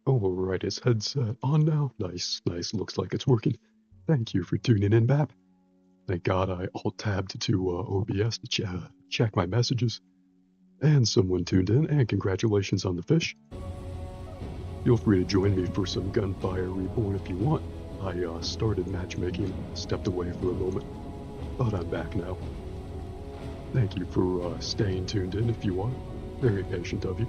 Alright, is headset on now? Nice, nice. Looks like it's working. Thank you for tuning in, Bap. Thank God I alt-tabbed to OBS to check my messages. And someone tuned in, and congratulations on the fish. Feel free to join me for some Gunfire Reborn if you want. I started matchmaking, stepped away for a moment, but I'm back now. Thank you for staying tuned in if you are. Very patient of you.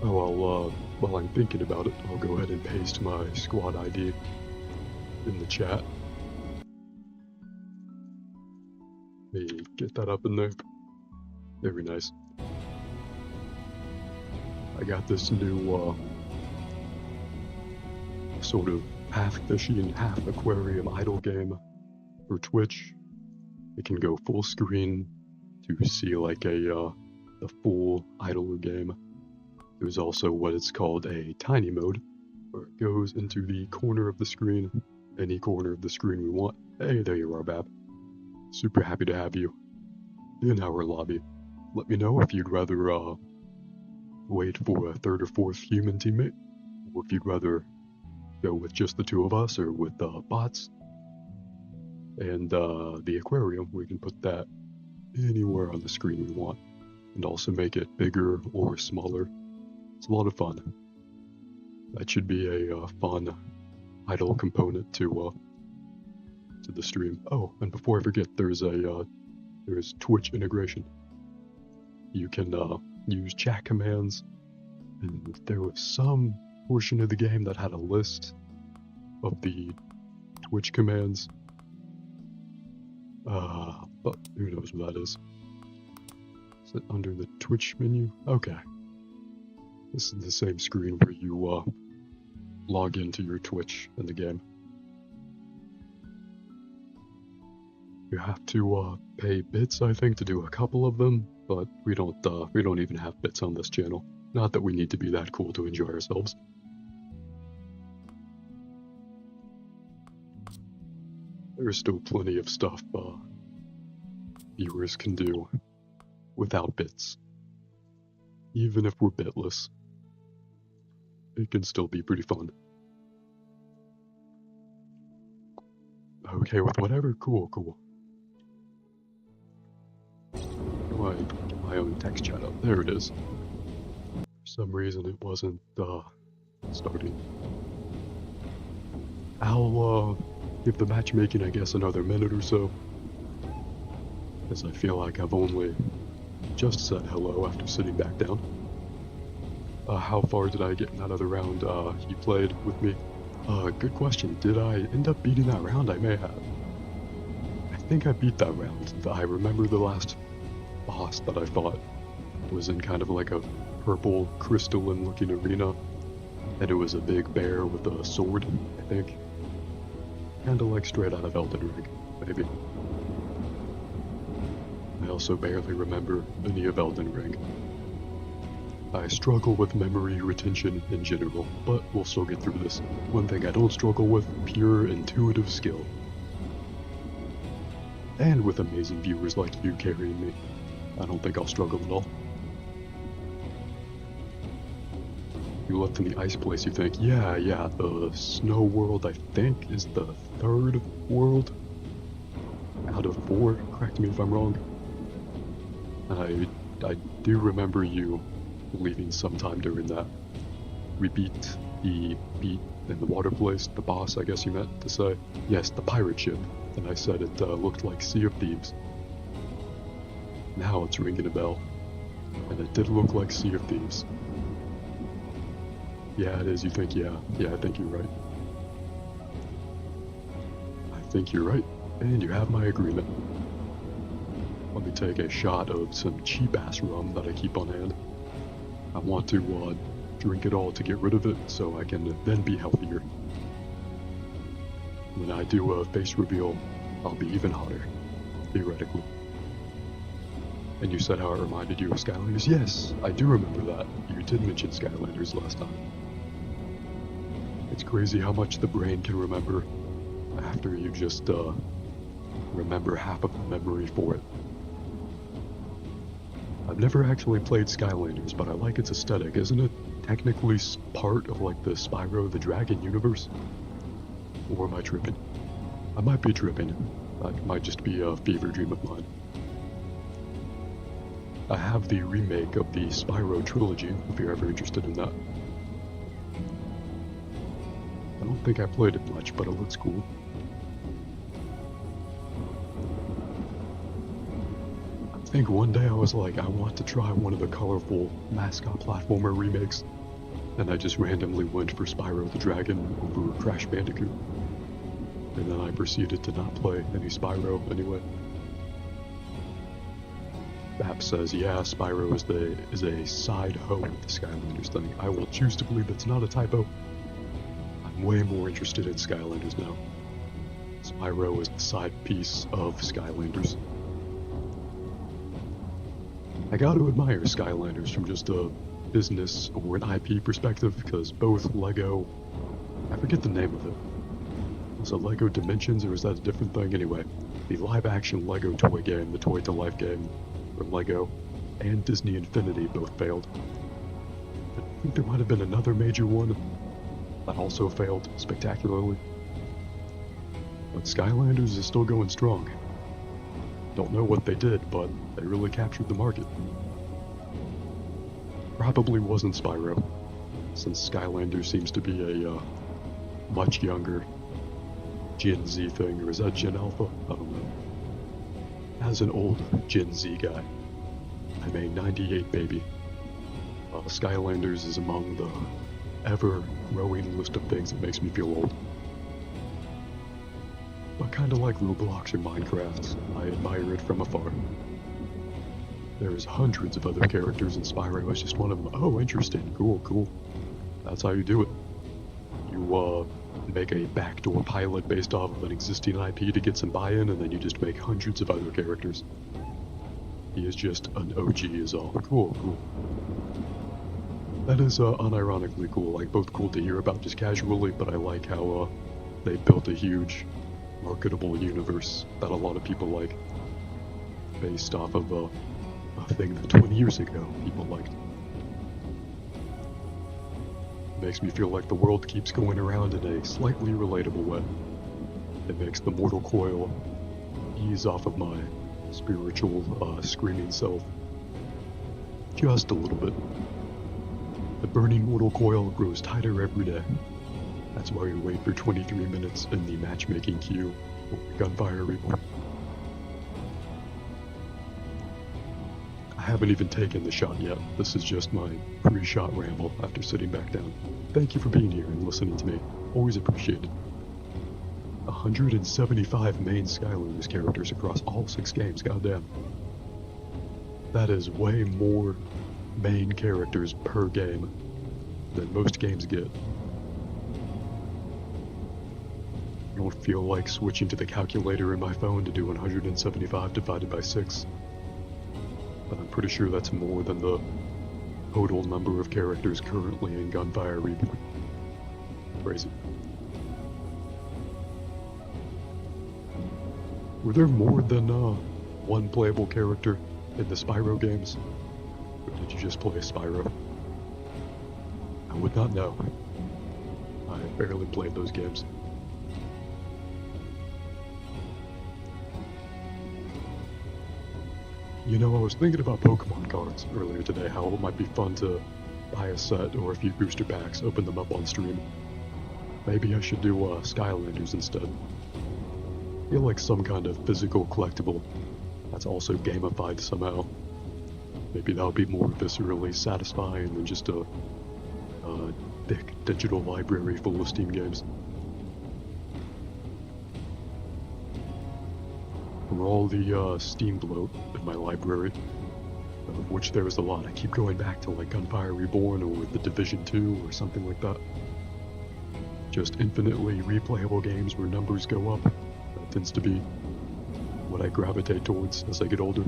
Oh, while I'm thinking about it, I'll go ahead and paste my squad ID in the chat. Maybe get that up in there. Very nice. I got this new, sort of half fishing, half aquarium idle game for Twitch. It can go full screen to see like the full idler game. There's also what it's called a tiny mode, where it goes into the corner of the screen, any corner of the screen we want. Hey, there you are, Bab. Super happy to have you in our lobby. Let me know if you'd rather wait for a third or fourth human teammate, or if you'd rather go with just the two of us, or with bots. And the aquarium, we can put that anywhere on the screen we want, and also make it bigger or smaller. It's a lot of fun. That should be a fun idle component to the stream. Oh, and before I forget, there's Twitch integration. You can use chat commands, and there was some portion of the game that had a list of the Twitch commands. But who knows what that is? Is it under the Twitch menu? Okay. This is the same screen where you log into your Twitch in the game. You have to pay bits, I think, to do a couple of them, but we don't even have bits on this channel. Not that we need to be that cool to enjoy ourselves. There's still plenty of stuff viewers can do without bits. Even if we're bitless, it can still be pretty fun. Okay with whatever? Cool. How do I get my own text chat up? There it is. For some reason it wasn't starting. I'll give the matchmaking, I guess, another minute or so, as I feel like I've only just said hello after sitting back down. How far did I get in that other round you played with me? Good question. Did I end up beating that round? I may have. I think I beat that round. I remember the last boss that I fought was in kind of like a purple crystalline looking arena, and it was a big bear with a sword, I think. Kinda like straight out of Elden Ring, maybe. I also barely remember any of Elden Ring. I struggle with memory retention in general, but we'll still get through this. One thing I don't struggle with, pure intuitive skill. And with amazing viewers like you carrying me, I don't think I'll struggle at all. You left in the ice place, you think? Yeah, the snow world, I think, is the third world out of 4, correct me if I'm wrong. I do remember you leaving sometime during that. We beat in the water place, the boss, I guess you meant to say. Yes, the pirate ship, and I said it looked like Sea of Thieves. Now it's ringing a bell, and it did look like Sea of Thieves. Yeah, it is, you think, yeah, I think you're right. I think you're right, and you have my agreement. Let me take a shot of some cheap-ass rum that I keep on hand. I want to drink it all to get rid of it, so I can then be healthier. When I do a face reveal, I'll be even hotter, theoretically. And you said how it reminded you of Skylanders? Yes, I do remember that. You did mention Skylanders last time. It's crazy how much the brain can remember after you just remember half of the memory for it. I've never actually played Skylanders, but I like its aesthetic. Isn't it technically part of like the Spyro the Dragon universe? Or am I tripping? I might be tripping. That might just be a fever dream of mine. I have the remake of the Spyro trilogy, if you're ever interested in that. I don't think I played it much, but it looks cool. I think one day I was like, I want to try one of the colorful mascot platformer remakes, and I just randomly went for Spyro the Dragon over Crash Bandicoot. And then I proceeded to not play any Spyro anyway. Bap says, yeah, Spyro is a side hoe of the Skylanders thing. I will choose to believe that's not a typo. I'm way more interested in Skylanders now. Spyro is the side piece of Skylanders. I gotta admire Skylanders from just a business or an IP perspective, because both Lego... I forget the name of it. Was it Lego Dimensions, or is that a different thing? Anyway, the live-action Lego toy game, the Toy to Life game, from Lego, and Disney Infinity both failed. I think there might have been another major one that also failed spectacularly. But Skylanders is still going strong. Don't know what they did, but they really captured the market. Probably wasn't Spyro, since Skylanders seems to be a much younger Gen Z thing, or is that Gen Alpha? I don't know. As an old Gen Z guy, I'm a 98 baby. Skylanders is among the ever-growing list of things that makes me feel old. But kinda like Roblox or Minecraft, I admire it from afar. There's hundreds of other characters in Spyro, it's just one of them. Oh, interesting, cool. That's how you do it. You, make a backdoor pilot based off of an existing IP to get some buy-in, and then you just make hundreds of other characters. He is just an OG is all. Cool. That is unironically cool, like both cool to hear about just casually, but I like how they built a huge marketable universe that a lot of people like, based off of a thing that 20 years ago people liked. Makes me feel like the world keeps going around in a slightly relatable way. It makes the mortal coil ease off of my spiritual, screaming self. Just a little bit. The burning mortal coil grows tighter every day. That's why we wait for 23 minutes in the matchmaking queue for Gunfire Reborn. I haven't even taken the shot yet. This is just my pre-shot ramble after sitting back down. Thank you for being here and listening to me. Always appreciated. 175 main Skylanders characters across all 6 games, goddamn. That is way more main characters per game than most games get. I don't feel like switching to the calculator in my phone to do 175 divided by 6. But I'm pretty sure that's more than the total number of characters currently in Gunfire Reborn. Crazy. Were there more than one playable character in the Spyro games? Or did you just play Spyro? I would not know. I barely played those games. You know, I was thinking about Pokemon cards earlier today, how it might be fun to buy a set or a few booster packs, open them up on stream. Maybe I should do Skylanders instead. I feel like some kind of physical collectible that's also gamified somehow. Maybe that would be more viscerally satisfying than just a thick digital library full of Steam games. For all the Steam bloat in my library, of which there is a lot. I keep going back to like Gunfire Reborn or The Division 2 or something like that. Just infinitely replayable games where numbers go up. That tends to be what I gravitate towards as I get older.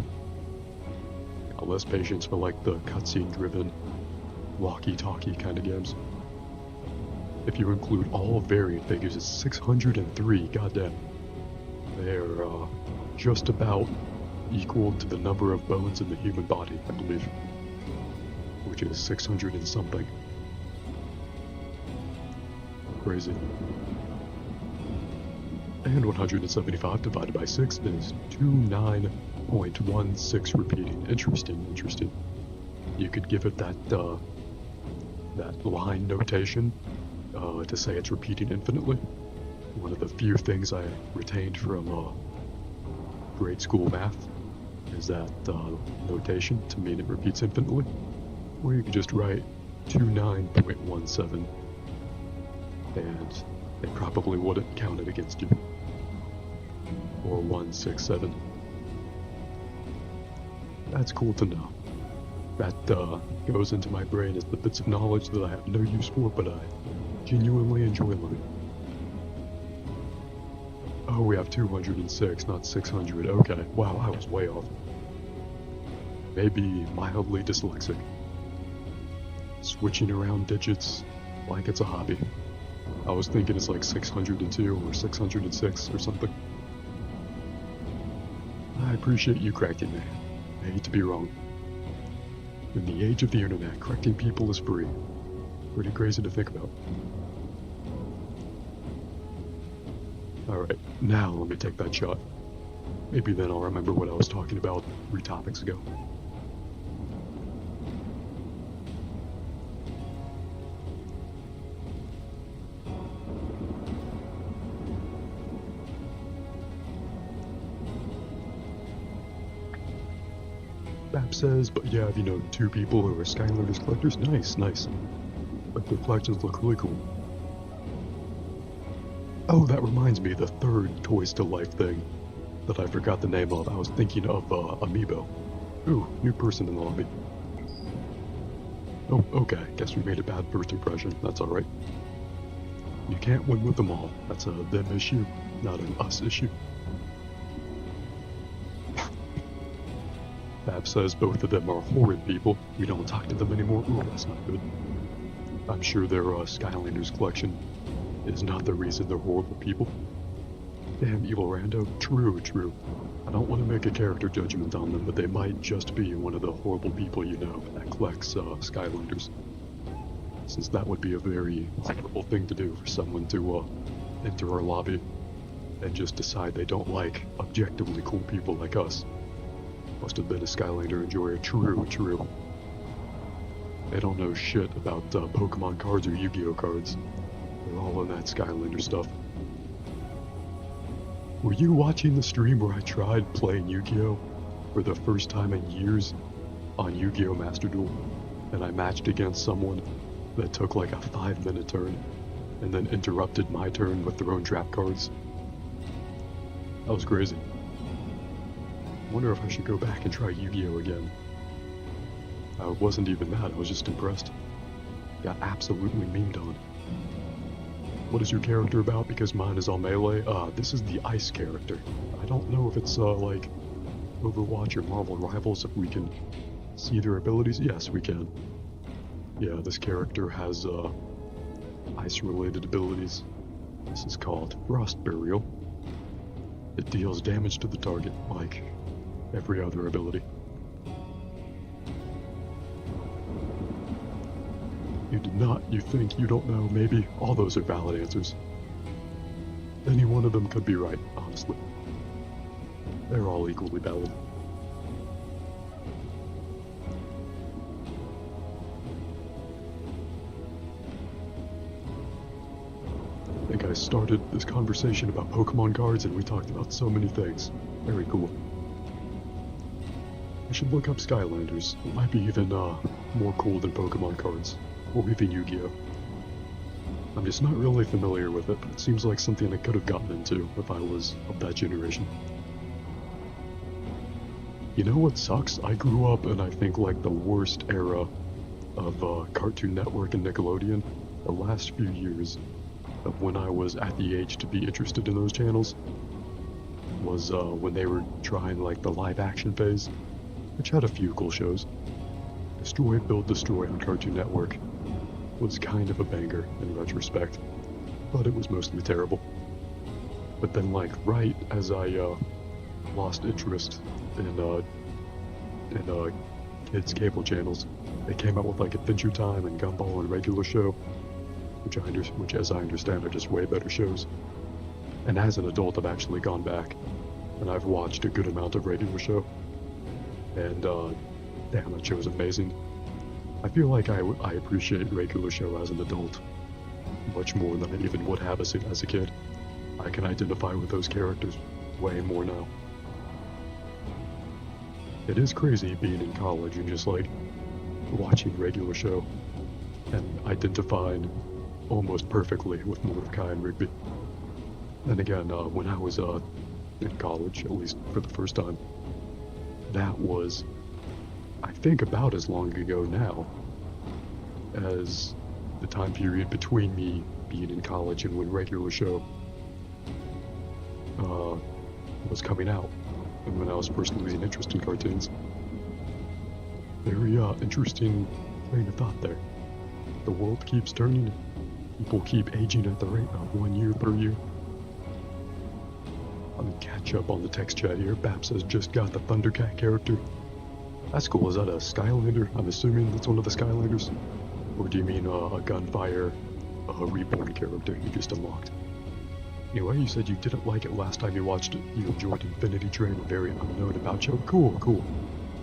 Got less patience for like the cutscene driven, walkie-talkie kind of games. If you include all variant figures, it's 603, goddamn. They're just about equal to the number of bones in the human body, I believe. Which is 600 and something. crazy. And 175 divided by 6 is 29.16 repeating. Interesting. You could give it that line notation to say it's repeating infinitely. One of the few things I retained from grade school math is that notation to mean it repeats infinitely. Or you could just write 29.17 and they probably wouldn't count it against you. Or 167. That's cool to know. That goes into my brain as the bits of knowledge that I have no use for, but I genuinely enjoy learning. Oh, we have 206, not 600. Okay, wow, I was way off. Maybe mildly dyslexic. Switching around digits like it's a hobby. I was thinking it's like 602 or 606 or something. I appreciate you correcting me. I hate to be wrong. In the age of the internet, correcting people is free. Pretty crazy to think about. Alright, now let me take that shot. Maybe then I'll remember what I was talking about 3 topics ago. Bap says, but yeah, 2 people who are Skylanders collectors. Nice. But their collections look really cool. Oh, that reminds me, the third Toys to Life thing that I forgot the name of. I was thinking of Amiibo. Ooh, new person in the lobby. Oh, okay, guess we made a bad first impression. That's alright. You can't win with them all. That's a them issue, not an us issue. Bab says both of them are horrid people. We don't talk to them anymore. Ooh, that's not good. I'm sure their Skylanders collection is not the reason they're horrible people. Damn, evil rando. True. I don't want to make a character judgment on them, but they might just be one of the horrible people you know that collects Skylanders. Since that would be a very horrible thing to do for someone to enter our lobby and just decide they don't like objectively cool people like us. Must have been a Skylander enjoyer. True. They don't know shit about Pokemon cards or Yu-Gi-Oh cards. They're all in that Skylander stuff. Were you watching the stream where I tried playing Yu-Gi-Oh for the first time in years on Yu-Gi-Oh Master Duel, and I matched against someone that took like a 5-minute turn and then interrupted my turn with their own trap cards? That was crazy. I wonder if I should go back and try Yu-Gi-Oh again. I wasn't even mad, I was just impressed. Got absolutely memed on. What is your character about? Because mine is all melee. This is the ice character. I don't know if it's like Overwatch or Marvel Rivals, if we can see their abilities. Yes, we can. Yeah, this character has ice-related abilities. This is called Frost Burial. It deals damage to the target, like every other ability. You did not, you think, you don't know, maybe. All those are valid answers. Any one of them could be right, honestly. They're all equally valid. I think I started this conversation about Pokemon cards and we talked about so many things. Very cool. I should look up Skylanders. It might be even more cool than Pokemon cards. Or even Yu-Gi-Oh! I'm just not really familiar with it, but it seems like something I could have gotten into if I was of that generation. You know what sucks? I grew up in, I think, like the worst era of Cartoon Network and Nickelodeon. The last few years of when I was at the age to be interested in those channels was when they were trying like the live action phase, which had a few cool shows. Destroy, Build, Destroy on Cartoon Network was kind of a banger in retrospect, but it was mostly terrible. But then like right as I lost interest in kids cable channels, they came out with like Adventure Time and Gumball and Regular Show, which as I understand are just way better shows. And as an adult, I've actually gone back and I've watched a good amount of Regular Show. And damn, that show is amazing. I feel like I appreciate Regular Show as an adult much more than I even would have as a kid. I can identify with those characters way more now. It is crazy being in college and just like watching Regular Show and identifying almost perfectly with Mordecai and Rigby. And again, when I was in college, at least for the first time, that was, I think, about as long ago now as the time period between me being in college and when Regular Show was coming out, and when I was first losing interest in cartoons. Very interesting train of thought there. The world keeps turning, people keep aging at the rate of 1 year per year. I'm gonna catch up on the text chat here. Babs has just got the Thundercat character. That's cool. Is that a Skylander? I'm assuming that's one of the Skylanders. Or do you mean a Gunfire Reborn character you just unlocked? Anyway, you said you didn't like it last time you watched it. You enjoyed Infinity Train, a very unknown about show. Cool, cool.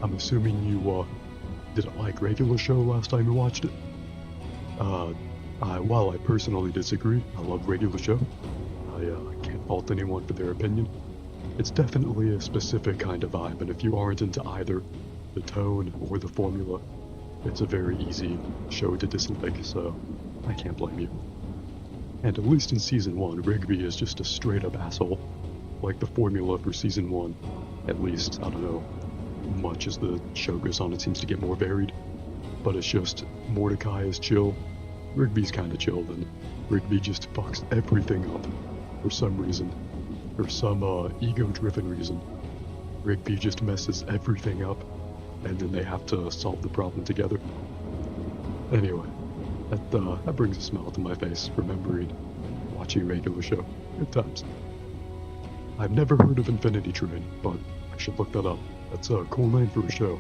I'm assuming you didn't like Regular Show last time you watched it. While I personally disagree, I love Regular Show. I can't fault anyone for their opinion. It's definitely a specific kind of vibe, and if you aren't into either the tone or the formula, it's a very easy show to dislike, so I can't blame you. And at least in Season 1, Rigby is just a straight-up asshole. Like the formula for Season 1, at least, I don't know, much as the show goes on, it seems to get more varied. But it's just, Mordecai is chill, Rigby's kinda chill, then Rigby just fucks everything up for some reason. For some ego-driven reason. Rigby just messes everything up, and then they have to solve the problem together. Anyway, that brings a smile to my face, remembering watching Regular Show. Good times. I've never heard of Infinity Train, but I should look that up. That's a cool name for a show.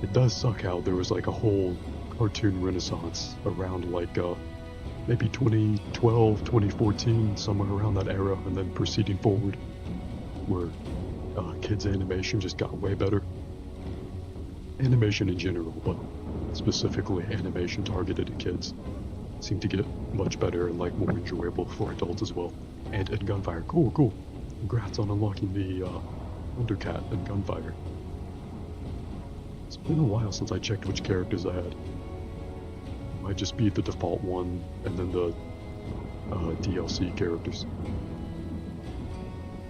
It does suck how there was like a whole cartoon renaissance around like maybe 2012, 2014, somewhere around that era, and then proceeding forward, where kids' animation just got way better. Animation in general, but specifically animation targeted at kids, seemed to get much better and like more enjoyable for adults as well. And Gunfire, cool, cool. Congrats on unlocking the Thundercat and Gunfire. It's been a while since I checked which characters I had. It might just be the default one and then the DLC characters.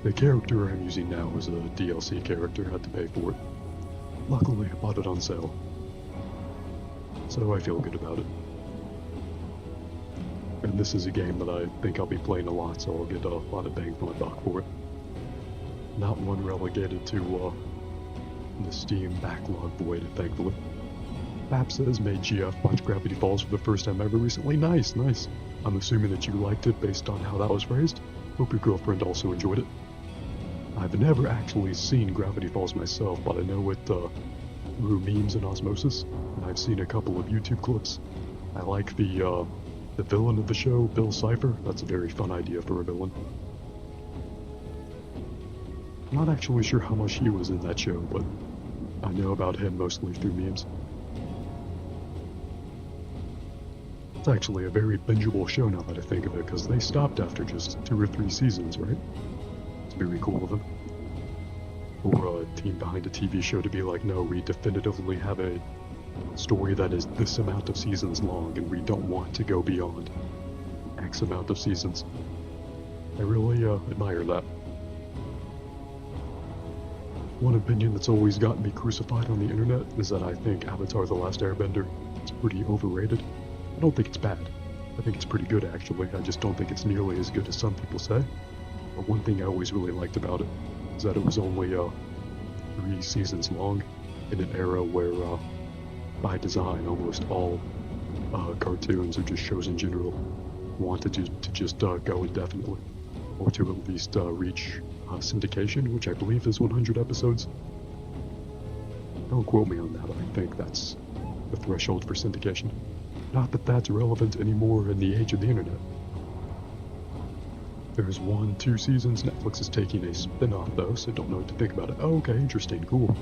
The character I'm using now is a DLC character. I had to pay for it. Luckily, I bought it on sale, so I feel good about it. And this is a game that I think I'll be playing a lot, so I'll get a lot of bang for my buck for it. Not one relegated to the Steam backlog void, thankfully. Bap says, made GF watch Gravity Falls for the first time ever recently. Nice, nice. I'm assuming that you liked it based on how that was phrased. Hope your girlfriend also enjoyed it. I've never actually seen Gravity Falls myself, but I know it through memes and osmosis, and I've seen a couple of YouTube clips. I like the villain of the show, Bill Cipher. That's a very fun idea for a villain. I'm not actually sure how much he was in that show, but I know about him mostly through memes. It's actually a very bingeable show now that I think of it, because they stopped after just 2 or 3 seasons, right? It's very cool of them. Or a team behind a TV show to be like, no, we definitively have a story that is this amount of seasons long, and we don't want to go beyond X amount of seasons. I really admire that. One opinion that's always gotten me crucified on the internet is that I think Avatar: The Last Airbender is pretty overrated. I don't think it's bad. I think it's pretty good, actually. I just don't think it's nearly as good as some people say. But one thing I always really liked about it is that it was only 3 seasons long, in an era where, by design, almost all cartoons or just shows in general wanted to just go indefinitely, or to at least reach syndication, which I believe is 100 episodes. Don't quote me on that, I think that's the threshold for syndication. Not that that's relevant anymore in the age of the internet. There's 1-2 seasons. Netflix is taking a spin-off though, so don't know what to think about it. Oh, okay, interesting, cool.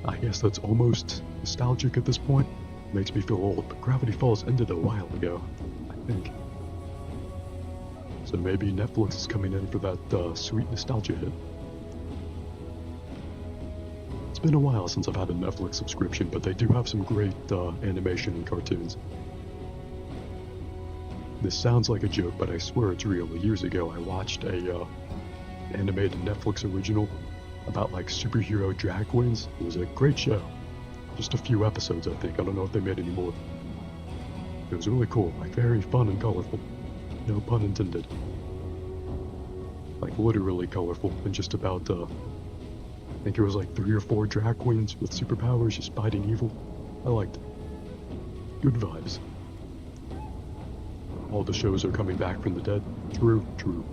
I guess that's almost nostalgic at this point. Makes me feel old, but Gravity Falls ended a while ago, I think. So maybe Netflix is coming in for that sweet nostalgia hit. It's been a while since I've had a Netflix subscription, but they do have some great animation and cartoons. This sounds like a joke, but I swear it's real. Years ago, I watched a animated Netflix original about like superhero drag queens. It was a great show. Just a few episodes, I think. I don't know if they made any more. It was really cool, like very fun and colorful. No pun intended. Like literally colorful, and just about, I think it was like 3 or 4 drag queens with superpowers just fighting evil. I liked it. Good vibes. All the shows are coming back from the dead. True, true.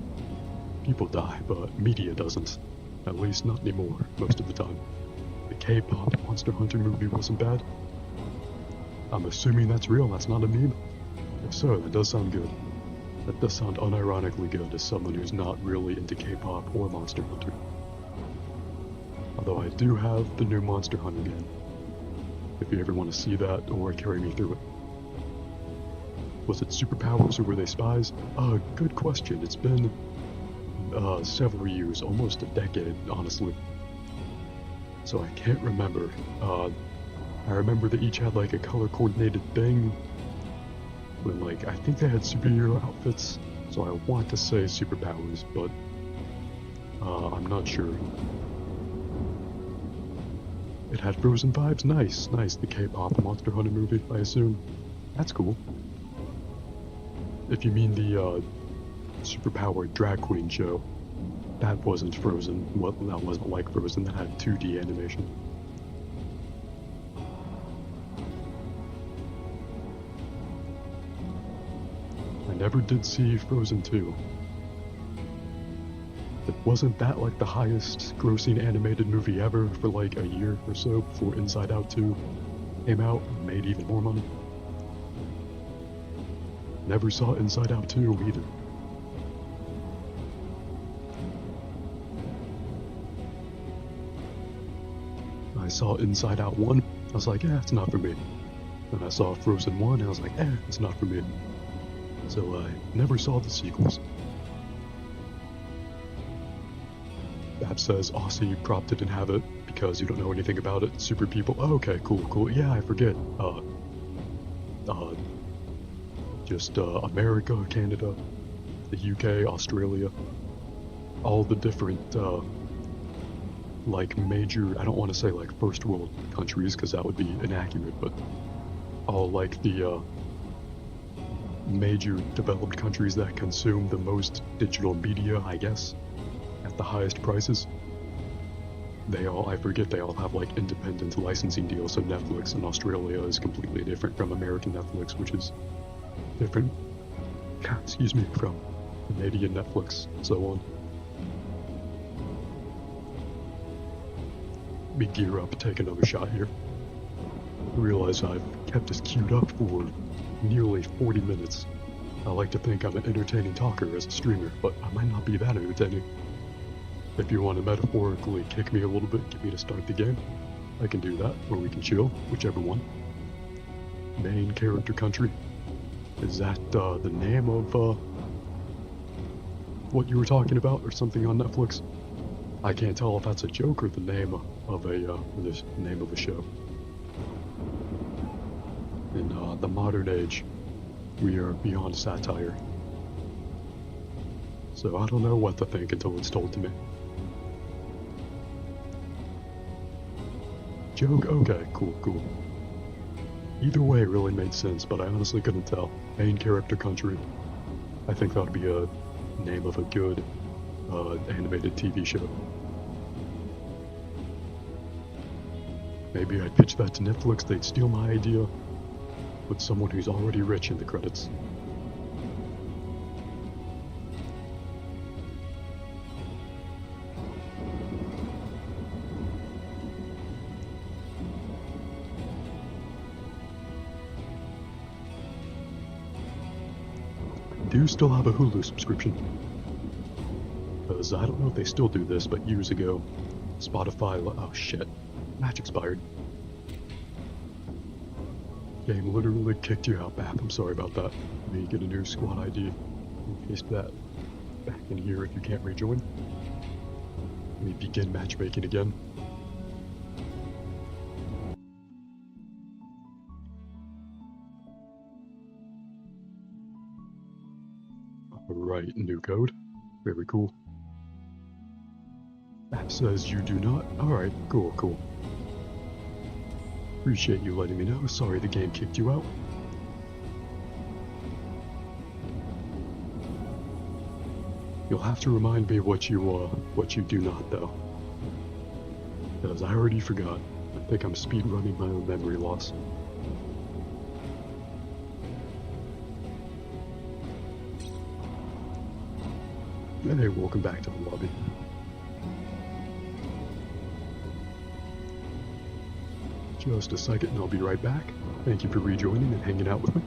People die, but media doesn't. At least not anymore, most of the time. The K-pop Monster Hunter movie wasn't bad. I'm assuming that's real, that's not a meme. If so, that does sound good. That does sound unironically good as someone who's not really into K-pop or Monster Hunter. Although I do have the new Monster Hunter game, if you ever want to see that or carry me through it. Was it superpowers or were they spies? Good question. It's been several years, almost a decade, honestly. So I can't remember. I remember they each had like a color-coordinated thing. When like, I think they had superhero outfits, so I want to say superpowers, but I'm not sure. It had Frozen vibes? Nice, nice. The K-pop Monster Hunter movie, I assume. That's cool. If you mean the superpowered drag queen show, that wasn't Frozen. Well, that wasn't like Frozen, that had 2D animation. I never did see Frozen 2. It wasn't that like the highest grossing animated movie ever for like a year or so before Inside Out 2 came out and made even more money? Never saw Inside Out 2 either. I saw Inside Out 1, I was like, it's not for me. Then I saw Frozen 1, and I was like, it's not for me. So I never saw the sequels. Bab says, Aussie, Prop didn't have it because you don't know anything about it. Super people. Oh, okay, cool, cool. Yeah, I forget. Just America, Canada, the UK, Australia, all the different, like major, I don't want to say like first world countries because that would be inaccurate, but all like the major developed countries that consume the most digital media, I guess, at the highest prices. They all, I forget, they all have like independent licensing deals, so Netflix in Australia is completely different from American Netflix, which is different, excuse me, from Canadian Netflix, and so on. Let me gear up, take another shot here. I realize I've kept this queued up for nearly 40 minutes. I like to think I'm an entertaining talker as a streamer, but I might not be that entertaining. If you want to metaphorically kick me a little bit, get me to start the game, I can do that, or we can chill, whichever one. Main character country. Is that the name of what you were talking about, or something on Netflix? I can't tell if that's a joke or the name of the name of a show. In the modern age, we are beyond satire. So I don't know what to think until it's told to me. Joke? Okay, cool, cool. Either way really made sense, but I honestly couldn't tell. Main character country. I think that would be a name of a good animated TV show. Maybe I'd pitch that to Netflix, they'd steal my idea. With someone who's already rich in the credits. do you still have a Hulu subscription? Because I don't know if they still do this, but years ago, Spotify... Oh shit. Match expired. Game literally kicked you out, Bap. I'm sorry about that. Let me get a new squad ID. Paste that back in here if you can't rejoin. Let me begin matchmaking again. Alright, new code. Very cool. App says you do not? Alright, cool. Appreciate you letting me know. Sorry the game kicked you out. You'll have to remind me what you do not, though. Because I already forgot. I think I'm speedrunning my own memory loss. Hey, welcome back to the lobby. Just a second and I'll be right back. Thank you for rejoining and hanging out with me.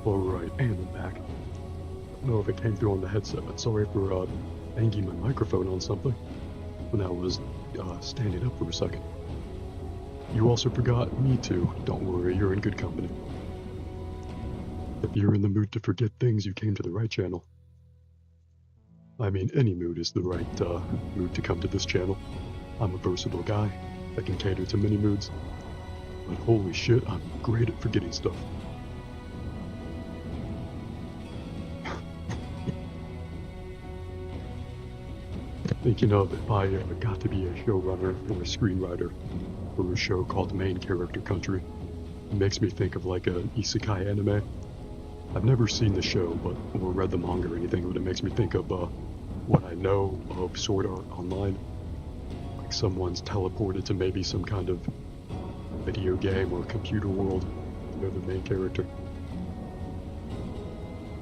Alright, and I'm back. I don't know if it came through on the headset, but sorry for banging my microphone on something when I was standing up for a second. You also forgot me too. Don't worry, you're in good company. If you're in the mood to forget things, you came to the right channel. I mean, any mood is the right mood to come to this channel. I'm a versatile guy that can cater to many moods. But holy shit, I'm great at forgetting stuff. Thinking of if I got to be a showrunner or a screenwriter for a show called Main Character Country, it makes me think of like an isekai anime. I've never seen the show, or read the manga or anything, but it makes me think of what I know of Sword Art Online. Like someone's teleported to maybe some kind of video game or computer world. They're the main character.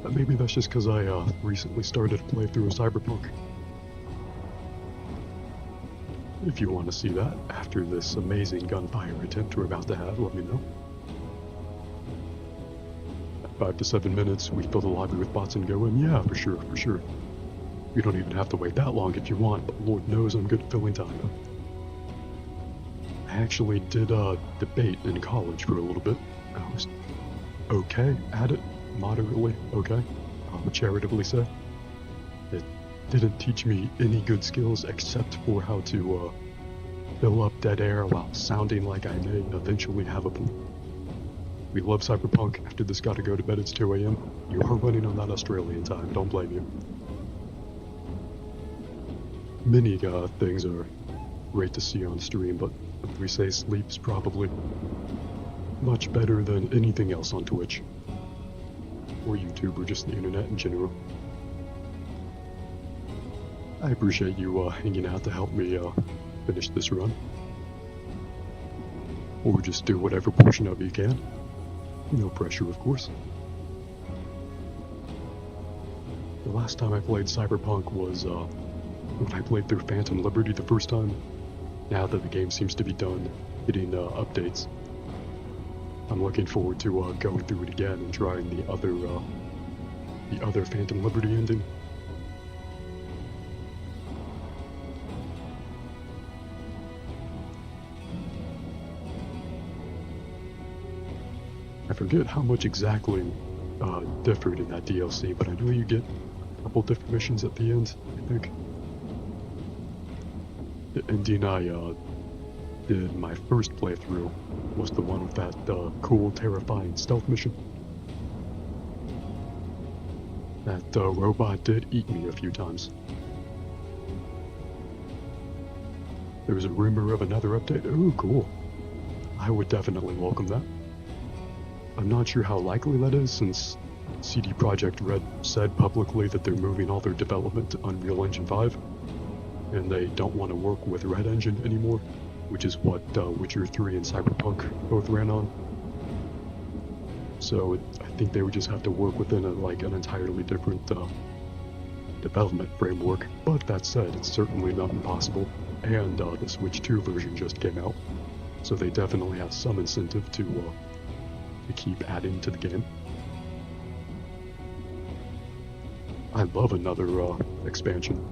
But maybe that's just because I recently started a playthrough of Cyberpunk. If you want to see that after this amazing gunfire attempt we're about to have, let me know. At 5 to 7 minutes, we fill the lobby with bots and go in. Yeah, for sure. You don't even have to wait that long if you want, but Lord knows I'm good at filling time. I actually did debate in college for a little bit. I was okay at it, moderately okay, I would charitably say. It didn't teach me any good skills except for how to fill up dead air while sounding like I may eventually have a point. We love Cyberpunk. After this gotta go to bed, it's 2 AM. You are running on that Australian time, don't blame you. Many things are great to see on stream, but we say sleep's probably much better than anything else on Twitch. Or YouTube, or just the internet in general. I appreciate you hanging out to help me finish this run. Or just do whatever portion of it you can. No pressure, of course. The last time I played Cyberpunk was when I played through Phantom Liberty the first time. Now that the game seems to be done getting updates, I'm looking forward to going through it again and trying the other Phantom Liberty ending. I forget how much exactly differed in that DLC, but I know you get a couple different missions at the end, I think. The ending I did my first playthrough was the one with that cool, terrifying stealth mission. That robot did eat me a few times. There's a rumor of another update. Ooh, cool. I would definitely welcome that. I'm not sure how likely that is, since CD Projekt Red said publicly that they're moving all their development to Unreal Engine 5, and they don't want to work with Red Engine anymore, which is what Witcher 3 and Cyberpunk both ran on. So I think they would just have to work within an entirely different development framework. But that said, it's certainly not impossible, and the Switch 2 version just came out, so they definitely have some incentive to keep adding to the game. I love another expansion.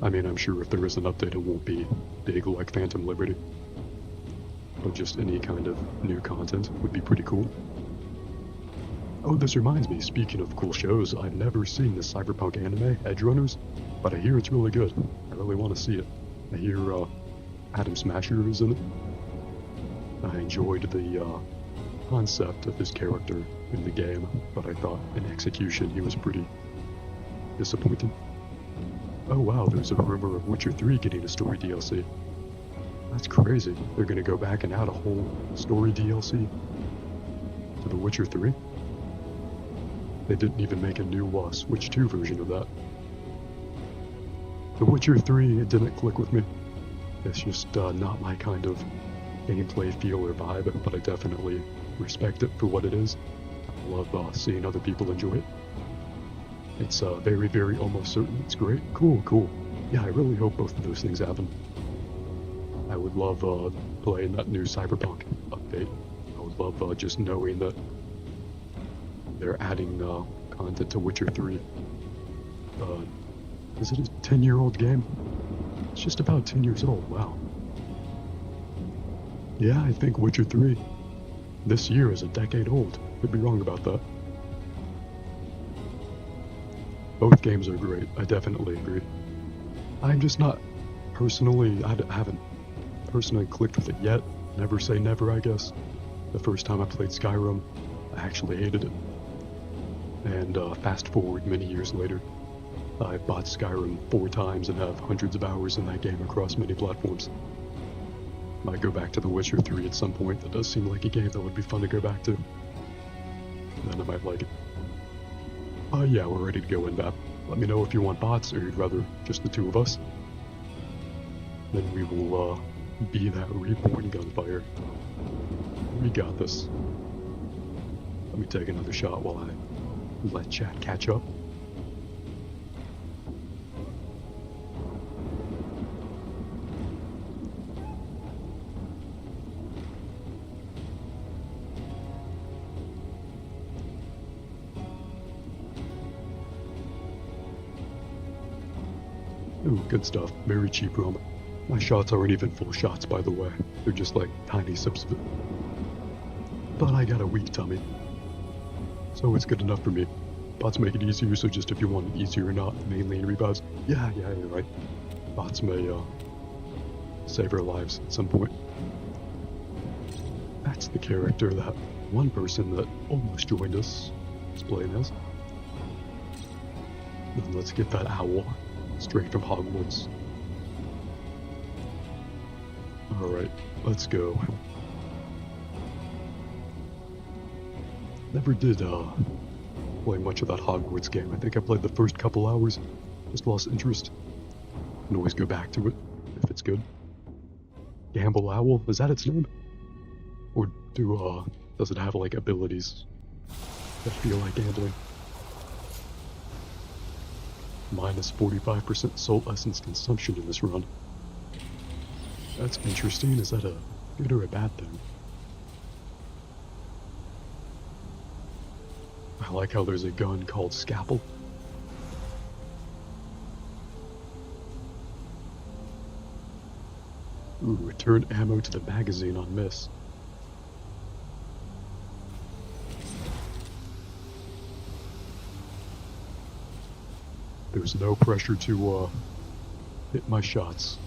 I mean, I'm sure if there is an update, it won't be big like Phantom Liberty, but just any kind of new content would be pretty cool. Oh, this reminds me, speaking of cool shows, I've never seen the Cyberpunk anime, Edgerunners, but I hear it's really good. I really want to see it. I hear Adam Smasher is in it. I enjoyed the concept of his character in the game, but I thought in execution he was pretty disappointing. Oh wow, there's a rumor of Witcher 3 getting a story DLC. That's crazy. They're gonna go back and add a whole story DLC to The Witcher 3? They didn't even make a new Switch 2 version of that. The Witcher 3, it didn't click with me. It's just not my kind of gameplay feel or vibe, but I definitely respect it for what it is. I love seeing other people enjoy it. It's very, very almost certain. It's great. Cool. Yeah, I really hope both of those things happen. I would love playing that new Cyberpunk update. I would love just knowing that they're adding content to Witcher 3. Is it a 10-year-old game? It's just about 10 years old, wow. Yeah, I think Witcher 3 this year is a decade old. Could be wrong about that. Both games are great, I definitely agree. I'm just not personally, I haven't personally clicked with it yet. Never say never, I guess. The first time I played Skyrim, I actually hated it. And fast forward many years later, I've bought Skyrim 4 times and have hundreds of hours in that game across many platforms. Might go back to The Witcher 3 at some point. That does seem like a game that would be fun to go back to. And then I might like it. Yeah, we're ready to go in, Bap. Let me know if you want bots or you'd rather just the two of us. Then we will be that reborn gunfire. We got this. Let me take another shot while I let chat catch up. Ooh, good stuff. Very cheap rum. My shots aren't even full shots, by the way. They're just like tiny sips of it. But I got a weak tummy, so it's good enough for me. Bots make it easier, so just if you want it easier or not, mainly in revives. Yeah, you're right. Bots may save our lives at some point. That's the character that one person that almost joined us is playing as. Then let's get that owl straight from Hogwarts. Alright, let's go. Never did play much of that Hogwarts game. I think I played the first couple hours, just lost interest. Can always go back to it if it's good. Gamble Owl, is that its name? Or does it have like abilities that feel like gambling? Minus 45% soul essence consumption in this run. That's interesting. Is that a good or a bad thing? I like how there's a gun called Scalpel. Ooh, return ammo to the magazine on miss. There's no pressure to hit my shots.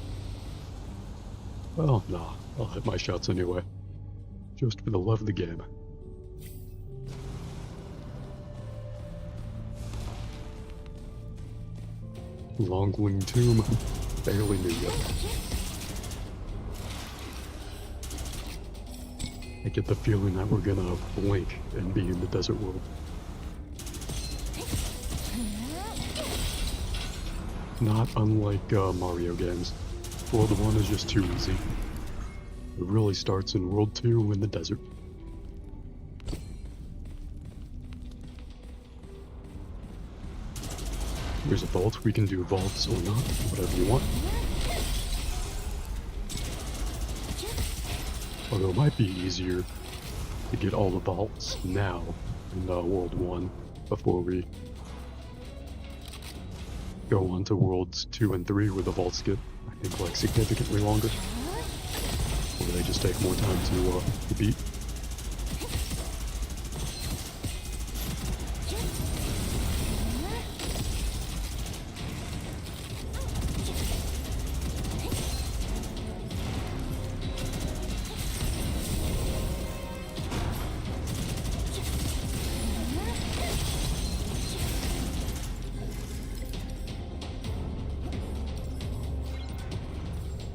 Well, nah, I'll hit my shots anyway. Just for the love of the game. Longling Tomb. Barely knew yet. I get the feeling that we're gonna blink and be in the desert world. Not unlike Mario games. World 1 is just too easy. It really starts in World 2 in the desert. There's a vault. We can do vaults or not, whatever you want. Although it might be easier to get all the vaults now in World 1 before we go on to Worlds 2 and 3 where the vaults get, I think, like significantly longer. Or they just take more time to beat.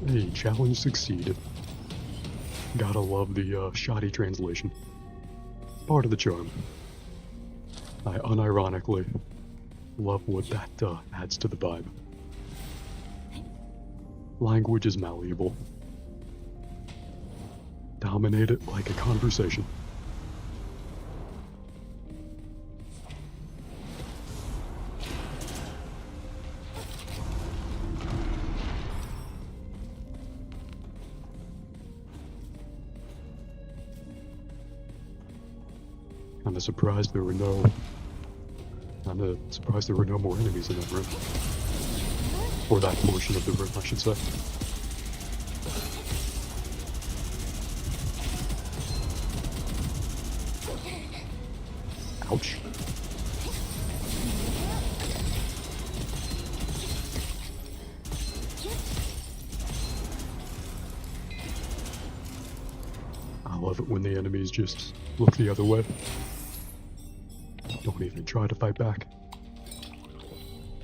Hey, challenge succeeded. Gotta love the shoddy translation. Part of the charm. I unironically love what that adds to the vibe. Language is malleable. Dominate it like a conversation. Kinda surprised there were no more enemies in that room. Or that portion of the room, I should say. Ouch. I love it when the enemies just look the other way. Don't even try to fight back.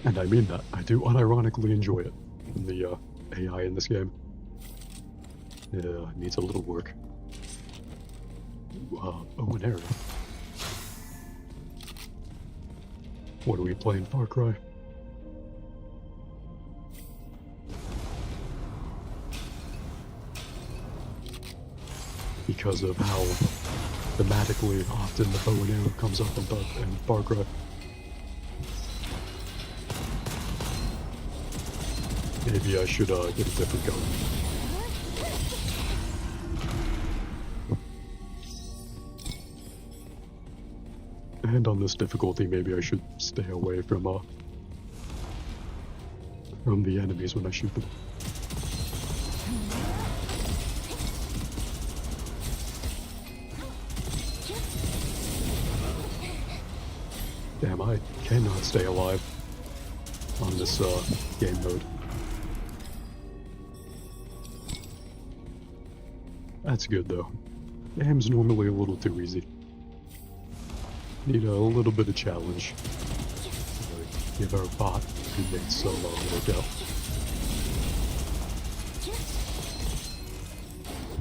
And I mean that. I do unironically enjoy it. And the AI in this game needs a little work. Oh, an area. What are we playing? Far Cry? Because of how thematically often the bow and arrow comes up in Far Cry. Maybe I should get a different gun. And on this difficulty, maybe I should stay away from the enemies when I shoot them. Damn, I cannot stay alive on this game mode. That's good though. Game's normally a little too easy. Need a little bit of challenge. Give our bot who made so long work out.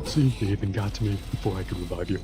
See, they even got to me before I could revive you.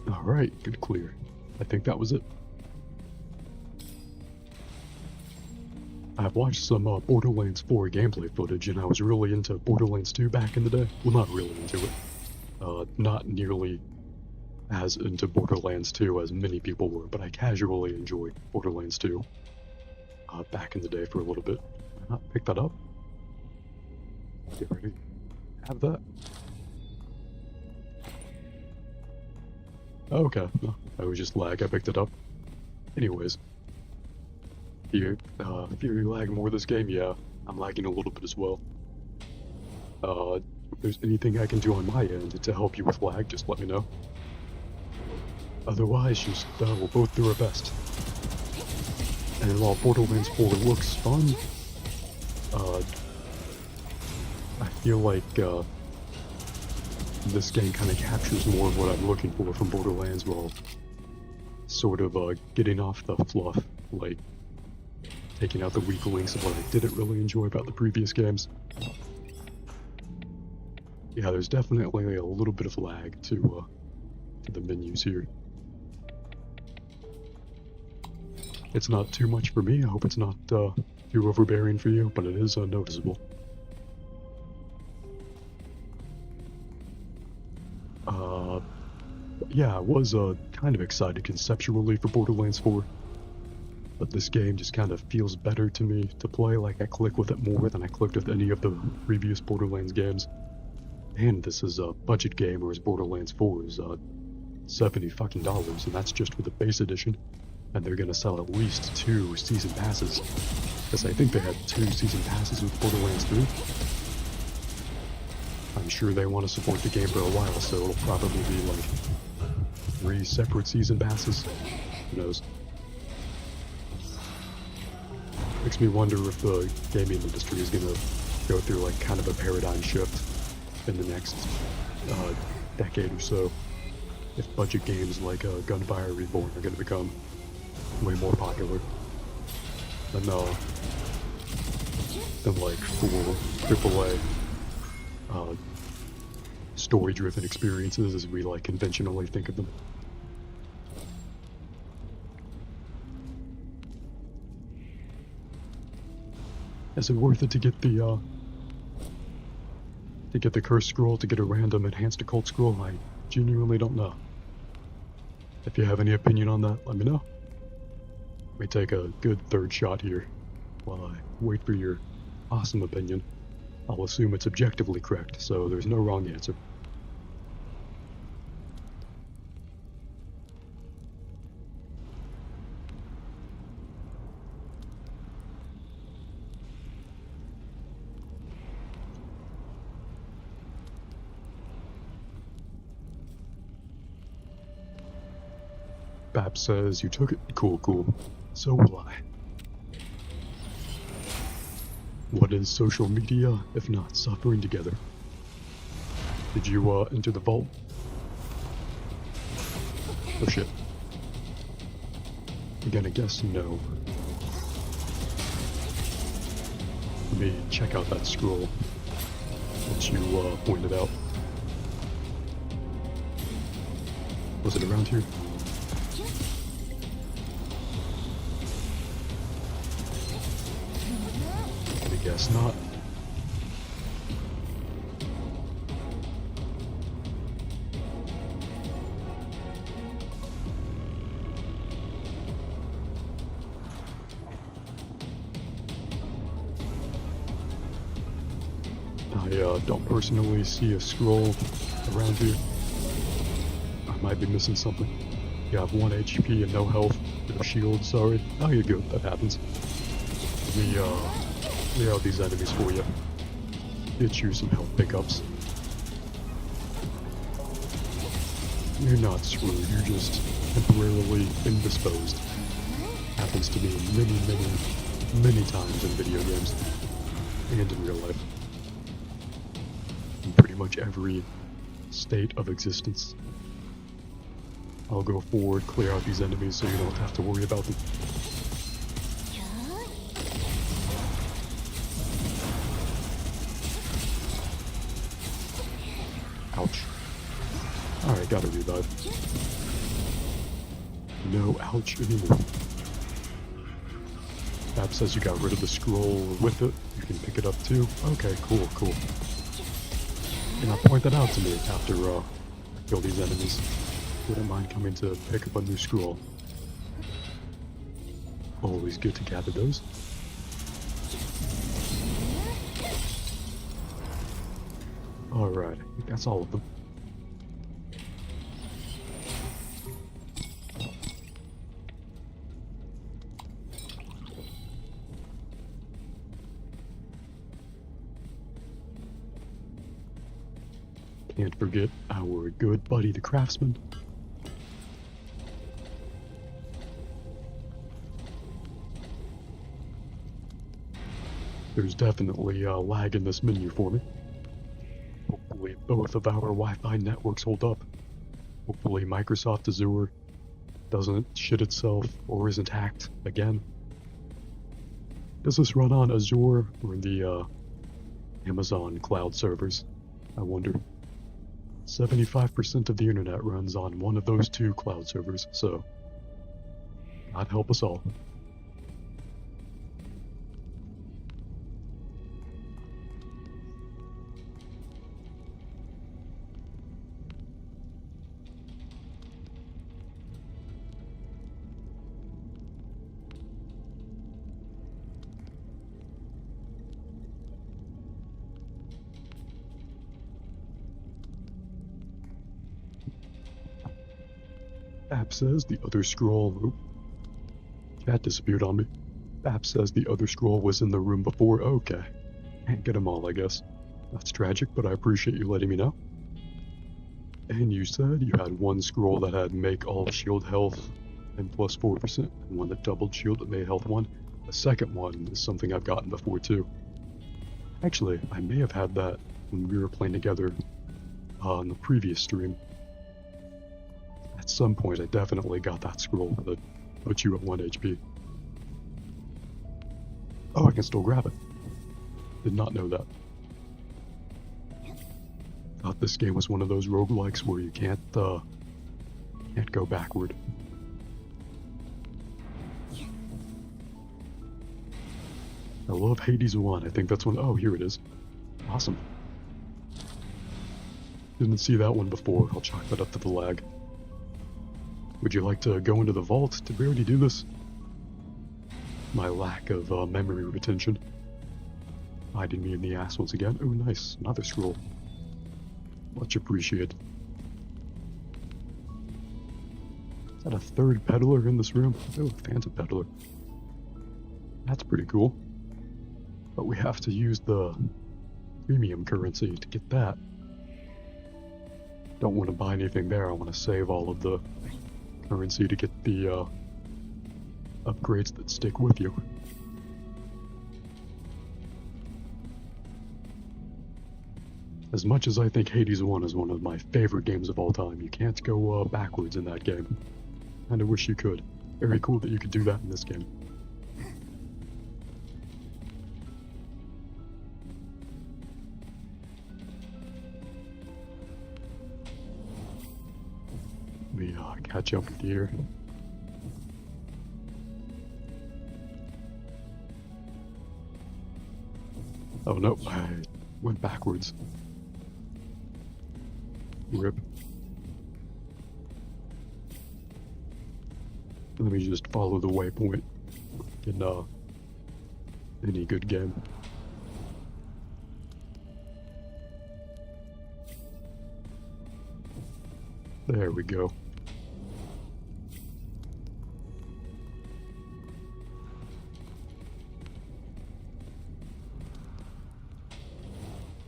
Alright, good clear. I think that was it. I've watched some Borderlands 4 gameplay footage and I was really into Borderlands 2 back in the day. Well, not really into it. Not nearly as into Borderlands 2 as many people were, but I casually enjoyed Borderlands 2 back in the day for a little bit. Did I not pick that up? Get ready. Have that. Oh, okay, no, that was just lag. I picked it up. Anyways, Fury lag more this game? Yeah, I'm lagging a little bit as well. If there's anything I can do on my end to help you with lag, just let me know. Otherwise, just we'll both do our best. And while Borderlands 4 looks fun, I feel like this game kind of captures more of what I'm looking for from Borderlands, while sort of getting off the fluff, like taking out the weak links of what I didn't really enjoy about the previous games. Yeah, there's definitely a little bit of lag to the menus here. It's not too much for me. I hope it's not too overbearing for you, but it is noticeable. Yeah, I was kind of excited conceptually for Borderlands 4, but this game just kind of feels better to me to play. Like, I click with it more than I clicked with any of the previous Borderlands games. And this is a budget game, whereas Borderlands 4 is $70 fucking dollars, and that's just for the base edition. And they're gonna sell at least 2 season passes, because I think they had 2 season passes with Borderlands 3. I'm sure they want to support the game for a while, so it'll probably be like 3 separate season passes. Who knows? Makes me wonder if the gaming industry is gonna go through like kind of a paradigm shift in the next decade or so. If budget games like Gunfire Reborn are gonna become way more popular than like full AAA story-driven experiences as we like conventionally think of them. Is it worth it to get the curse scroll, to get a random enhanced occult scroll? I genuinely don't know. If you have any opinion on that, let me know. Let me take a good third shot here while I wait for your awesome opinion. I'll assume it's objectively correct, so there's no wrong answer. Bap says you took it. Cool. So will I. What is social media, if not suffering together? Did you, enter the vault? Oh shit. I'm gonna guess no. Let me check out that scroll that you, pointed out. Was it around here? I guess not. I don't personally see a scroll around here. I might be missing something. You have 1 HP and no health. No shield, sorry. Oh, you're good, that happens. Let me clear out these enemies for you. Get you some health pickups. You're not screwed, you're just temporarily indisposed. Happens to me many times in video games. And in real life. In pretty much every state of existence. I'll go forward, clear out these enemies so you don't have to worry about them. Ouch. Alright, gotta revive. No ouch anymore. Bap says you got rid of the scroll with it. You can pick it up too. Okay, cool. And point that out to me after I kill these enemies. Wouldn't mind coming to pick up a new scroll. Always good to gather those. Alright, I think that's all of them. Can't forget our good buddy the Craftsman. There's definitely a lag in this menu for me. Hopefully both of our Wi-Fi networks hold up. Hopefully Microsoft Azure doesn't shit itself or isn't hacked again. Does this run on Azure or the Amazon cloud servers? I wonder. 75% of the internet runs on one of those two cloud servers, so God help us all. App says the other scroll. Oop. Chat disappeared on me. App says the other scroll was in the room before. Okay. Can't get them all, I guess. That's tragic, but I appreciate you letting me know. And you said you had one scroll that had make all shield health and plus 4%, and one that doubled shield that made health 1. The second one is something I've gotten before too. Actually, I may have had that when we were playing together on the previous stream. At some point, I definitely got that scroll that put you at 1 HP. Oh, I can still grab it. Did not know that. Thought this game was one of those roguelikes where you can't go backward. I love Hades 1. I think that's one. Oh, here it is. Awesome. Didn't see that one before. I'll chalk that up to the lag. Would you like to go into the vault? Did we already do this? My lack of memory retention. Biting me in the ass once again. Oh, nice. Another scroll. Much appreciated. Is that a third peddler in this room? Oh, Phantom Peddler. That's pretty cool. But we have to use the premium currency to get that. Don't want to buy anything there. I want to save all of the currency to get the upgrades that stick with you. As much as I think Hades 1 is one of my favorite games of all time, you can't go backwards in that game. Kinda wish you could. Very cool that you could do that in this game. Let me catch up with you here. Oh no, I went backwards. Rip. Let me just follow the waypoint in any good game. There we go.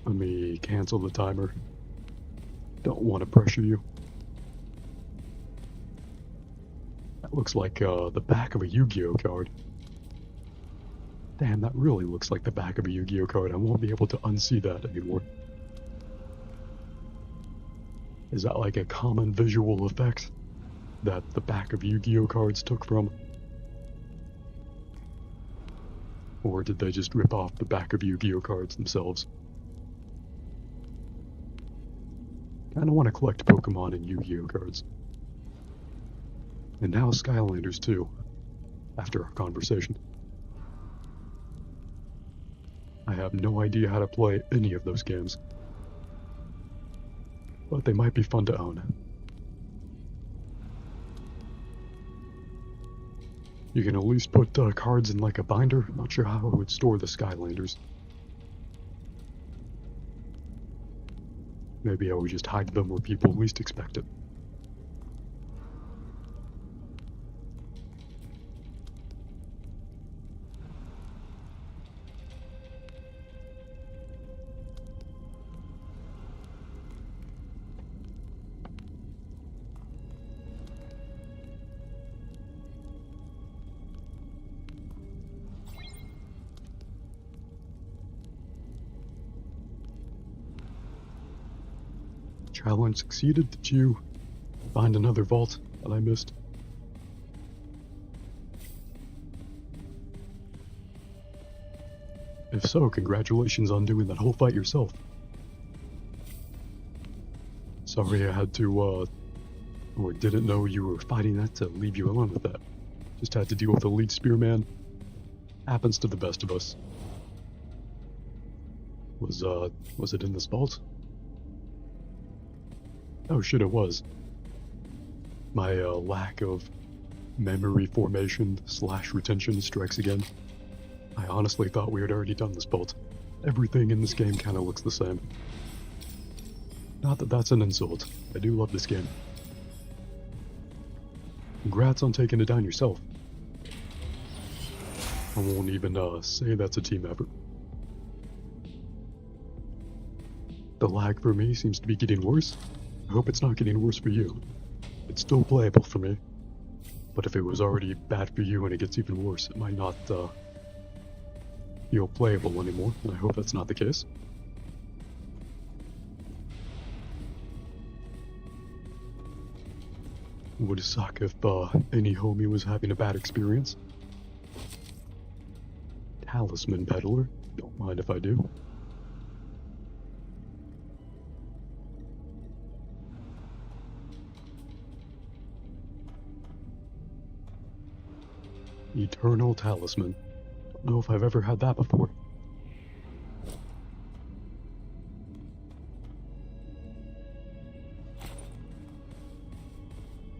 Let me cancel the timer. Don't want to pressure you. That looks like the back of a Yu-Gi-Oh card. Damn, that really looks like the back of a Yu-Gi-Oh card. I won't be able to unsee that anymore. Is that like a common visual effect that the back of Yu-Gi-Oh cards took from? Or did they just rip off the back of Yu-Gi-Oh cards themselves? Kinda want to collect Pokemon and Yu-Gi-Oh cards. And now Skylanders too, after our conversation. I have no idea how to play any of those games, but they might be fun to own. You can at least put cards in like a binder. Not sure how I would store the Skylanders. Maybe I would just hide them where people least expect it. Challenge succeeded. Did you find another vault that I missed? If so, congratulations on doing that whole fight yourself. Sorry I had to, or didn't know you were fighting that to leave you alone with that. Just had to deal with a lead spearman. Happens to the best of us. Was it in this vault? Oh shit, it was. My, lack of memory formation / retention strikes again. I honestly thought we had already done this vault. Everything in this game kinda looks the same. Not that that's an insult. I do love this game. Congrats on taking it down yourself. I won't even, say that's a team effort. The lag for me seems to be getting worse. I hope it's not getting worse for you. It's still playable for me. But if it was already bad for you and it gets even worse, it might not, feel playable anymore, and I hope that's not the case. Would suck if, any homie was having a bad experience. Talisman Peddler. Don't mind if I do. Eternal Talisman. Don't know if I've ever had that before.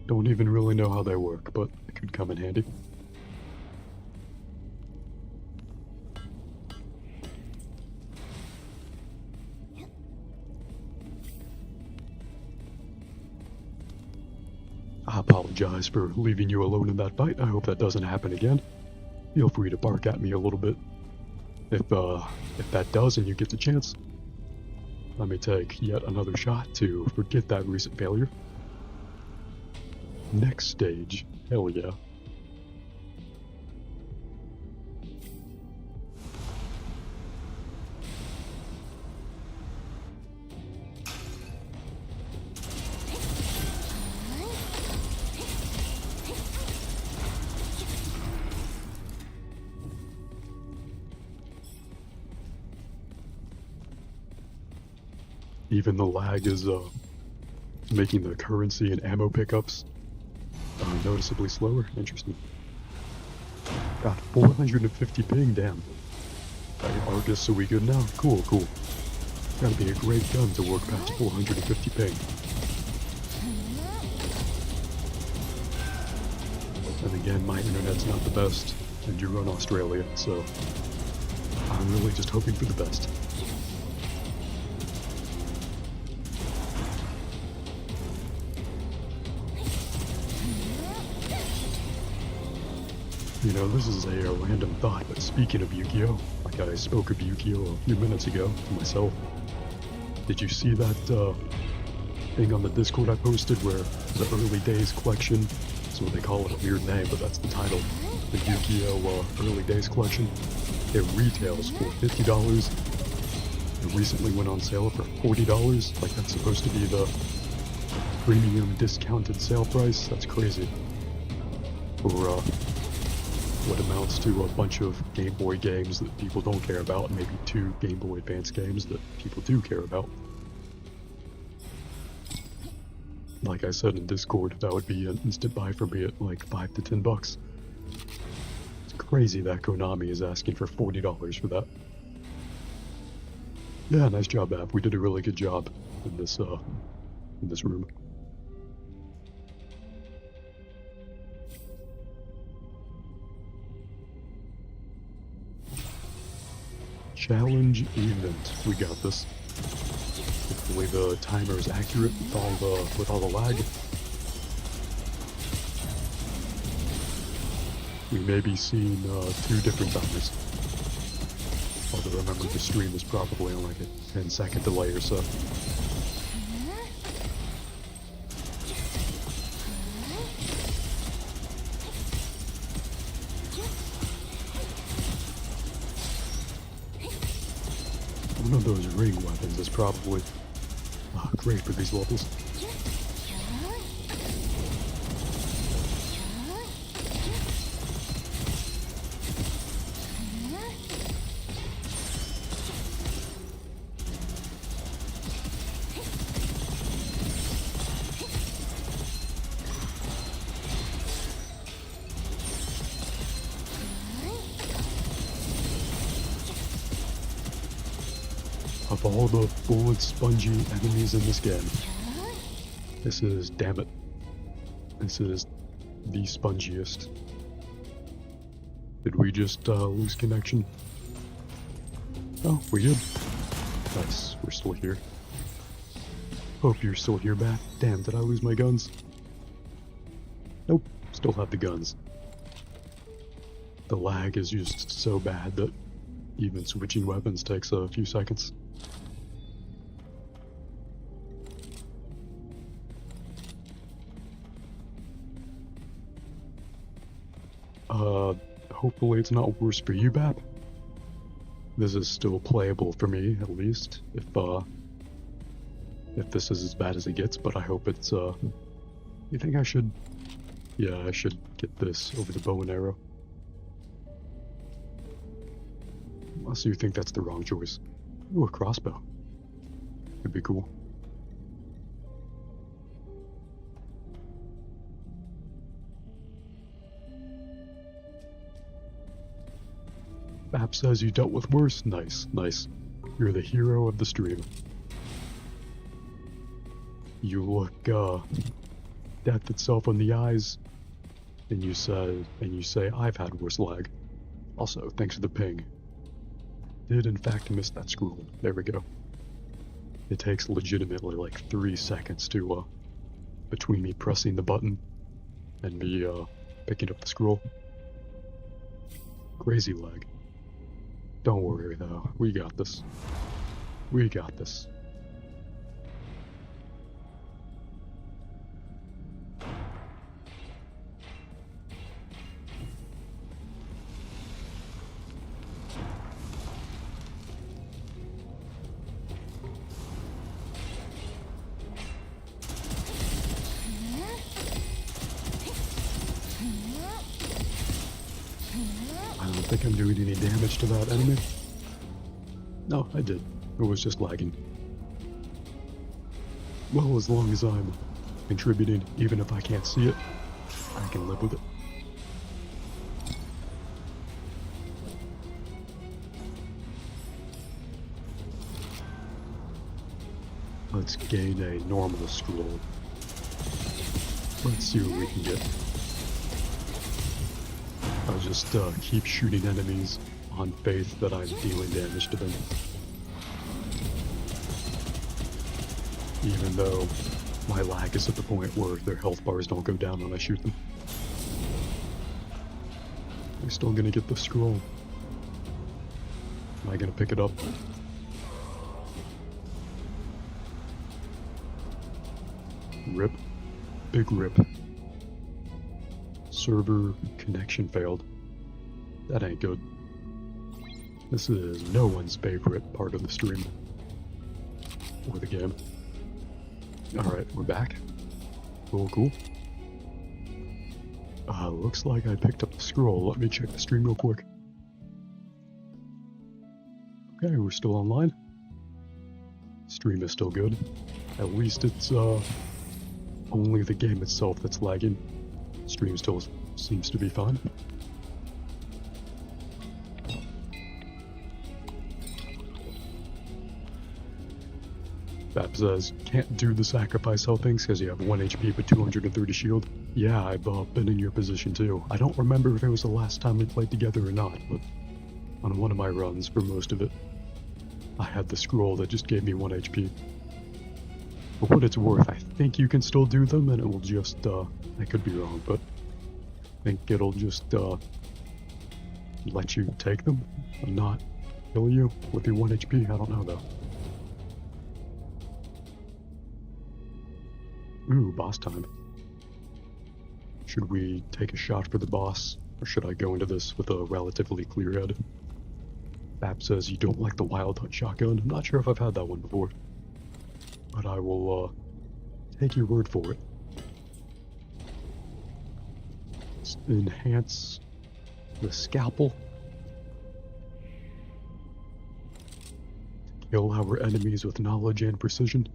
Don't even really know how they work, but it could come in handy. I apologize for leaving you alone in that fight. I hope that doesn't happen again. Feel free to bark at me a little bit. If that does and you get the chance, let me take yet another shot to forget that recent failure. Next stage. Hell yeah. Even the lag is making the currency and ammo pickups noticeably slower. Interesting. Got 450 ping, damn. Alright, Argus, are we good now? Cool. Gotta be a great gun to work past 450 ping. And again, my internet's not the best, and you're in Australia, so I'm really just hoping for the best. You know, this is a random thought, but speaking of Yu-Gi-Oh! Like I spoke of Yu-Gi-Oh! A few minutes ago to myself, did you see that thing on the Discord I posted where the Early Days collection, that's what they call it, a weird name, but that's the title, the Yu-Gi-Oh! Early Days collection, it retails for $50, it recently went on sale for $40, like that's supposed to be the premium discounted sale price. That's crazy. For what amounts to a bunch of Game Boy games that people don't care about, and maybe 2 Game Boy Advance games that people do care about. Like I said in Discord, that would be an instant buy for me at like $5 to $10. It's crazy that Konami is asking for $40 for that. Yeah, nice job, Ab. We did a really good job in this room. Challenge event. We got this. Hopefully the timer is accurate with all the lag. We may be seeing 2 different timers. Although remember, the stream is probably on like a 10-second delay or so. One of those ring weapons is probably great for these levels. Of all the bullet spongy enemies in this game, this is, damn it, this is the spongiest. Did we just lose connection? Oh, we did. Nice, we're still here. Hope you're still here, Bat. Damn, did I lose my guns? Nope, still have the guns. The lag is just so bad that even switching weapons takes a few seconds. Hopefully it's not worse for you, Bap. This is still playable for me, at least, if this is as bad as it gets, but I hope it's, you think I should? Yeah, I should get this over the bow and arrow. Unless you think that's the wrong choice. Ooh, a crossbow. Could be cool. Bap says you dealt with worse. Nice, nice. You're the hero of the stream. You look, death itself in the eyes, and you say, I've had worse lag. Also, thanks for the ping. Did in fact miss that scroll. There we go. It takes legitimately like 3 seconds to, between me pressing the button and me, picking up the scroll. Crazy lag. Don't worry though, we got this. We got this. I don't think I'm doing any damage to that enemy. No, I did. It was just lagging. Well, as long as I'm contributing, even if I can't see it, I can live with it. Let's gain a normal scroll. Let's see what we can get. I'll just keep shooting enemies on faith that I'm dealing damage to them. Even though my lag is at the point where their health bars don't go down when I shoot them. I'm still gonna get the scroll. Am I gonna pick it up? Rip. Big rip. Server connection failed. That ain't good. This is no one's favorite part of the stream. Or the game. Alright, we're back. Cool. Looks like I picked up the scroll. Let me check the stream real quick. Okay, we're still online. Stream is still good. At least it's, only the game itself that's lagging. Stream still seems to be fine. Bap says, can't do the sacrifice health things because you have 1 HP but 230 shield. Yeah, I've been in your position too. I don't remember if it was the last time we played together or not, but on one of my runs for most of it, I had the scroll that just gave me 1 HP. For what it's worth, I think you can still do them and it will just, I could be wrong, but I think it'll just, let you take them and not kill you with your 1 HP. I don't know though. Ooh, boss time. Should we take a shot for the boss, or should I go into this with a relatively clear head? Bap says you don't like the Wild Hunt shotgun. I'm not sure if I've had that one before. but I will take your word for it. Let's enhance the scalpel. Kill our enemies with knowledge and precision.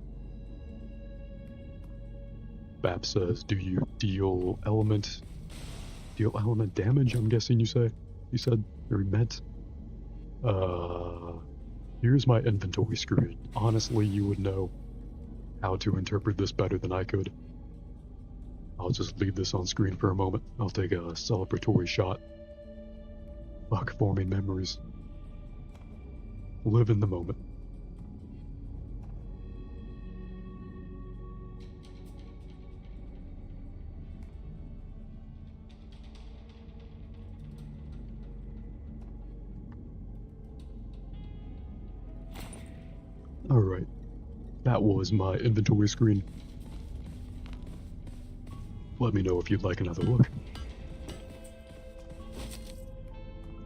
Bap says, do you deal element damage, I'm guessing you said, or meant? Here's my inventory screen. Honestly, you would know how to interpret this better than I could. I'll just leave this on screen for a moment. I'll take a celebratory shot. Fuck forming memories. Live in the moment. Alright, that was my inventory screen. Let me know if you'd like another look.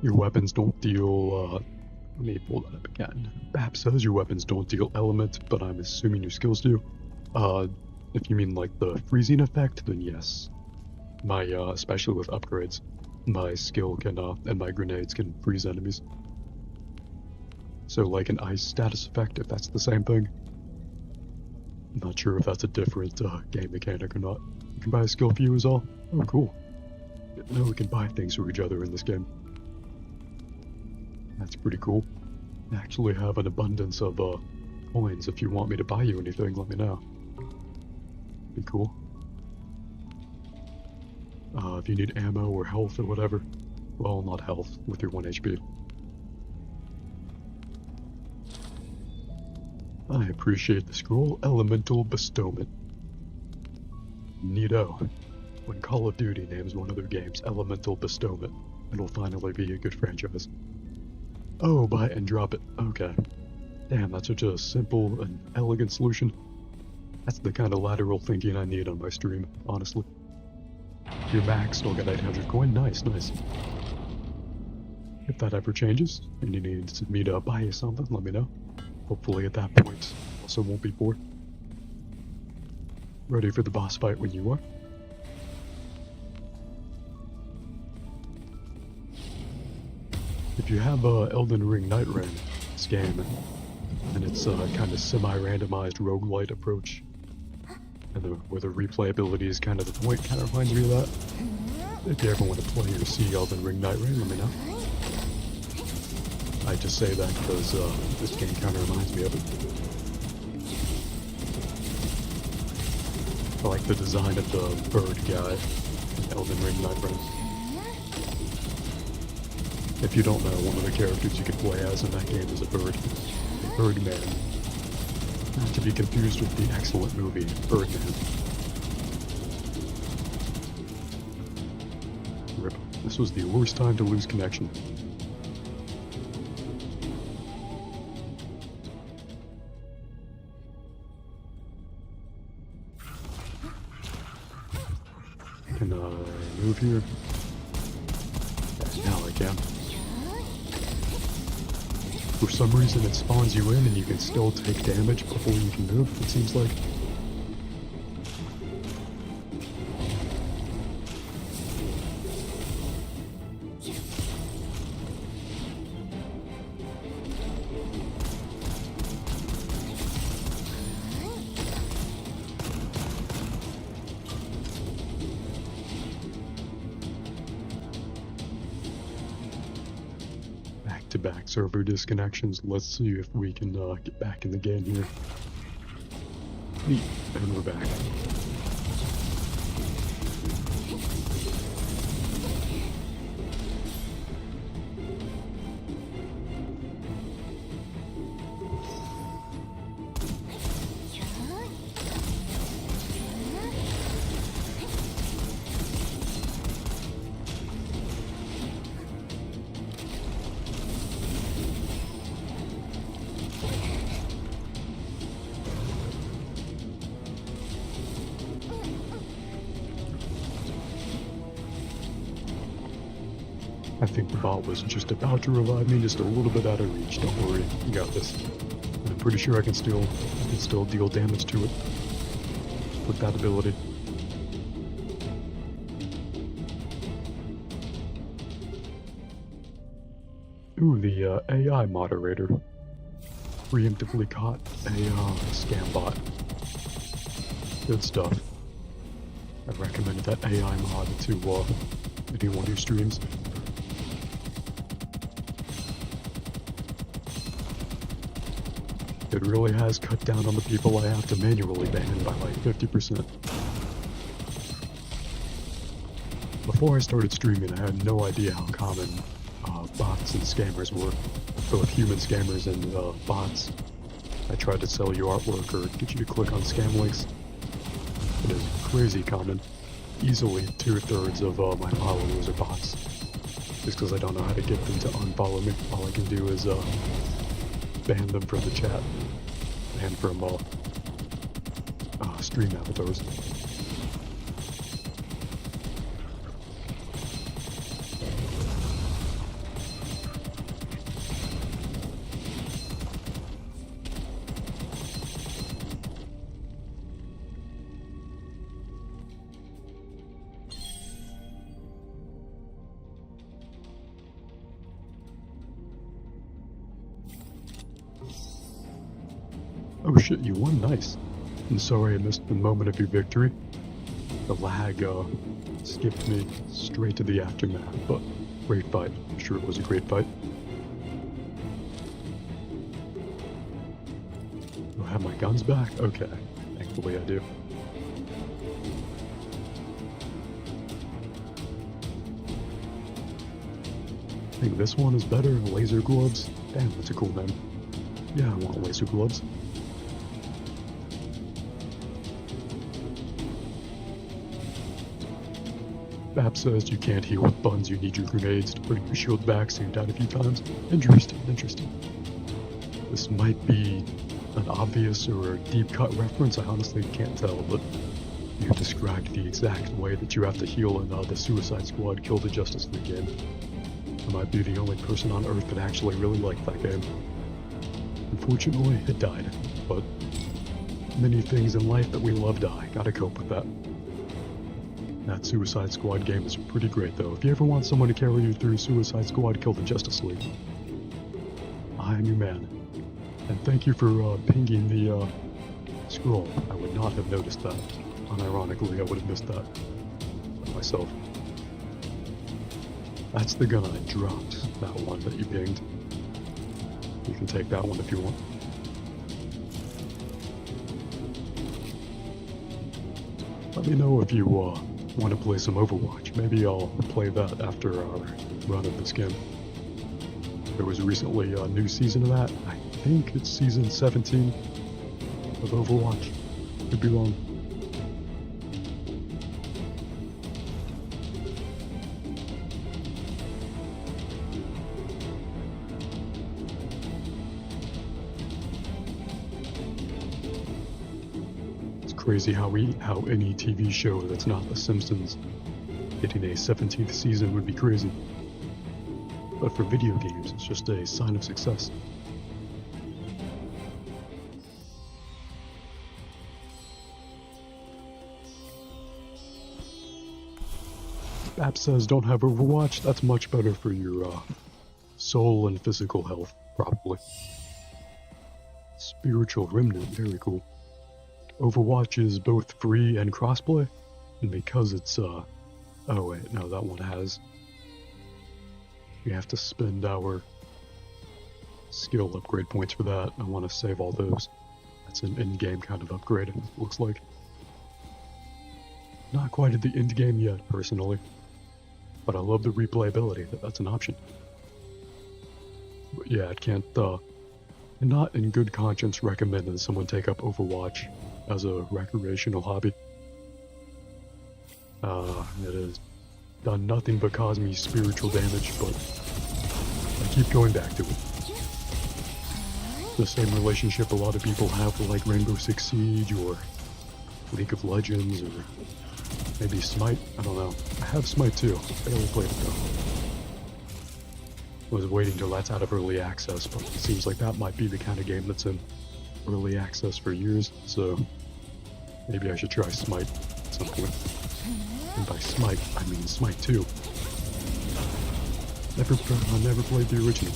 Your weapons don't deal, let me pull that up again. Bap says your weapons don't deal element, but I'm assuming your skills do. If you mean like the freezing effect, then yes. My, especially with upgrades, my skill can, and my grenades can freeze enemies. So like an ice status effect, if that's the same thing. I'm not sure if that's a different game mechanic or not. You can buy a skill for you as well? Oh, cool. Didn't know we can buy things for each other in this game. That's pretty cool. I actually have an abundance of coins. If you want me to buy you anything, let me know. Be cool. If you need ammo or health or whatever. Well, not health, with your 1 HP. I appreciate the scroll. Elemental Bestowment. Neato. When Call of Duty names one of their games Elemental Bestowment, it'll finally be a good franchise. Oh, buy it and drop it. Okay. Damn, that's such a simple and elegant solution. That's the kind of lateral thinking I need on my stream, honestly. You're max, still got 800 coin. Nice, nice. If that ever changes, and you need me to buy you something, let me know. Hopefully at that point, also won't be bored. Ready for the boss fight when you are. If you have Elden Ring Night Rain, this game, and it's kind of semi-randomized roguelite approach, and where the replayability is kind of the point, kind of reminds me of that. If you ever want to play or see Elden Ring Night Rain, let me know. I just say that because this game kind of reminds me of it. I like the design of the bird guy in Elden Ring Night Rain. If you don't know, one of the characters you can play as in that game is a bird. Birdman. Not to be confused with the excellent movie, Birdman. Rip. This was the worst time to lose connection. Can I move here? Now I can. For some reason it spawns you in and you can still take damage before you can move, it seems like. Back-to-back server disconnections. Let's see if we can get back in the game here. Neat. And we're back. I think the bot was just about to revive me, just a little bit out of reach. Don't worry, you got this. I'm pretty sure I can still deal damage to it with that ability. Ooh, the AI moderator preemptively caught a scam bot. Good stuff. I recommended that AI mod to anyone who streams. It really has cut down on the people I have to manually ban by like 50%. Before I started streaming, I had no idea how common bots and scammers were. Both human scammers and bots. I tried to sell you artwork or get you to click on scam links. It is crazy common. Easily 2/3 of my followers are bots. Just because I don't know how to get them to unfollow me. All I can do is ban them from the chat and from stream avatars. Oh shit, you won, nice. I'm sorry I missed the moment of your victory. The lag skipped me straight to the aftermath, but great fight. I'm sure it was a great fight. Do I have my guns back? Okay, thankfully I do. I think this one is better, laser gloves. Damn, that's a cool name. Yeah, I want laser gloves. Bap says you can't heal with buns, you need your grenades to bring your shield back, so you died a few times. Interesting, interesting. This might be an obvious or a deep cut reference, I honestly can't tell, but you described the exact way that you have to heal in the Suicide Squad Kill the Justice League game. I might be the only person on Earth that actually really liked that game. Unfortunately, it died, but many things in life that we love die. Gotta cope with that. That Suicide Squad game is pretty great though. If you ever want someone to carry you through Suicide Squad Kill the Justice League, I am your man. And thank you for pinging the scroll. I would not have noticed that. Unironically, I would have missed that myself. That's the gun I dropped, that one that you pinged. You can take that one if you want. Let me know if you want to play some Overwatch. Maybe I'll play that after our run of this game. There was recently a new season of that. I think it's season 17 of Overwatch. Could be wrong. Crazy how any TV show that's not The Simpsons getting a 17th season would be crazy. But for video games, it's just a sign of success. Bap says don't have Overwatch, that's much better for your soul and physical health, probably. Spiritual Remnant, very cool. Overwatch is both free and crossplay, and because it's oh wait, no, that one has. We have to spend our skill upgrade points for that. I want to save all those. That's an in-game kind of upgrade, it looks like. Not quite at the end game yet, personally, but I love the replayability. That's an option. But yeah, I can't not in good conscience recommend that someone take up Overwatch as a recreational hobby. It has done nothing but cause me spiritual damage, but I keep going back to it. The same relationship a lot of people have with like Rainbow Six Siege or League of Legends or maybe Smite. I don't know. I have Smite too. I barely played it though. Was waiting till that's out of early access, but it seems like that might be the kind of game that's in early access for years, so maybe I should try Smite at some point. And by Smite, I mean Smite 2. I never played the original.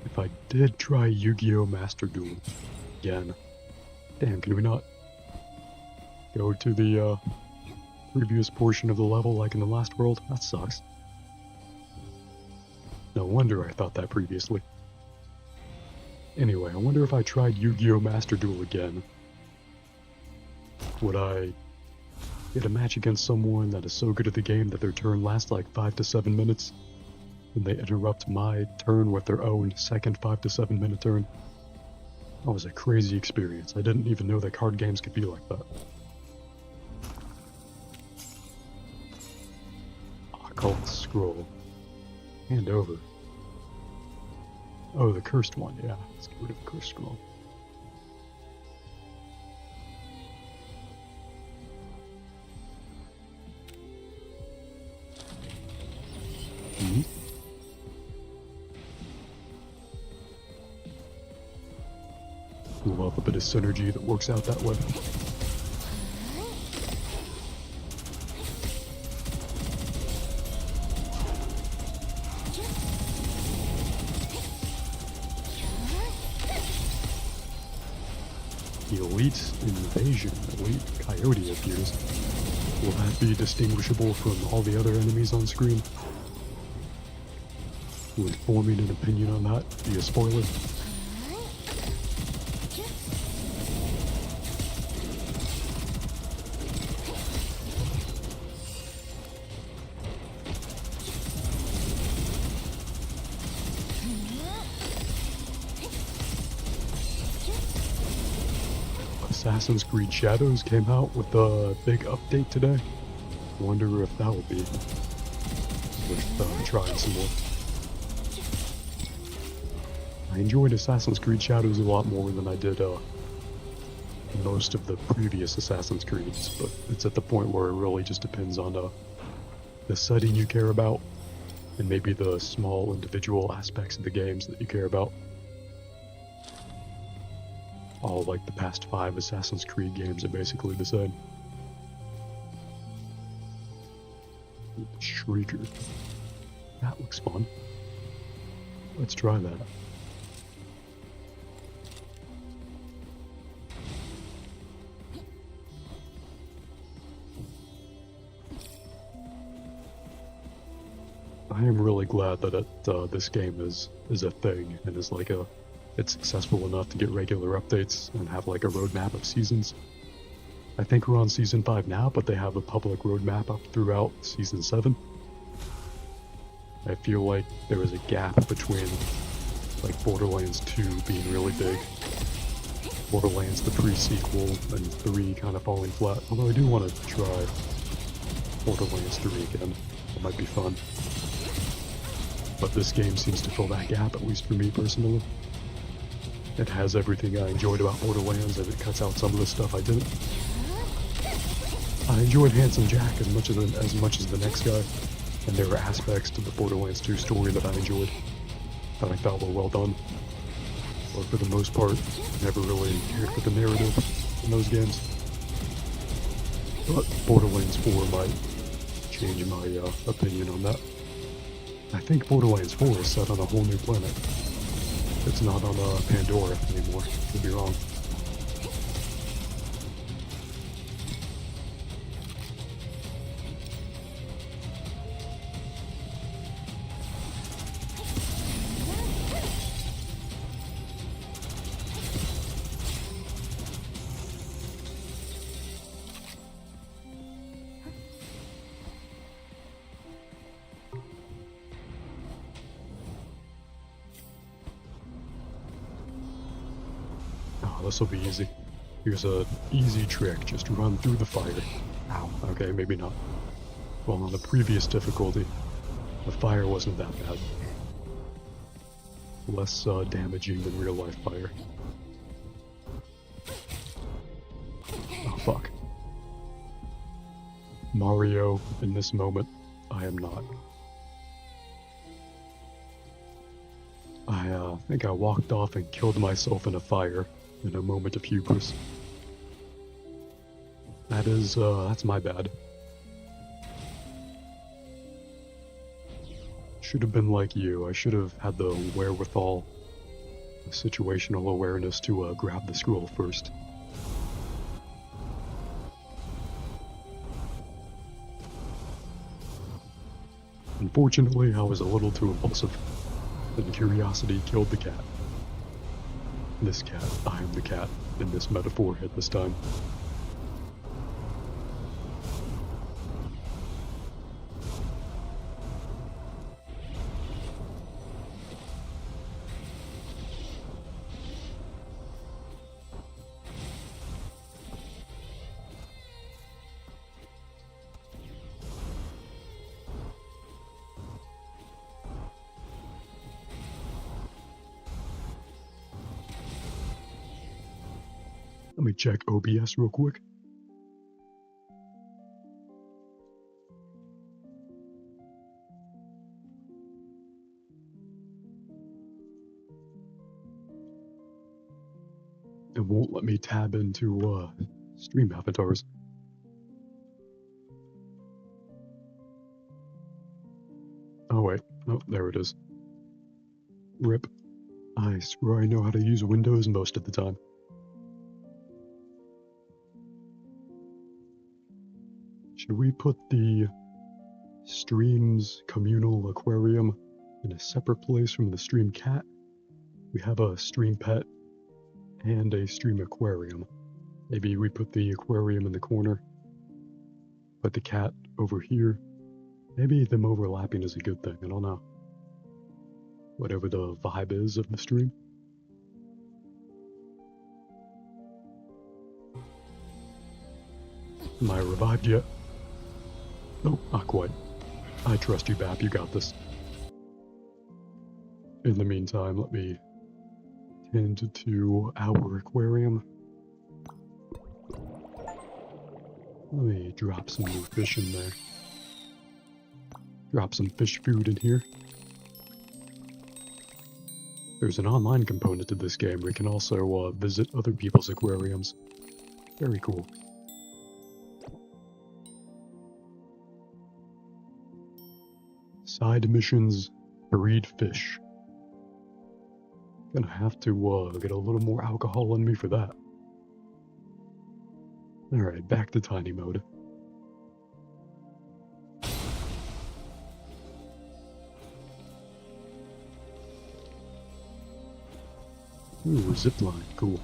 If I did try Yu-Gi-Oh! Master Duel again, damn, can we not go to the previous portion of the level like in the last world? That sucks. No wonder I thought that previously. Anyway, I wonder if I tried Yu-Gi-Oh! Master Duel again, would I get a match against someone that is so good at the game that their turn lasts like 5 to 7 minutes? And they interrupt my turn with their own second 5 to 7 minute turn. That was a crazy experience. I didn't even know that card games could be like that. Occult Scroll. Hand over. Oh, the cursed one, yeah. Let's get rid of the cursed scroll. Mm-hmm. Love a bit of synergy that works out that way. The Elite Invasion, Elite Coyote appears. Will that be distinguishable from all the other enemies on screen? Would forming an opinion on that be a spoiler? Assassin's Creed Shadows came out with a big update today. Wonder if that will be worth trying some more. I enjoyed Assassin's Creed Shadows a lot more than I did most of the previous Assassin's Creeds, but it's at the point where it really just depends on the setting you care about, and maybe the small individual aspects of the games that you care about. All like the past 5 Assassin's Creed games are basically the same. Shrieker. That looks fun. Let's try that. I am really glad that this game is a thing and is like it's successful enough to get regular updates and have like a roadmap of seasons. I think we're on Season 5 now, but they have a public roadmap up throughout Season 7. I feel like there was a gap between like Borderlands 2 being really big, Borderlands the pre-sequel, and 3 kind of falling flat, although I do want to try Borderlands 3 again. It might be fun. But this game seems to fill that gap, at least for me personally. It has everything I enjoyed about Borderlands, and it cuts out some of the stuff I didn't. I enjoyed Handsome Jack as much as the next guy, and there were aspects to the Borderlands 2 story that I enjoyed, that I thought were well done. But for the most part, I never really cared for the narrative in those games. But Borderlands 4 might change my opinion on that. I think Borderlands 4 is set on a whole new planet. It's not on Pandora anymore. Could be wrong. This will be easy. Here's a easy trick, just run through the fire. Ow, okay, maybe not. Well, on the previous difficulty, the fire wasn't that bad. Less damaging than real life fire. Oh fuck. Mario, in this moment, I am not. I think I walked off and killed myself in a fire in a moment of hubris. That's my bad. Should have been like you. I should have had the wherewithal, the situational awareness to grab the scroll first. Unfortunately, I was a little too impulsive, and curiosity killed the cat. This cat, I am the cat, in this metaphor at this time. Let me check OBS real quick. It won't let me tab into stream avatars. Oh wait, oh there it is. RIP. I swear I know how to use Windows most of the time. Should we put the stream's communal aquarium in a separate place from the stream cat? We have a stream pet and a stream aquarium. Maybe we put the aquarium in the corner, put the cat over here. Maybe them overlapping is a good thing, I don't know. Whatever the vibe is of the stream. Am I revived yet? Nope, not quite. I trust you, Bap, you got this. In the meantime, let me tend to our aquarium. Let me drop some new fish in there. Drop some fish food in here. There's an online component to this game where you can also visit other people's aquariums. Very cool. Side missions, breed fish. Gonna have to get a little more alcohol in me for that. Alright, back to tiny mode. Ooh, zipline, cool.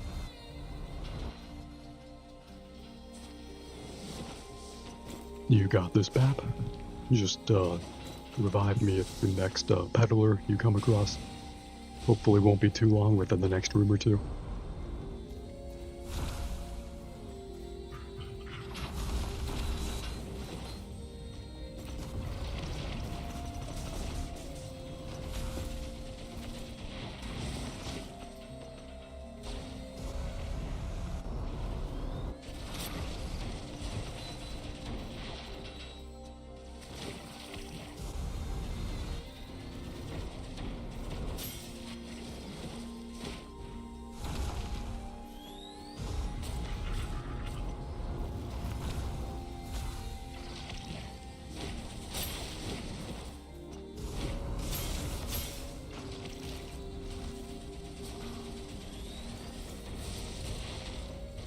You got this, Bap. Just revive me at the next peddler you come across. Hopefully won't be too long, within the next room or two.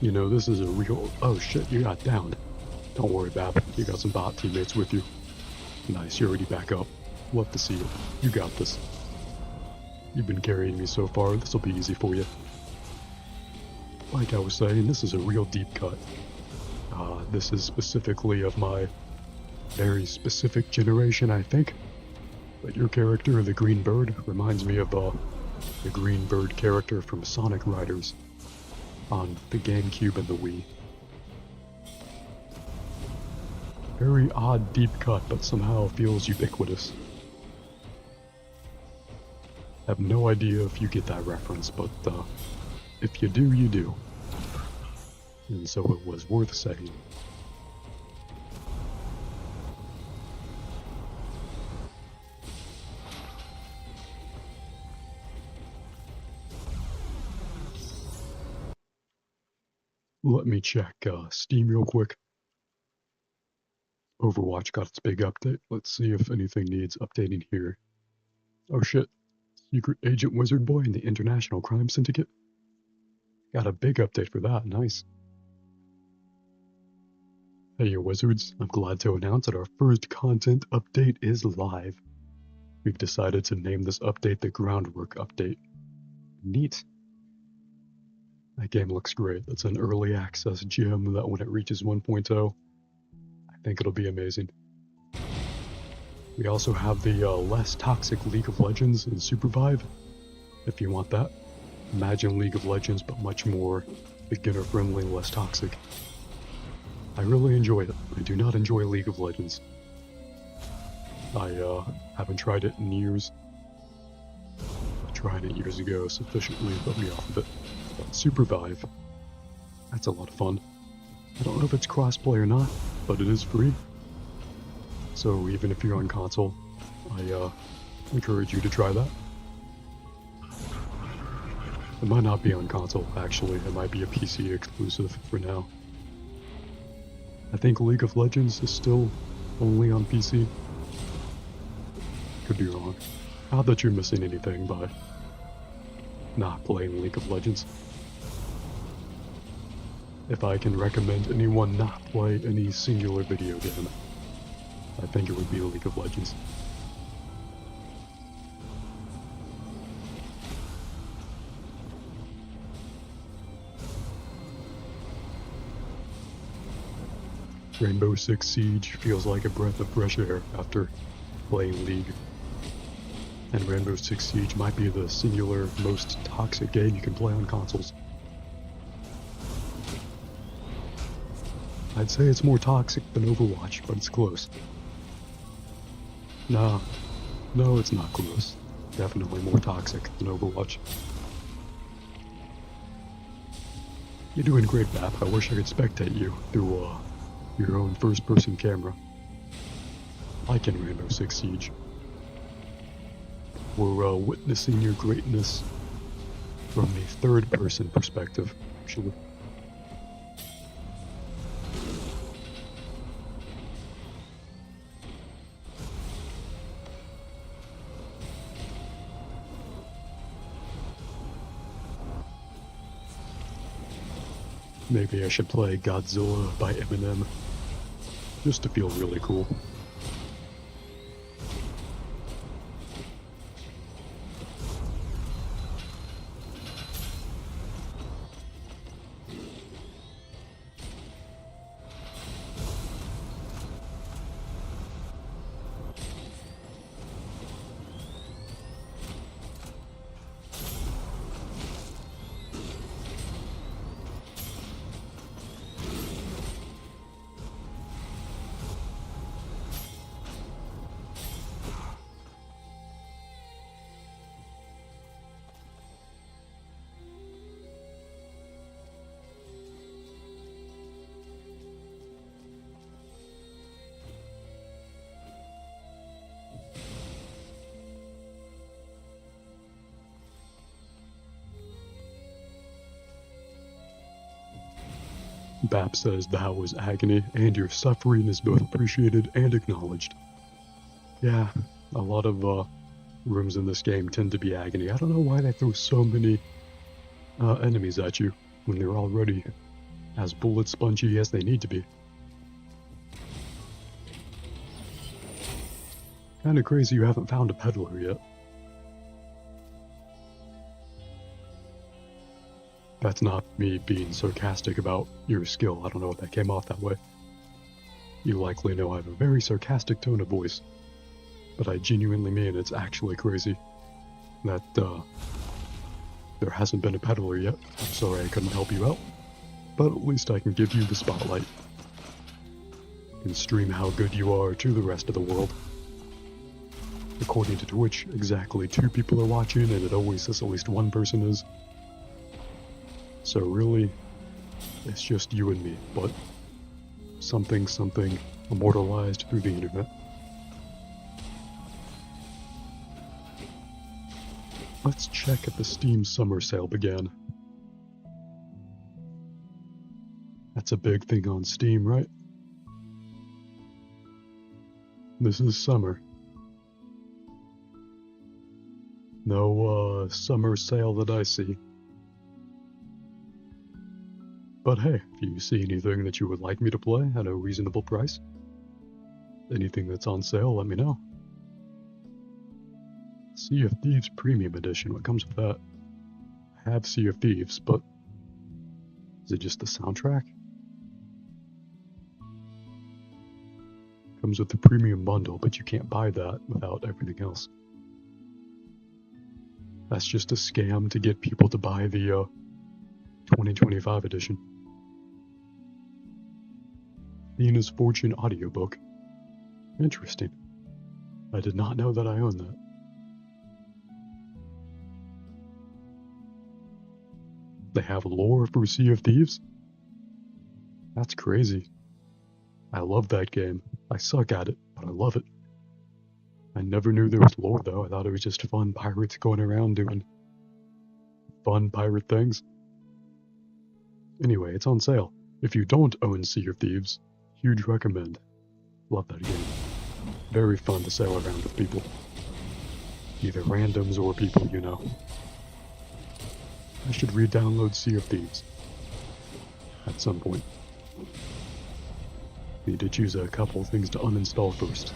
You know, this is a real... Oh shit, you got downed. Don't worry, Bap. You got some bot teammates with you. Nice, you're already back up. Love to see it. You got this. You've been carrying me so far, this'll be easy for you. Like I was saying, this is a real deep cut. This is specifically of my very specific generation, I think. But your character, the Green Bird, reminds me of the Green Bird character from Sonic Riders. on the GameCube and the Wii. Very odd deep cut, but somehow feels ubiquitous. I have no idea if you get that reference, but if you do, you do. And so it was worth saying. Let me check Steam real quick. Overwatch got its big update. Let's see if anything needs updating here. Oh shit. Secret Agent Wizard Boy and the International Crime Syndicate. Got a big update for that. Nice. Hey you wizards, I'm glad to announce that our first content update is live. We've decided to name this update the Groundwork Update. Neat. That game looks great. It's an early access gem that when it reaches 1.0, I think it'll be amazing. We also have the less toxic League of Legends in Supervive, if you want that. Imagine League of Legends, but much more beginner-friendly, less toxic. I really enjoyed it. I do not enjoy League of Legends. I haven't tried it in years. I tried it years ago, sufficiently put me off of it. But Supervive, that's a lot of fun. I don't know if it's crossplay or not, but it is free. So even if you're on console, I encourage you to try that. It might not be on console, actually. It might be a PC exclusive for now. I think League of Legends is still only on PC. Could be wrong. Not that you're missing anything by not playing League of Legends. If I can recommend anyone not play any singular video game, I think it would be League of Legends. Rainbow Six Siege feels like a breath of fresh air after playing League. And Rainbow Six Siege might be the singular most toxic game you can play on consoles. I'd say it's more toxic than Overwatch, but it's close. No, it's not close. Definitely more toxic than Overwatch. You're doing great, Bap. I wish I could spectate you through your own first-person camera. Like in Rainbow Six Siege. We're witnessing your greatness from a third-person perspective, actually. Maybe I should play Godzilla by Eminem, just to feel really cool. Bap says that was agony, and your suffering is both appreciated and acknowledged. Yeah, a lot of rooms in this game tend to be agony. I don't know why they throw so many enemies at you when they're already as bullet spongy as they need to be. Kinda crazy you haven't found a peddler yet. That's not me being sarcastic about your skill. I don't know if that came off that way. You likely know I have a very sarcastic tone of voice, but I genuinely mean it's actually crazy that There hasn't been a peddler yet. I'm sorry I couldn't help you out, but at least I can give you the spotlight and stream how good you are to the rest of the world. According to Twitch, exactly 2 people are watching, and it always says at least 1 person is. So really, it's just you and me, but something immortalized through the internet. Let's check if the Steam Summer Sale began. That's a big thing on Steam, right? This is summer. No, summer sale that I see. But hey, if you see anything that you would like me to play at a reasonable price, anything that's on sale, let me know. Sea of Thieves Premium Edition, what comes with that? I have Sea of Thieves, but is it just the soundtrack? Comes with the premium bundle, but you can't buy that without everything else. That's just a scam to get people to buy the 2025 edition. Athena's Fortune audiobook. Interesting. I did not know that I owned that. They have lore for Sea of Thieves? That's crazy. I love that game. I suck at it, but I love it. I never knew there was lore though. I thought it was just fun pirates going around doing fun pirate things. Anyway, it's on sale. If you don't own Sea of Thieves, huge recommend. Love that game. Very fun to sail around with people. Either randoms or people you know. I should re-download Sea of Thieves. At some point. Need to choose a couple of things to uninstall first.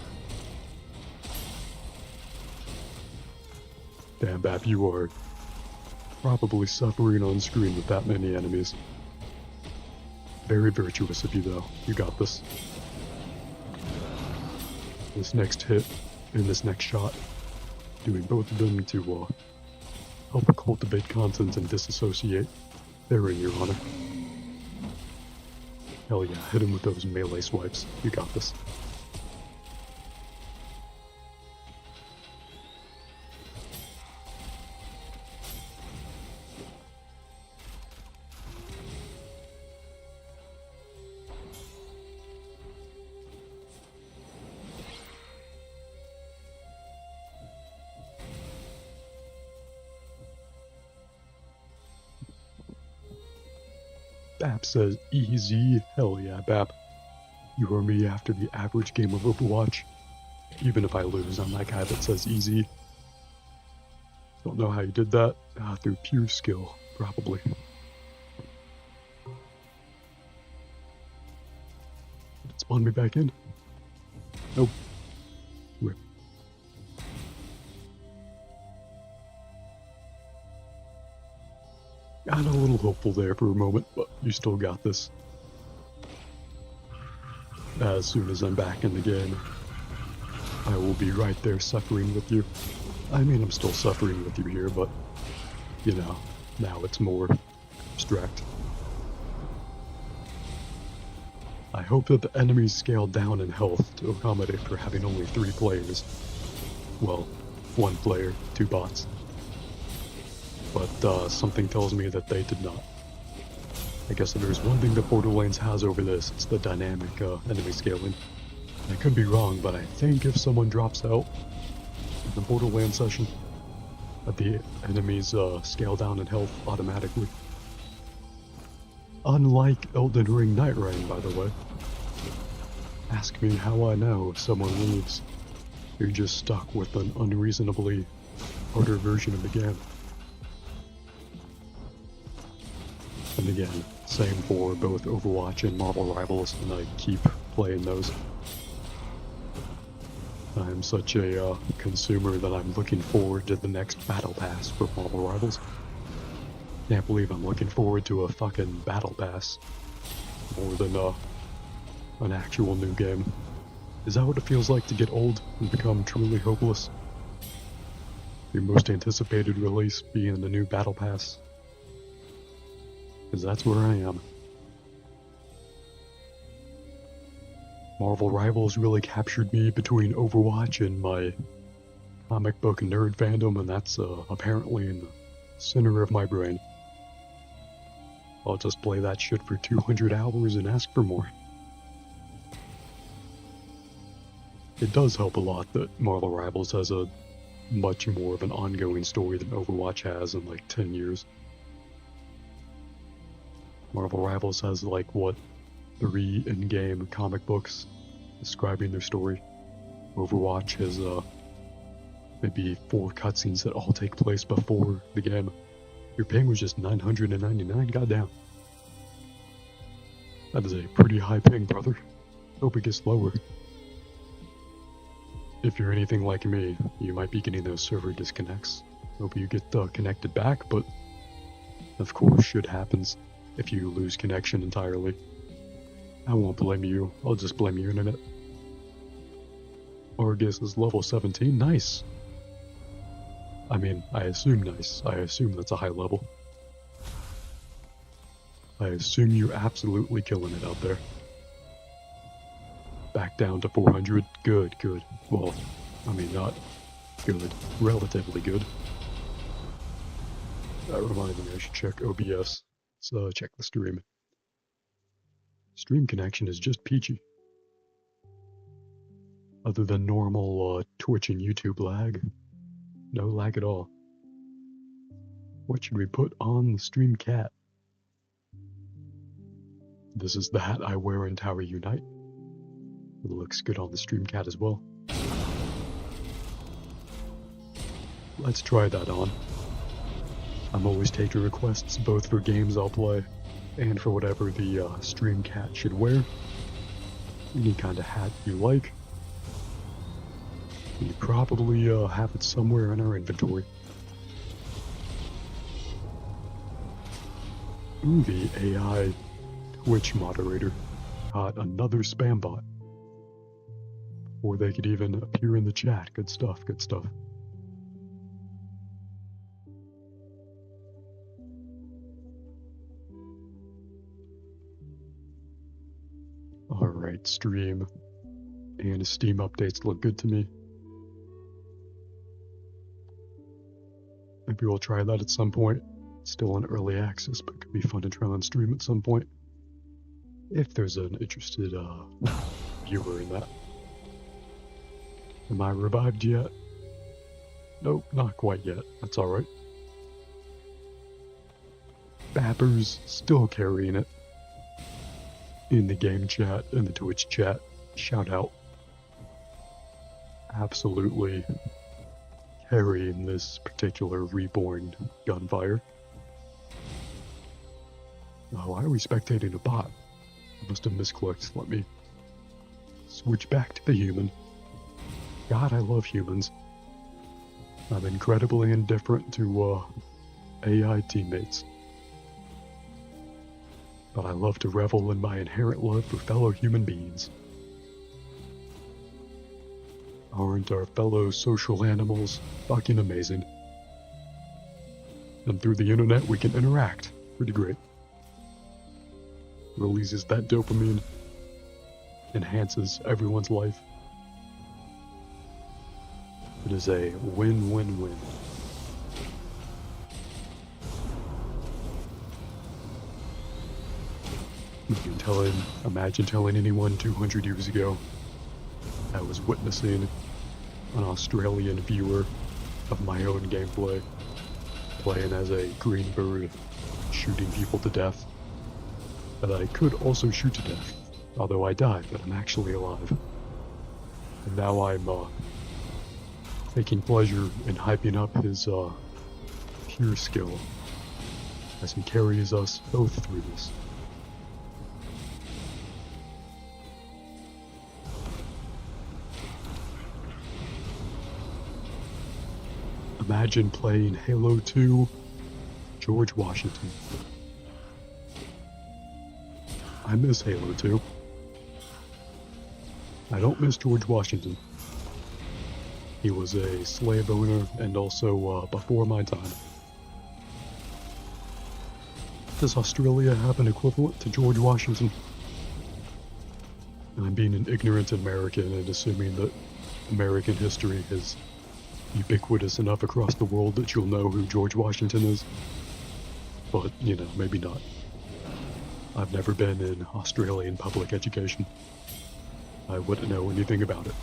Damn, Bap, you are probably suffering on screen with that many enemies. Very virtuous of you, though. You got this. This next hit and this next shot, doing both of them to help cultivate content and disassociate. They're in your honor. Hell yeah, hit him with those melee swipes. You got this. Bap says easy. Hell yeah, Bap. You or me after the average game of Overwatch. Even if I lose, I'm that guy that says easy. Don't know how you did that. Through pure skill, probably. Did it spawn me back in? Nope. Rip. Got a little hopeful there for a moment, but you still got this. As soon as I'm back in the game, I will be right there suffering with you. I mean, I'm still suffering with you here, but, you know, now it's more abstract. I hope that the enemies scale down in health to accommodate for having only 3 players. Well, 1 player, 2 bots. But something tells me that they did not. I guess if there's one thing that Borderlands has over this, it's the dynamic enemy scaling. I could be wrong, but I think if someone drops out in the Borderlands session, that the enemies scale down in health automatically. Unlike Elden Ring Night Rain, by the way. Ask me how I know if someone leaves. You're just stuck with an unreasonably harder version of the game. And again, same for both Overwatch and Marvel Rivals, and I keep playing those. I'm such a consumer that I'm looking forward to the next Battle Pass for Marvel Rivals. Can't believe I'm looking forward to a fucking Battle Pass more than an actual new game. Is that what it feels like to get old and become truly hopeless? your most anticipated release being the new Battle Pass. Because that's where I am. Marvel Rivals really captured me between Overwatch and my comic book nerd fandom, and that's apparently in the center of my brain. I'll just play that shit for 200 hours and ask for more. It does help a lot that Marvel Rivals has a much more of an ongoing story than Overwatch has in like 10 years. Marvel Rivals has like, what, 3 in-game comic books describing their story. Overwatch has maybe 4 cutscenes that all take place before the game. Your ping was just 999, goddamn. That is a pretty high ping, brother. Hope it gets lower. If you're anything like me, you might be getting those server disconnects. Hope you get connected back, but of course shit happens if you lose connection entirely. I won't blame you, I'll just blame your internet. Argus is level 17, nice. I mean, I assume nice. I assume that's a high level. I assume you're absolutely killing it out there. Back down to 400. Good, good. Well, I mean, not good. Relatively good. That reminded me I should check OBS. So check the stream. Stream connection is just peachy. Other than normal Twitch and YouTube lag. No lag at all. What should we put on the stream cat? This is the hat I wear in Tower Unite. It looks good on the stream cat as well. Let's try that on. I'm always taking requests both for games I'll play and for whatever the stream cat should wear. Any kind of hat you like. We probably have it somewhere in our inventory. Ooh, the AI Twitch moderator caught another spam bot. Before they could even appear in the chat. Good stuff, good stuff. Alright, stream and Steam updates look good to me. Maybe we'll try that at some point. It's still in early access, but it could be fun to try on stream at some point. If there's an interested viewer in that. Am I revived yet? Nope, not quite yet. That's alright. Bappers still carrying it. In the game chat, in the Twitch chat. Shout out. Absolutely carrying this particular reborn gunfire. Oh, why are we spectating a bot? I must have misclicked. Let me switch back to the human. God, I love humans. I'm incredibly indifferent to AI teammates. But I love to revel in my inherent love for fellow human beings. Aren't our fellow social animals fucking amazing? And through the internet we can interact. Pretty great. Releases that dopamine. Enhances everyone's life. It is a win-win-win. Imagine telling anyone 200 years ago I was witnessing an Australian viewer of my own gameplay, playing as a green bird, shooting people to death, that I could also shoot to death, although I died, but I'm actually alive. And now I'm taking pleasure in hyping up his pure skill as he carries us both through this. Imagine playing Halo 2, George Washington. I miss Halo 2. I don't miss George Washington. He was a slave owner and also before my time. Does Australia have an equivalent to George Washington? I'm being an ignorant American and assuming that American history is ubiquitous enough across the world that you'll know who George Washington is. But, you know, maybe not. I've never been in Australian public education. I wouldn't know anything about it.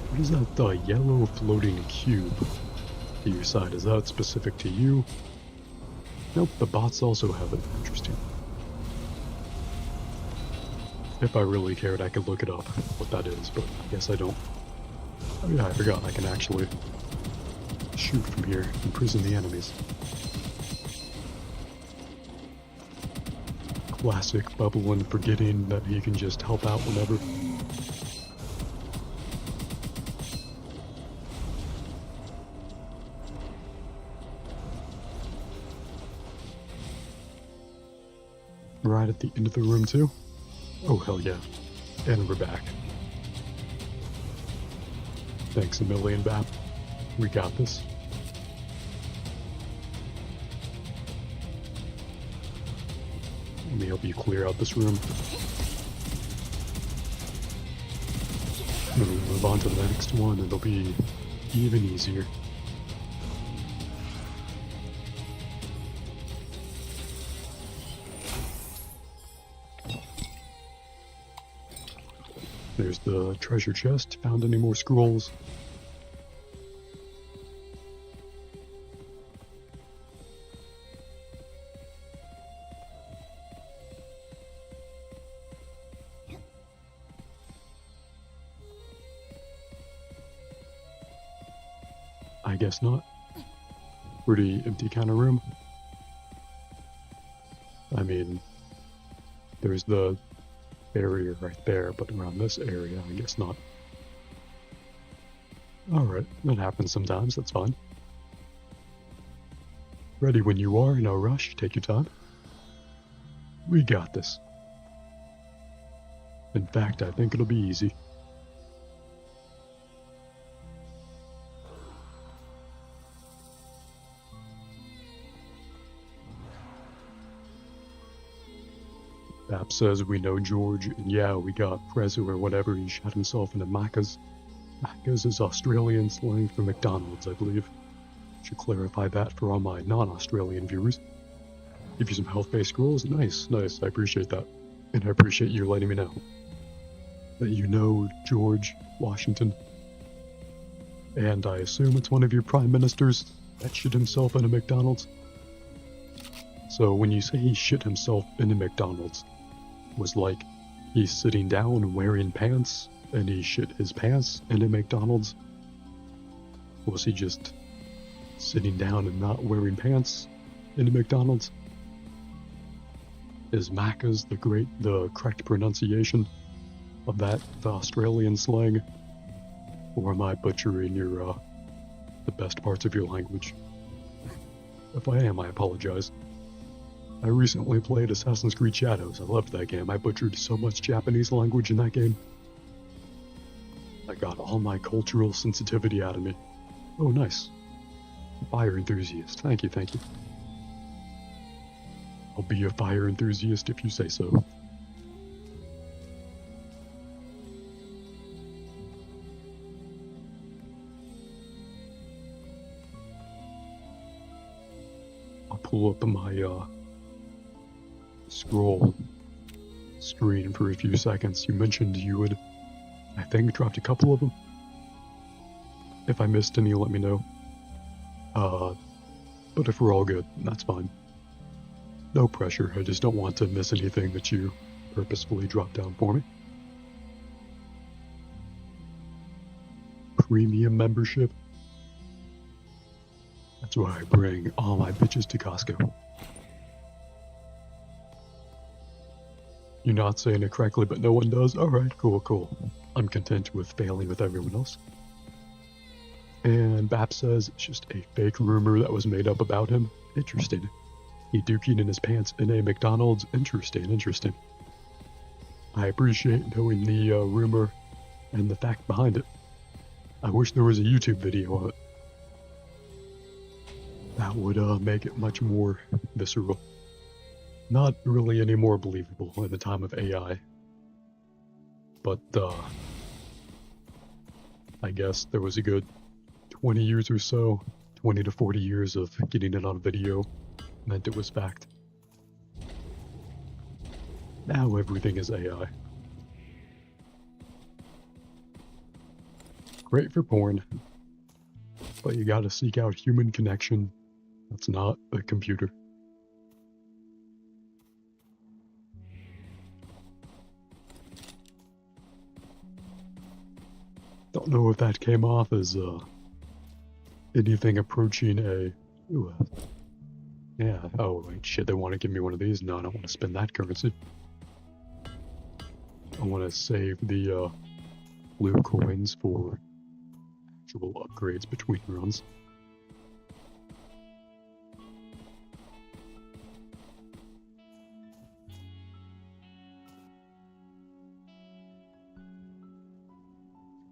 What is that, the yellow floating cube to your side? Is that specific to you? Nope, the bots also have it. Interesting. If I really cared, I could look it up, what that is, but I guess I don't. Oh yeah, I forgot I can actually shoot from here, imprison the enemies. Classic Bubbling forgetting that he can just help out whenever. Right at the end of the room too? Oh hell yeah. And we're back. Thanks a million, Bap. We got this. Let me help you clear out this room. Then we'll move on to the next one, and it'll be even easier. There's the treasure chest. Found any more scrolls? I guess not. Pretty empty kind of room. I mean, there's the barrier right there, but around this area, I guess not. Alright, that happens sometimes, that's fine. Ready when you are, no rush, take your time. We got this. In fact, I think it'll be easy. Bap says we know George, and yeah, we got Prezzo or whatever, he shot himself into Macca's. Macca's is Australian slang for McDonald's, I believe. Should clarify that for all my non-Australian viewers. Give you some health-based scrolls? Nice, I appreciate that. And I appreciate you letting me know that you know George Washington. And I assume it's one of your prime ministers that shit himself into McDonald's. So when you say he shit himself into McDonald's, was like he's sitting down wearing pants and he shit his pants into McDonald's? Was he just sitting down and not wearing pants into McDonald's? Is Macca's the correct pronunciation of that, the Australian slang? Or am I butchering your, the best parts of your language? If I am, I apologize. I recently played Assassin's Creed Shadows. I loved that game. I butchered so much Japanese language in that game. I got all my cultural sensitivity out of me. Oh, nice. Fire enthusiast. Thank you. I'll be a fire enthusiast if you say so. I'll pull up my, scroll screen for a few seconds. You mentioned you would, I think, dropped a couple of them. If I missed any, let me know. But if we're all good, that's fine. No pressure, I just don't want to miss anything that you purposefully dropped down for me. Premium membership? That's why I bring all my bitches to Costco. You're not saying it correctly, but no one does? Alright, cool. I'm content with failing with everyone else. And Bap says it's just a fake rumor that was made up about him. Interesting. He dookied in his pants in a McDonald's. Interesting. I appreciate knowing the rumor and the fact behind it. I wish there was a YouTube video of it. That would make it much more visceral. Not really any more believable in the time of AI. But, I guess there was a good 20 years or so, 20 to 40 years of getting it on video meant it was fact. Now everything is AI. Great for porn, but you gotta seek out human connection. That's not a computer. Don't know if that came off as anything approaching a... Ooh, yeah, oh wait, shit, they want to give me one of these? No, I don't want to spend that currency. I want to save the blue coins for actual upgrades between runs.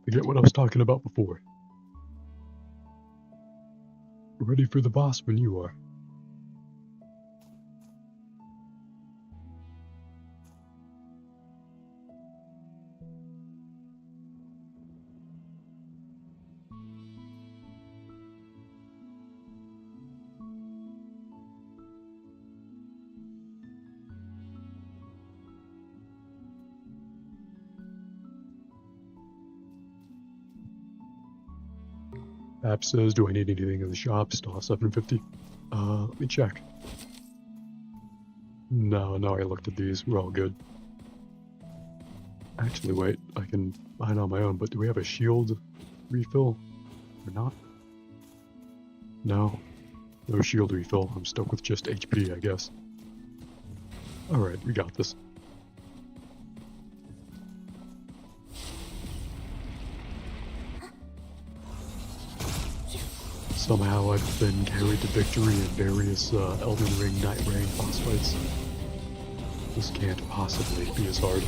Forget what I was talking about before. Ready for the boss when you are. App says, do I need anything in the shop? Still have 750. Let me check. No, I looked at these. We're all good. Actually, wait. I can buy it on my own, but do we have a shield refill? Or not? No. No shield refill. I'm stuck with just HP, I guess. Alright, we got this. Somehow I've been carried to victory in various Elden Ring Night Rain boss fights. This can't possibly be as hard.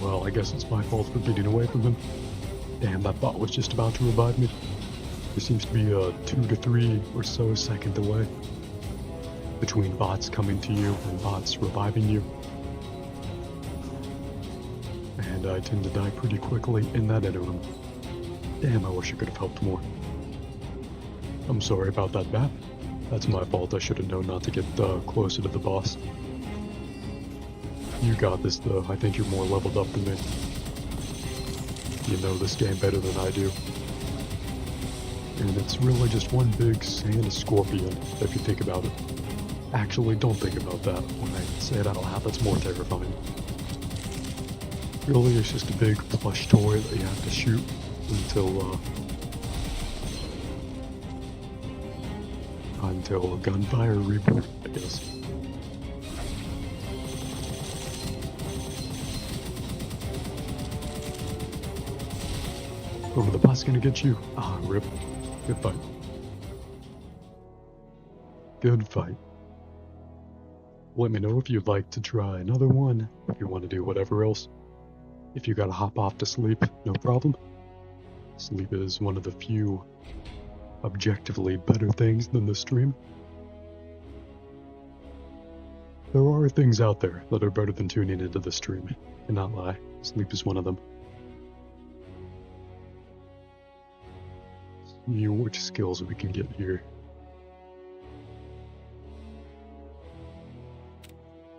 Well, I guess it's my fault for getting away from him. Damn, that bot was just about to revive me. There seems to be a 2 to 3 or so second delay between bots coming to you and bots reviving you. And I tend to die pretty quickly in that interim. Damn, I wish I could have helped more. I'm sorry about that, Bap. That's my fault. I should have known not to get closer to the boss. You got this, though. I think you're more leveled up than me. You know this game better than I do. And it's really just one big sand scorpion, if you think about it. Actually, don't think about that. When I say it out loud, that's more terrifying. Really, it's just a big plush toy that you have to shoot until gunfire reboot, I guess. Oh, the boss gonna get you? Ah, rip. Good fight. Good fight. Let me know if you'd like to try another one, if you want to do whatever else. If you gotta hop off to sleep, no problem. Sleep is one of the few objectively better things than the stream. There are things out there that are better than tuning into the stream. I cannot lie. Sleep is one of them. See which skills we can get here.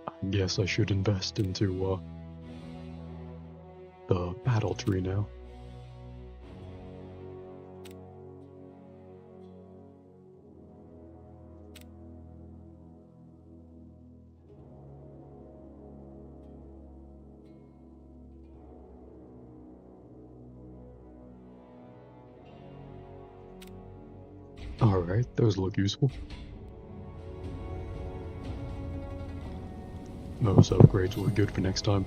I guess I should invest into the battle tree now. Alright, those look useful. Those upgrades will be good for next time.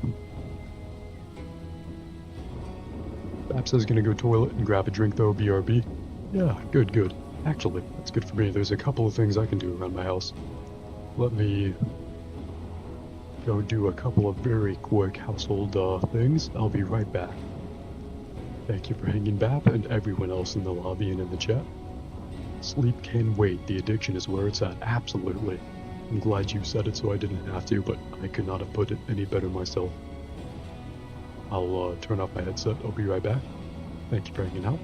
Bap says gonna go toilet and grab a drink though, BRB. Yeah, good. Actually, that's good for me. There's a couple of things I can do around my house. Let me go do a couple of very quick household things. I'll be right back. Thank you for hanging, Bap, and everyone else in the lobby and in the chat. Sleep can wait. The addiction is where it's at. Absolutely. I'm glad you said it so I didn't have to, but I could not have put it any better myself. I'll turn off my headset. I'll be right back. Thank you for hanging out.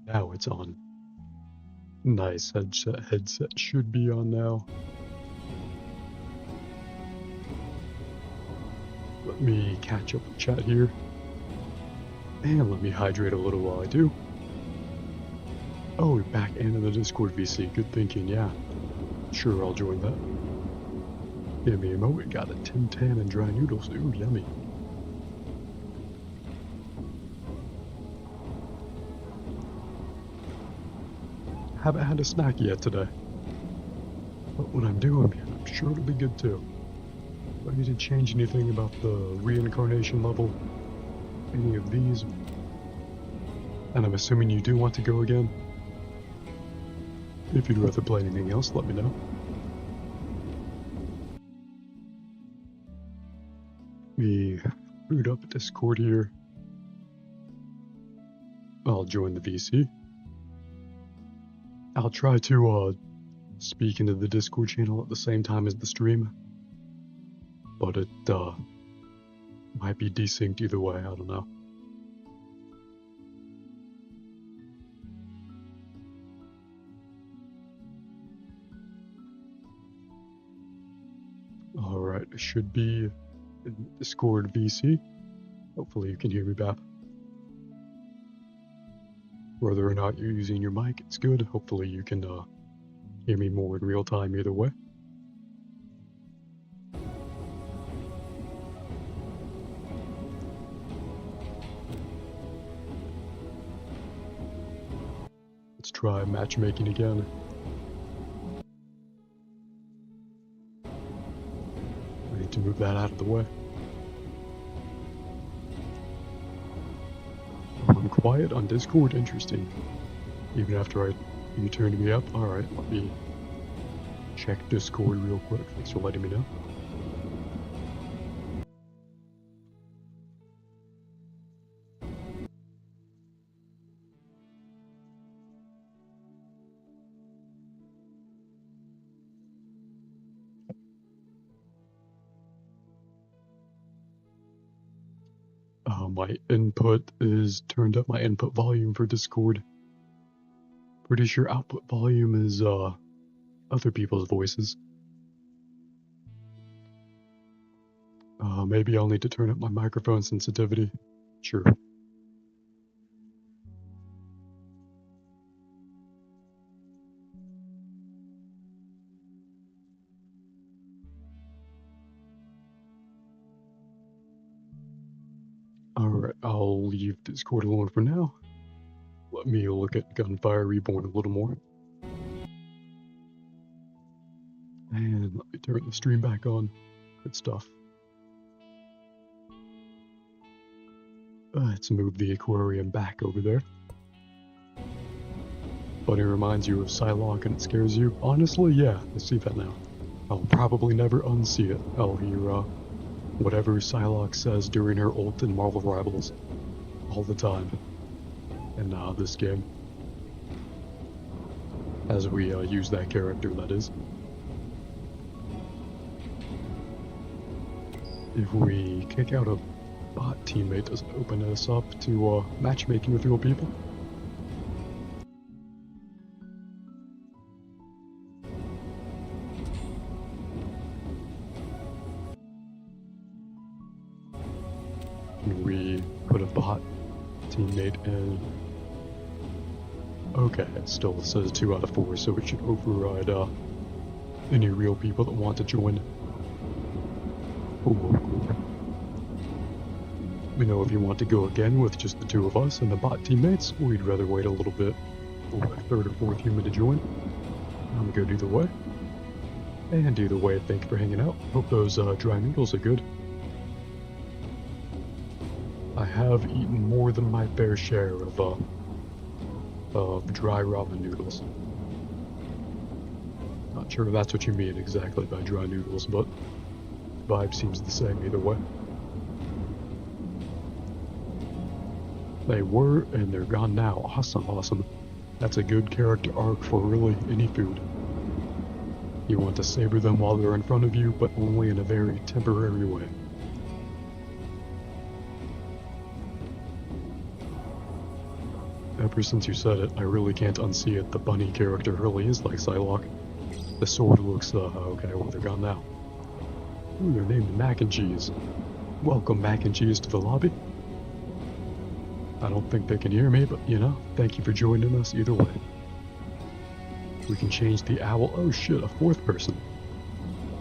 Now it's on. Nice, headset should be on now. Let me catch up with chat here. And let me hydrate a little while I do. Oh, back into the Discord VC. Good thinking, yeah. Sure, I'll join that. Yummy emote, got a Tim Tam and dry noodles. Ooh, yummy. Haven't had a snack yet today. But when I'm doing, I'm sure it'll be good too. Do I need to change anything about the reincarnation level? Any of these? And I'm assuming you do want to go again? If you'd rather play anything else, let me know. Me boot up Discord here. I'll join the VC. I'll try to speak into the Discord channel at the same time as the stream. But it might be desynced either way, I don't know. Alright, I should be in Discord VC. Hopefully you can hear me back. Whether or not you're using your mic, it's good. Hopefully you can hear me more in real time either way. Let's try matchmaking again. I need to move that out of the way. I'm quiet on Discord, interesting. Even after you turned me up. Alright, let me check Discord real quick. Thanks for letting me know. My input is turned up, my input volume for Discord. Pretty sure output volume is other people's voices. Maybe I'll need to turn up my microphone sensitivity. Sure. Alright, I'll leave Discord alone for now. Let me look at Gunfire Reborn a little more. And let me turn the stream back on. Good stuff. Let's move the aquarium back over there. But it reminds you of Psylocke and it scares you. Honestly, yeah, I see that now. I'll probably never unsee it. I'll hear whatever Psylocke says during her ult in Marvel Rivals all the time in this game. As we use that character, that is. If we kick out a bot teammate, does it open us up to matchmaking with real people? We put a bot teammate in. Okay, it still says 2 out of 4, so it should override any real people that want to join. Ooh. Let me know if you want to go again with just the 2 of us and the bot teammates, or you'd rather wait a little bit for a 3rd or 4th human to join. I'm good either way. And either way, thank you for hanging out. Hope those dry noodles are good. I have eaten more than my fair share of dry ramen noodles. Not sure if that's what you mean exactly by dry noodles, but vibe seems the same either way. They were, and they're gone now. Awesome, awesome. That's a good character arc for really any food. You want to savor them while they're in front of you, but only in a very temporary way. ever since you said it, I really can't unsee it. The bunny character really is like Psylocke. The sword looks, okay, well, they're gone now. Ooh, they're named Mac and Cheese. Welcome, Mac and Cheese, to the lobby. I don't think they can hear me, but, you know, thank you for joining us either way. We can change the owl. Oh shit, a fourth person.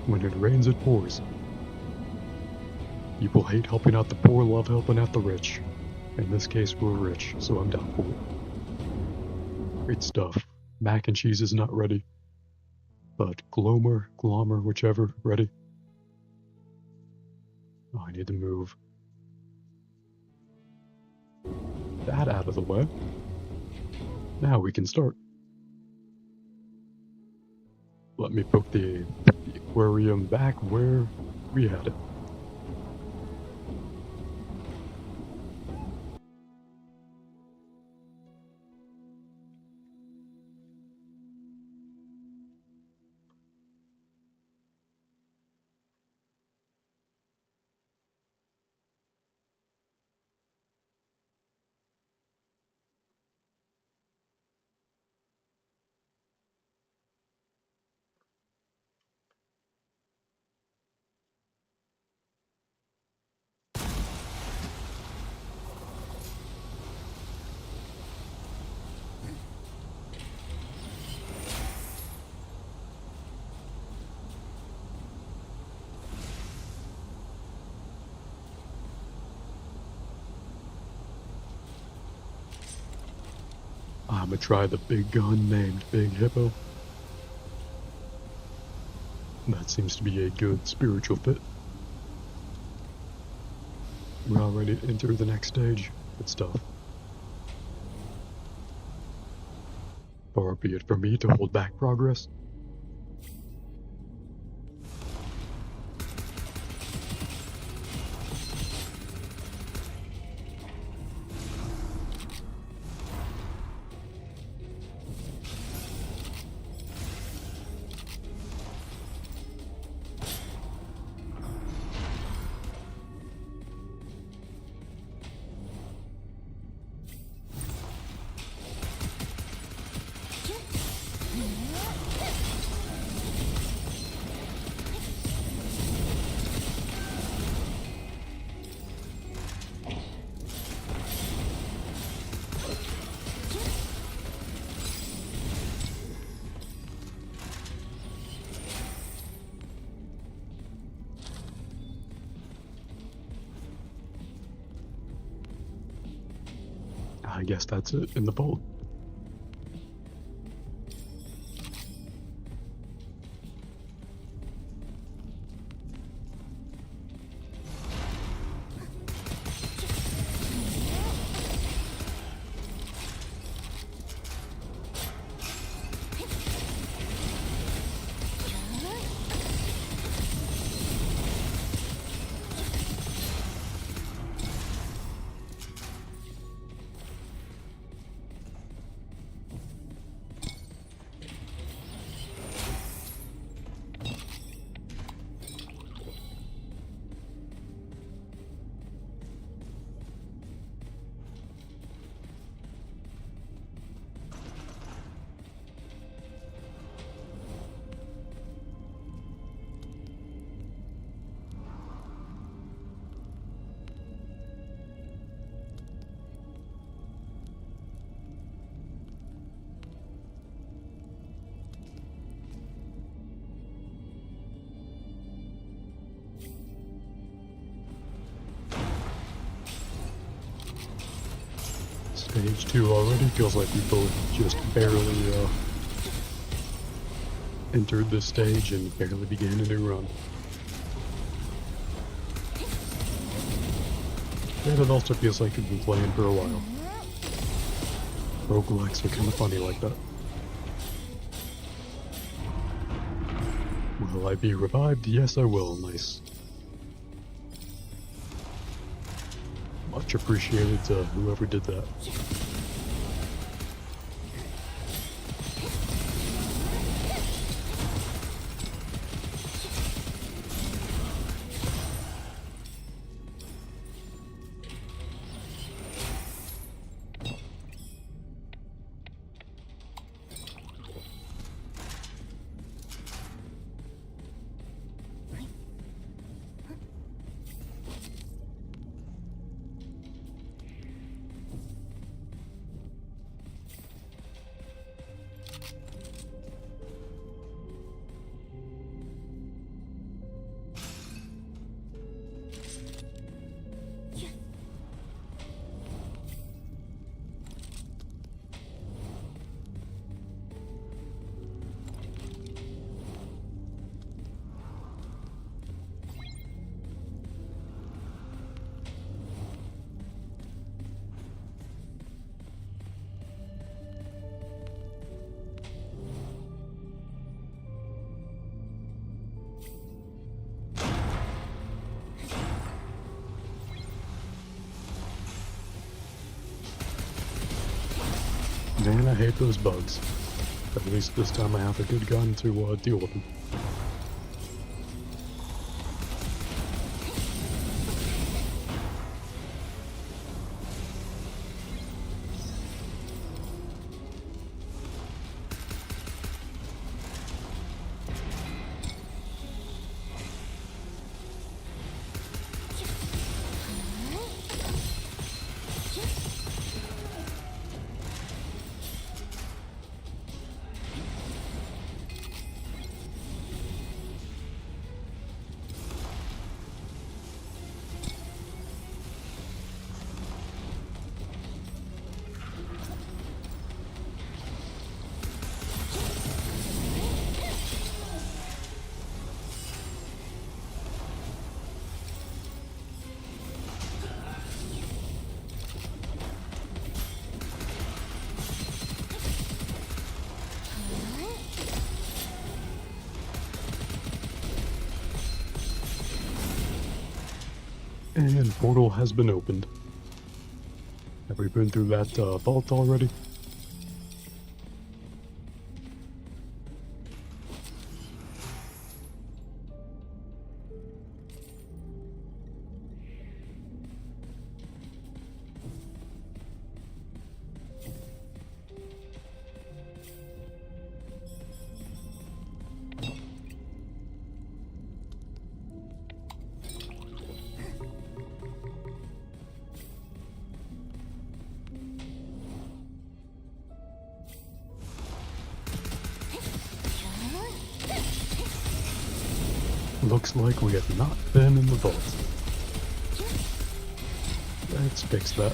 When it rains, it pours. People hate helping out the poor, love helping out the rich. In this case, we're rich, so I'm down for it. Great stuff. Mac and Cheese is not ready. But Glomer, whichever, ready. Oh, I need to move that out of the way. Now we can start. Let me put the aquarium back where we had it. I'ma try the big gun named Big Hippo. That seems to be a good spiritual fit. We're all ready to enter the next stage. Good stuff. Far be it from me to hold back progress. I guess that's it in the bowl. Stage 2 already? Feels like we both just barely entered this stage and barely began a new run. And it also feels like we've been playing for a while. Roguelikes are kind of funny like that. Will I be revived? Yes, I will. Nice. Much appreciated to whoever did that. Man, I hate those bugs. At least this time I have a good gun to deal with them. And portal has been opened. Have we been through that vault already? Looks like we have not been in the vault. Let's fix that.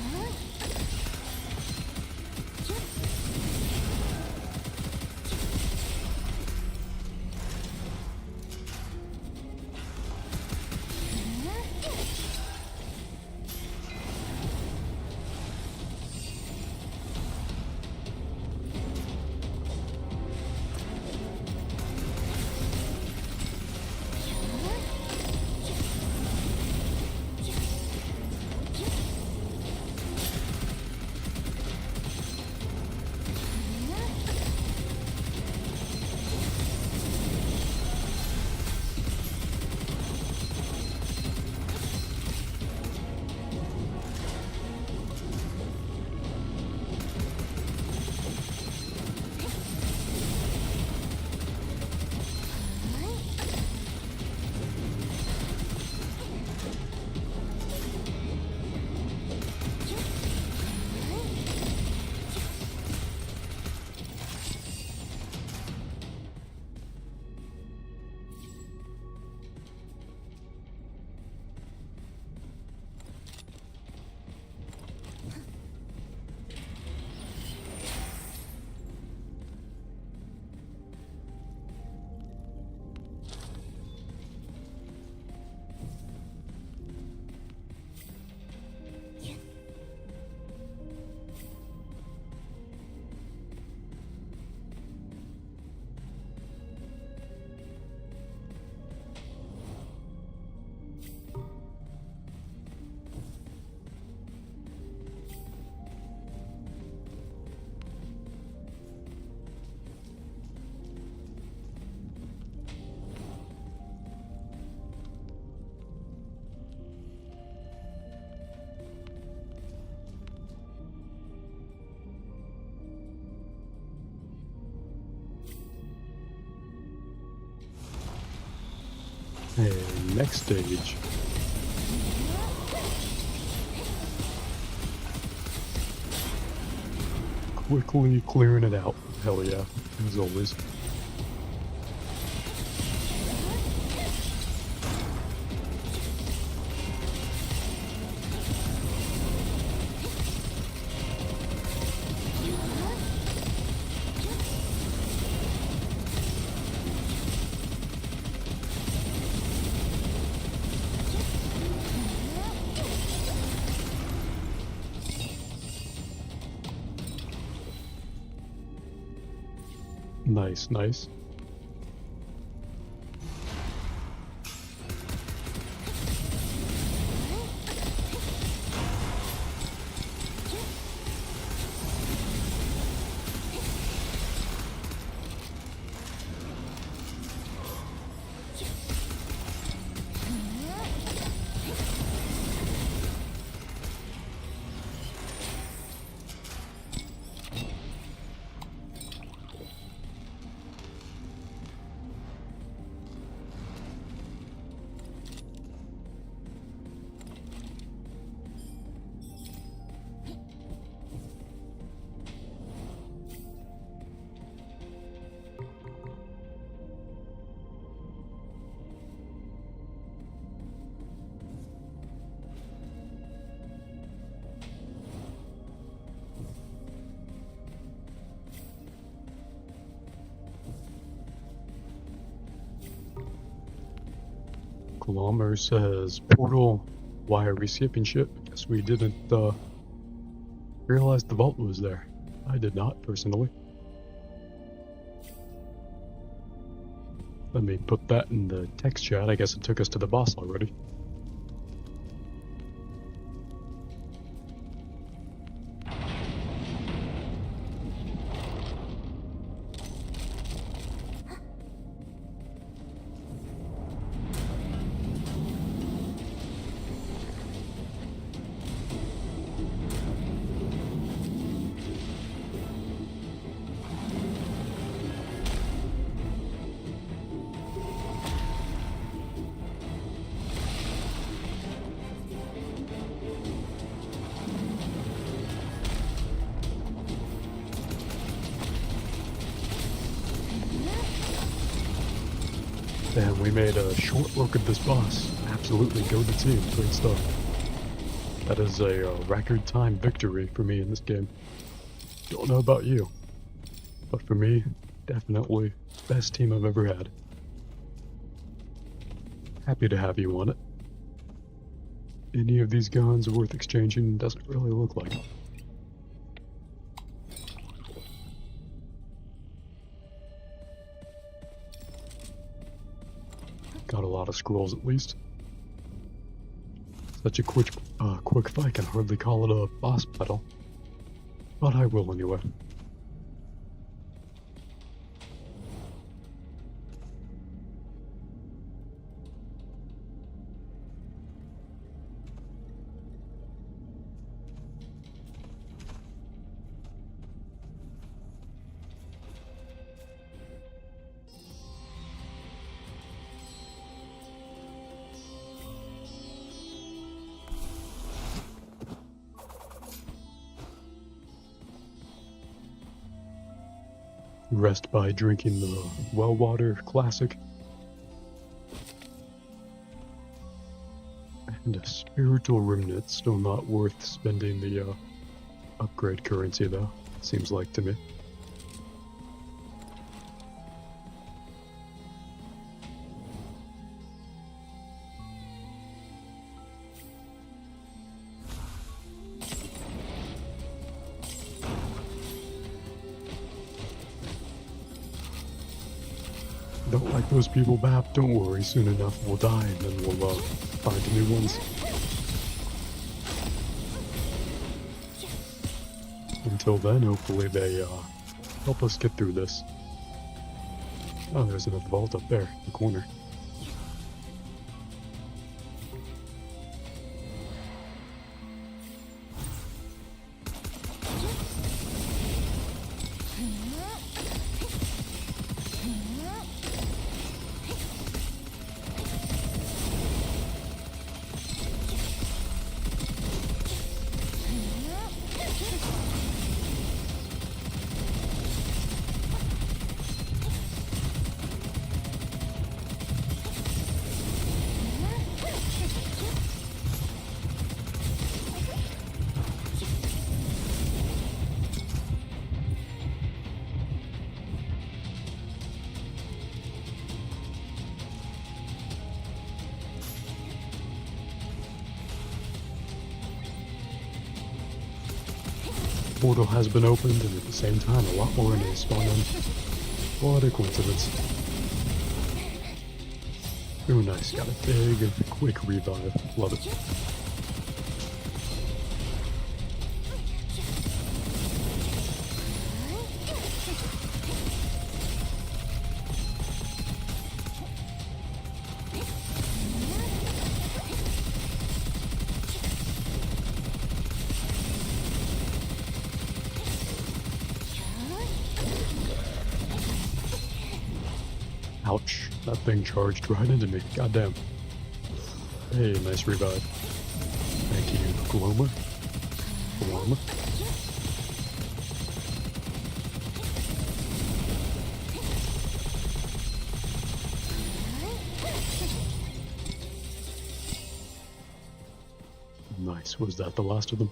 And next stage. Quickly clearing it out. Hell yeah, as always. Nice, nice. Kilometer says, Portal, why are we skipping shit? Guess we didn't realize the vault was there. I did not, personally. Let me put that in the text chat. I guess it took us to the boss already. And we made a short work of this boss. Absolutely go the team. Great stuff. That is a record time victory for me in this game. Don't know about you, but for me, definitely best team I've ever had. Happy to have you on it. Any of these guns are worth exchanging? Doesn't really look like it. Got a lot of scrolls at least. Such a quick fight, can hardly call it a boss battle. But I will anyway. Rest by drinking the well water classic. And a spiritual remnant, still not worth spending the upgrade currency though, seems like to me. Don't like those people, Bap. Don't worry, soon enough we'll die and then we'll find new ones. Until then, hopefully they help us get through this. Oh, there's another vault up there in the corner. Portal has been opened, and at the same time, a lot more enemies spawn in. What a coincidence. Ooh, nice. Got a big, quick revive. Love it. Ouch, that thing charged right into me. Goddamn. Hey, nice revive. Thank you, Gloma. Gloma. Nice, was that the last of them?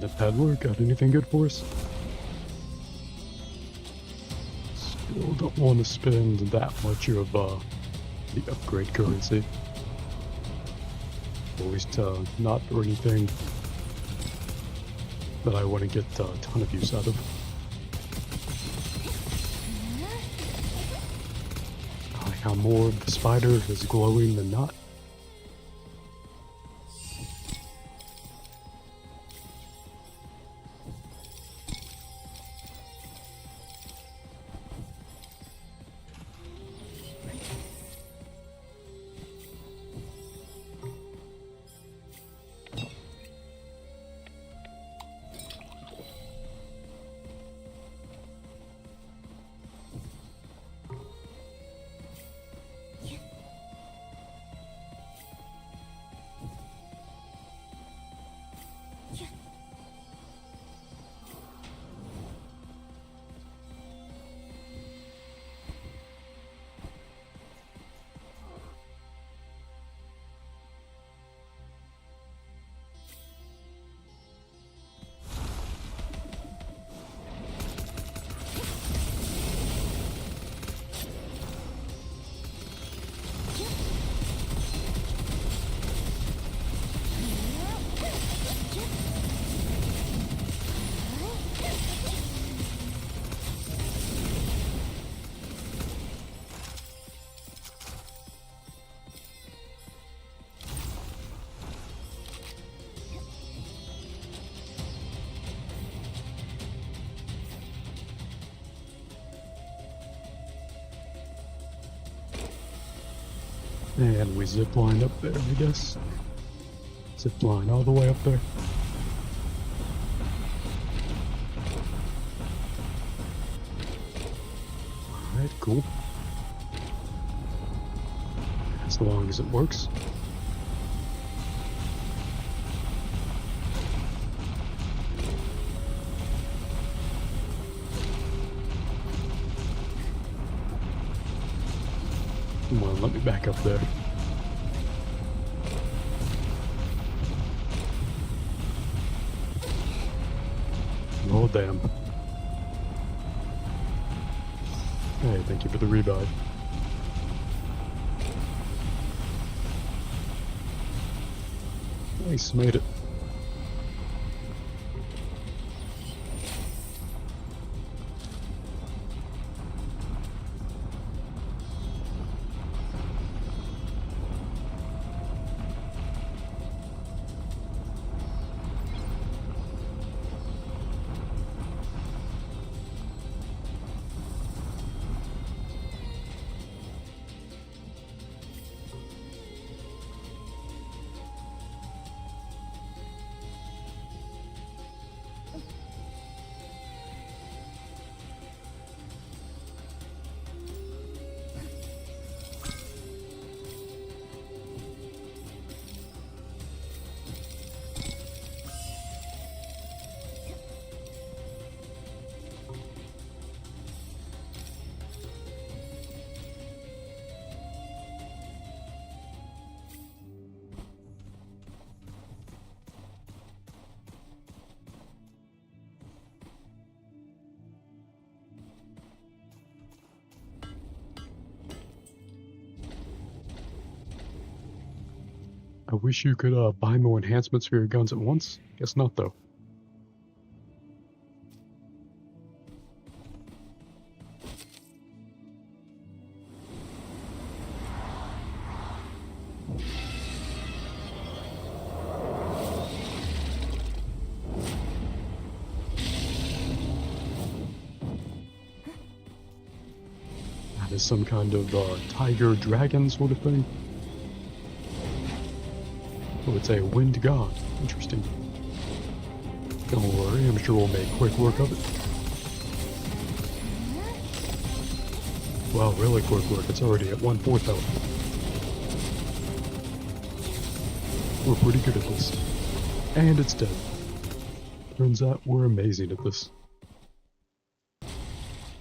A peddler got anything good for us? Still don't want to spend that much of the upgrade currency. At least not for anything that I want to get a ton of use out of. I like how more of the spider is glowing than not. And we zipline up there, I guess. Zipline all the way up there. Alright, cool. As long as it works. Come on, let me back up there. Oh, damn. Hey, thank you for the revive. Nice, made it. I wish you could buy more enhancements for your guns at once. Guess not, though. That is some kind of tiger dragon sort of thing. Oh, it's a wind god. Interesting. Don't worry, I'm sure we'll make quick work of it. Wow, really quick work. It's already at 1/4 health. We're pretty good at this. And it's dead. Turns out we're amazing at this.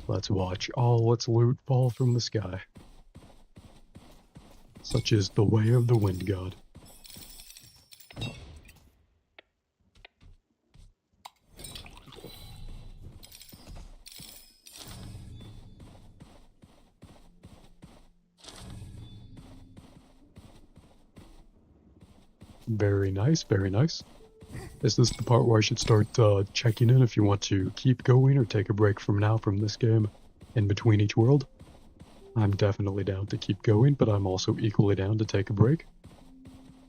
Let's watch all its loot fall from the sky. Such is the way of the wind god. Very nice, very nice. Is this the part where I should start checking in if you want to keep going or take a break from now from this game in between each world? I'm definitely down to keep going, but I'm also equally down to take a break.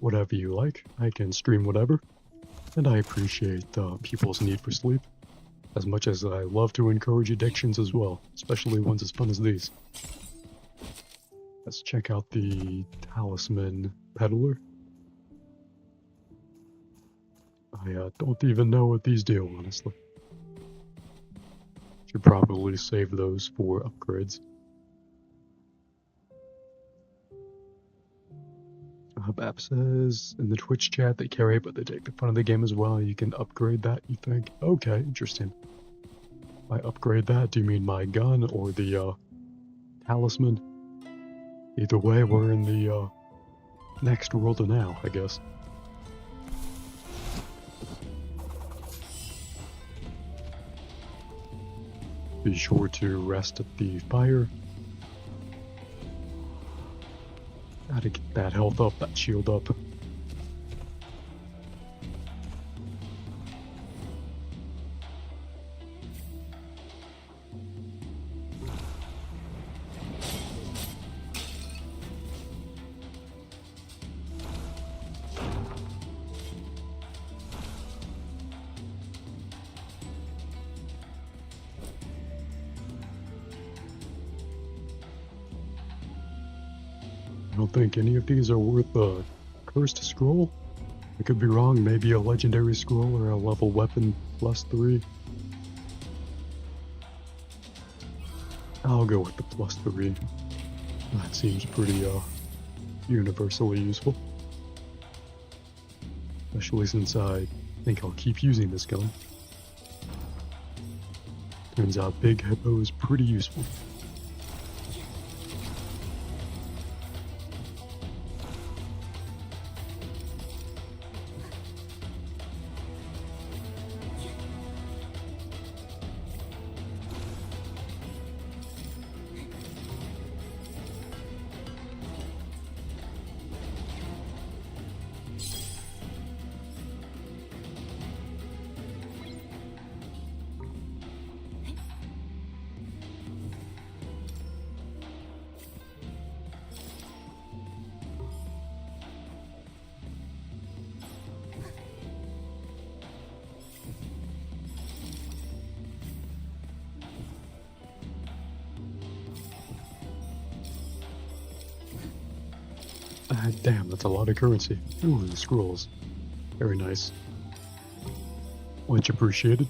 Whatever you like, I can stream whatever, and I appreciate people's need for sleep, as much as I love to encourage addictions as well, especially ones as fun as these. Let's check out the Talisman Peddler. I don't even know what these do, honestly. Should probably save those for upgrades. Bap says in the Twitch chat they carry it, but they take the fun of the game as well. You can upgrade that, you think? Okay, interesting. By upgrade that, do you mean my gun or the talisman? Either way, we're in the next world of now, I guess. Be sure to rest at the fire. Gotta get that health up, that shield up. I don't think any of these are worth a cursed scroll. I could be wrong, maybe a legendary scroll or a level weapon +3. I'll go with the +3. That seems pretty universally useful. Especially since I think I'll keep using this gun. Turns out Big Hippo is pretty useful. Damn, that's a lot of currency. Ooh, the scrolls. Very nice. Much appreciated.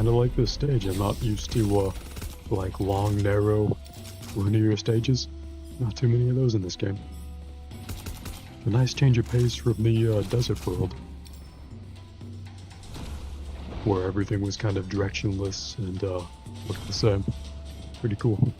kind of like this stage. I'm not used to like long, narrow, linear stages. Not too many of those in this game. A nice change of pace from the Desert World, where everything was kind of directionless and looked the same. Pretty cool.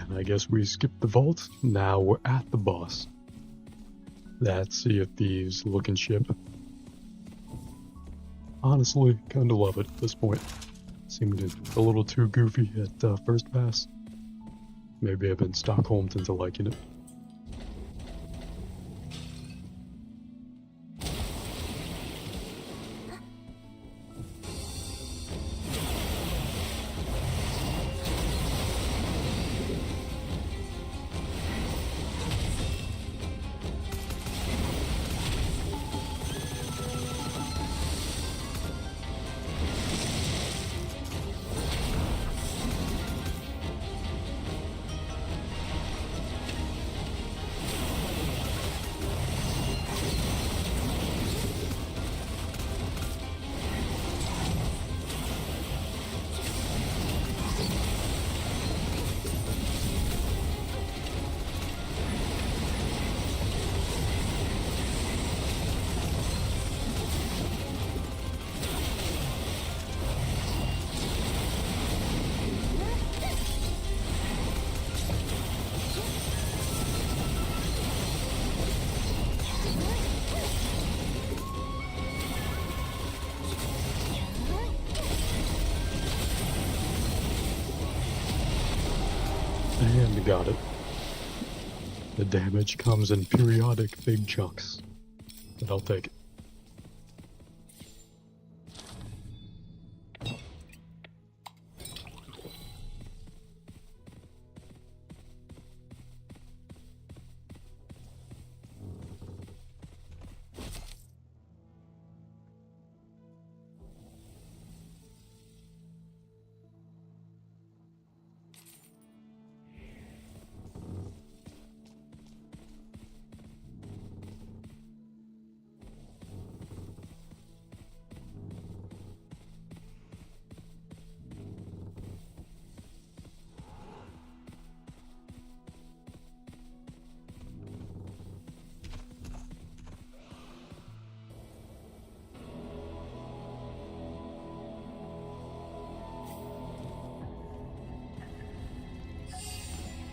And I guess we skipped the vault. Now we're at the boss. That Sea of Thieves looking ship. Honestly, kinda love it at this point. Seemed a little too goofy at first pass. Maybe I've been Stockholmed into liking it. And got it. The damage comes in periodic big chunks, but I'll take it.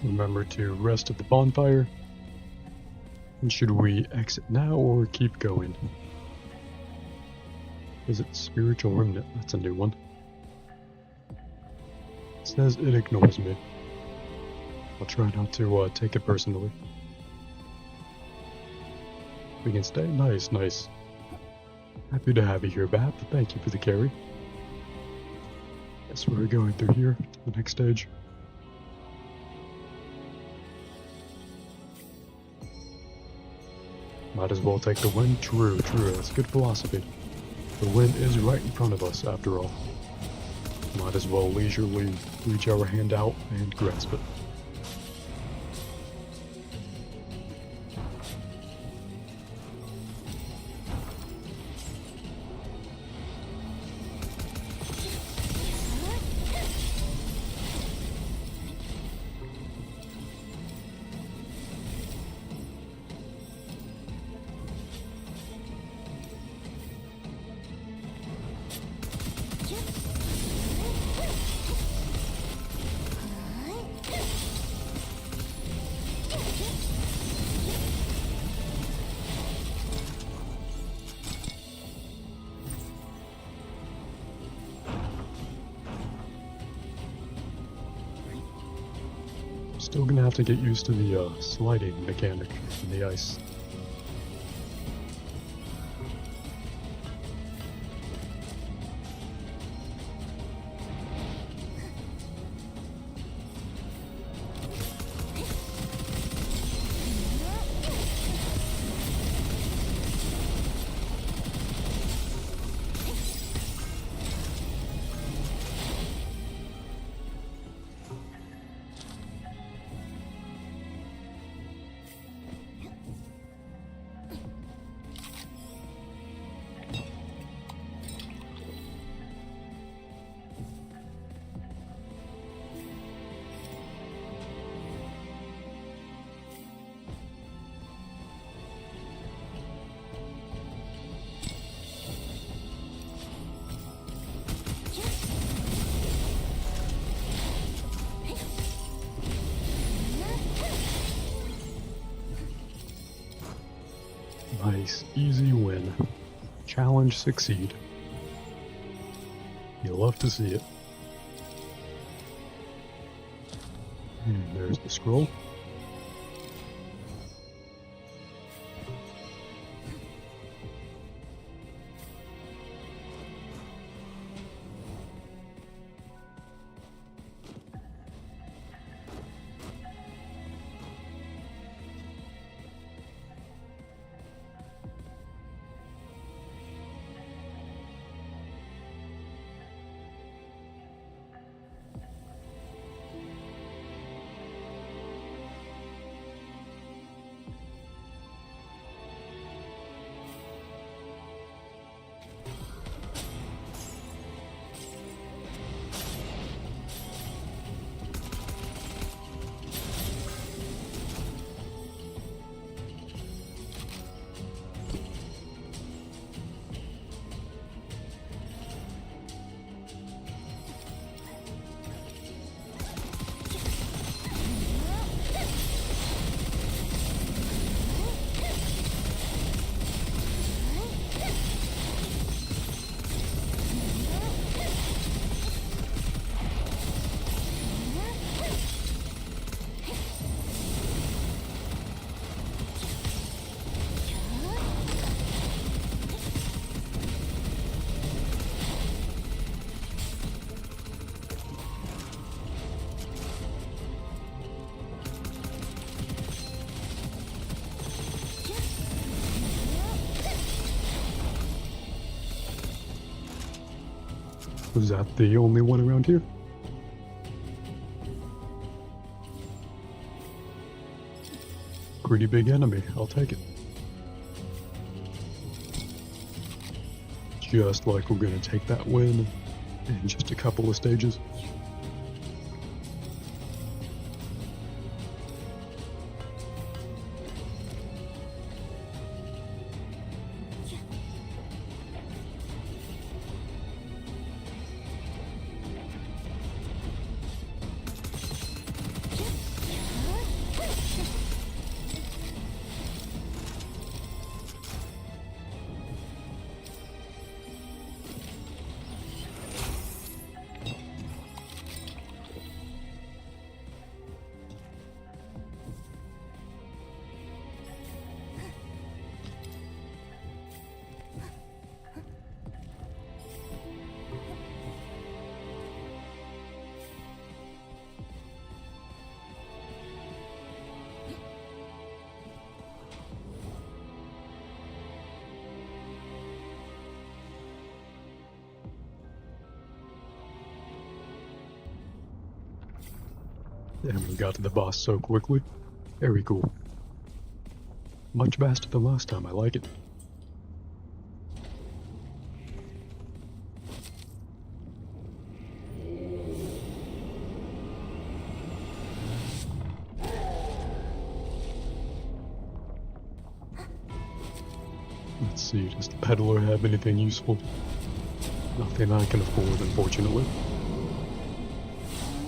Remember to rest at the bonfire. And should we exit now or keep going? Is it Spiritual Remnant? That's a new one. It says it ignores me. I'll try not to take it personally. We can stay? Nice, nice. Happy to have you here, Bap. Thank you for the carry. Guess we're going through here to the next stage. Might as well take the win. True, that's good philosophy. The win is right in front of us, after all. Might as well leisurely reach our hand out and grasp it. Still gonna have to get used to the sliding mechanic in the ice. Nice, easy win. Challenge succeed. You love to see it. There's the scroll. Was that the only one around here? Pretty big enemy, I'll take it. Just like we're gonna take that win in just a couple of stages. And we got to the boss so quickly. Very cool. Much faster than last time, I like it. Let's see, does the peddler have anything useful? Nothing I can afford, unfortunately.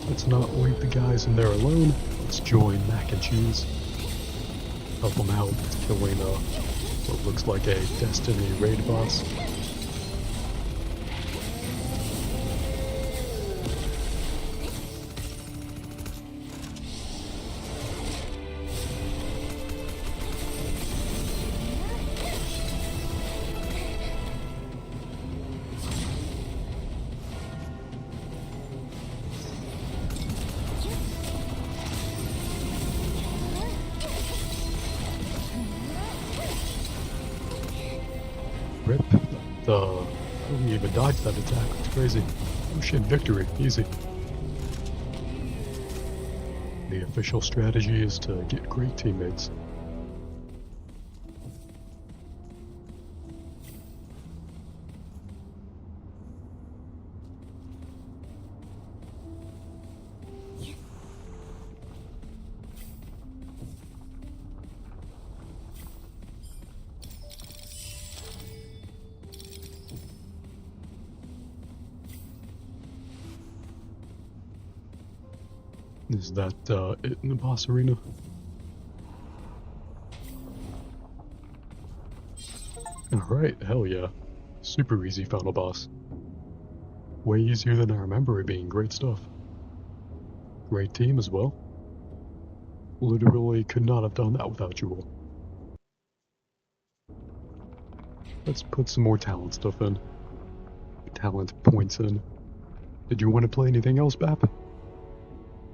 Let's not leave the guys in there alone. Let's join Mac and Cheese. Help them out killing what looks like a Destiny raid boss. I don't even dodge that attack. It's crazy. Oh shit, victory. Easy. The official strategy is to get great teammates. Is that it in the boss arena? Alright, hell yeah. Super easy final boss. Way easier than I remember it being. Great stuff. Great team as well. Literally could not have done that without you all. Let's put some more talent stuff in. Talent points in. Did you want to play anything else, Bap?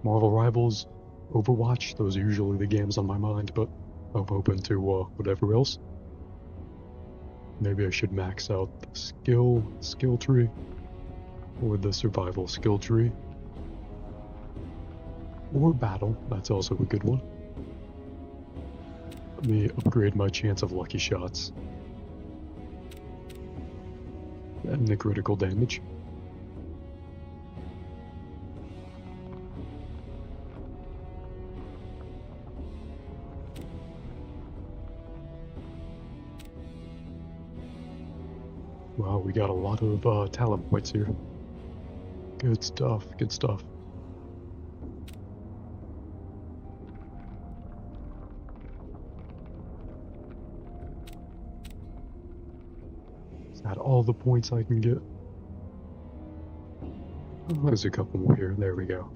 Marvel Rivals, Overwatch, those are usually the games on my mind, but I'm open to whatever else. Maybe I should max out the skill tree, or the survival skill tree, or battle, that's also a good one. Let me upgrade my chance of lucky shots. And the critical damage. Wow, we got a lot of talent points here. Good stuff, good stuff. Is that all the points I can get? Oh, there's a couple more here, there we go.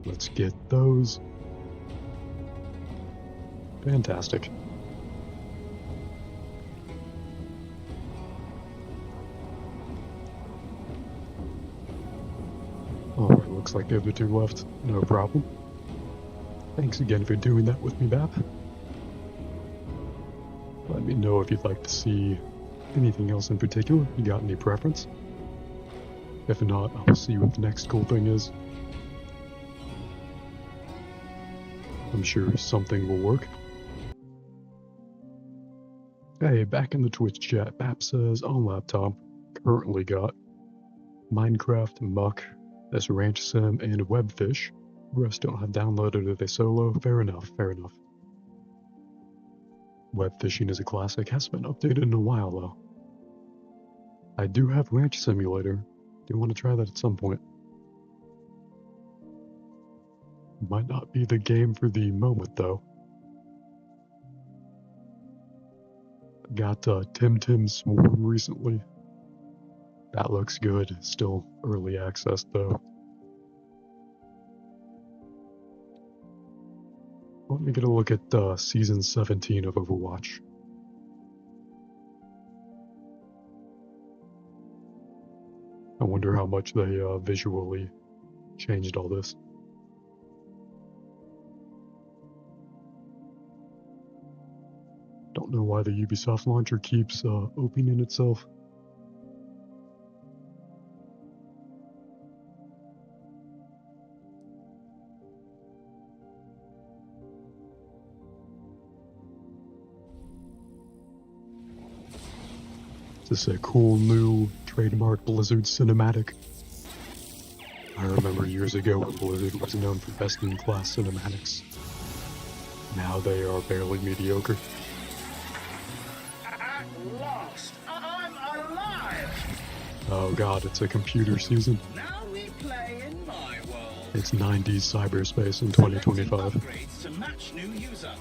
Let's get those. Fantastic. Alright, looks like the other two left. No problem. Thanks again for doing that with me, Bap. Let me know if you'd like to see anything else in particular. You got any preference? If not, I'll see what the next cool thing is. I'm sure something will work. Hey, back in the Twitch chat, Bap says on laptop, currently got Minecraft, Muck, this Ranch Sim, and Webfish. The rest don't have downloaded if they solo. Fair enough, fair enough. Web fishing is a classic, hasn't been updated in a while though. I do have Ranch Simulator. Do want to try that at some point. Might not be the game for the moment though. Got Tim Tim Swarm recently. That looks good. Still early access though. Let me get a look at Season 17 of Overwatch. I wonder how much they visually changed all this. Don't know why the Ubisoft launcher keeps opening itself. This is a cool new trademark Blizzard cinematic. I remember years ago when Blizzard was known for best-in-class cinematics. Now they are barely mediocre. At last, I'm alive! Oh god, it's a computer season. Now we play in my world. It's 90s cyberspace in 2025. Upgrades to match new user.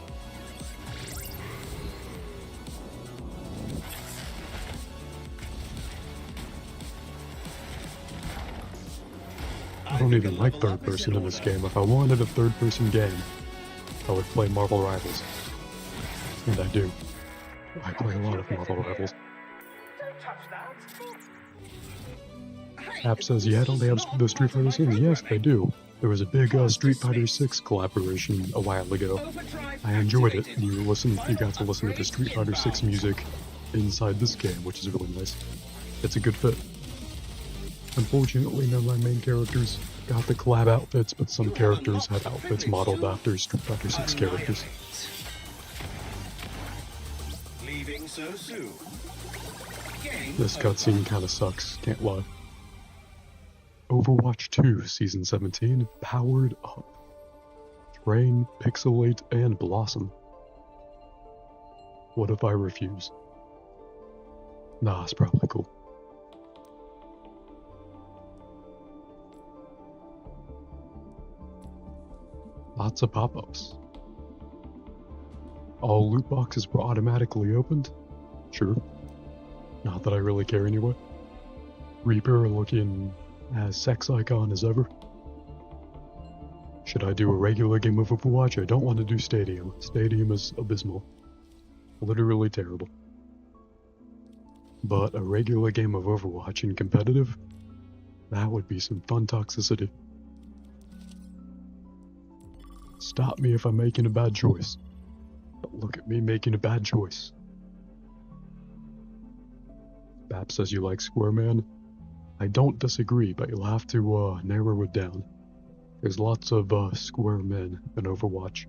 I don't even like third person in this game. If I wanted a third person game, I would play Marvel Rivals. And I do. I play a lot of Marvel Rivals. Don't touch that. App says, yeah, don't they have the Street Fighter scene? Yes, they do. There was a big Street Fighter 6 collaboration a while ago. I enjoyed it. You got to listen to the Street Fighter 6 music inside this game, which is really nice. It's a good fit. Unfortunately, none of my main characters got the collab outfits, but some characters had outfits modeled after Street Fighter 6 characters. Leaving so soon. This cutscene kinda sucks, can't lie. Overwatch 2 Season 17 powered up. Train, Pixelate, and Blossom. What if I refuse? Nah, it's probably cool. Lots of pop-ups. All loot boxes were automatically opened? Sure. Not that I really care anyway. Reaper looking as sex icon as ever. Should I do a regular game of Overwatch? I don't want to do Stadium. Stadium is abysmal. Literally terrible. But a regular game of Overwatch in competitive? That would be some fun toxicity. Stop me if I'm making a bad choice. But look at me making a bad choice. Bap says you like Squareman. I don't disagree, but you'll have to narrow it down. There's lots of Squaremen in Overwatch.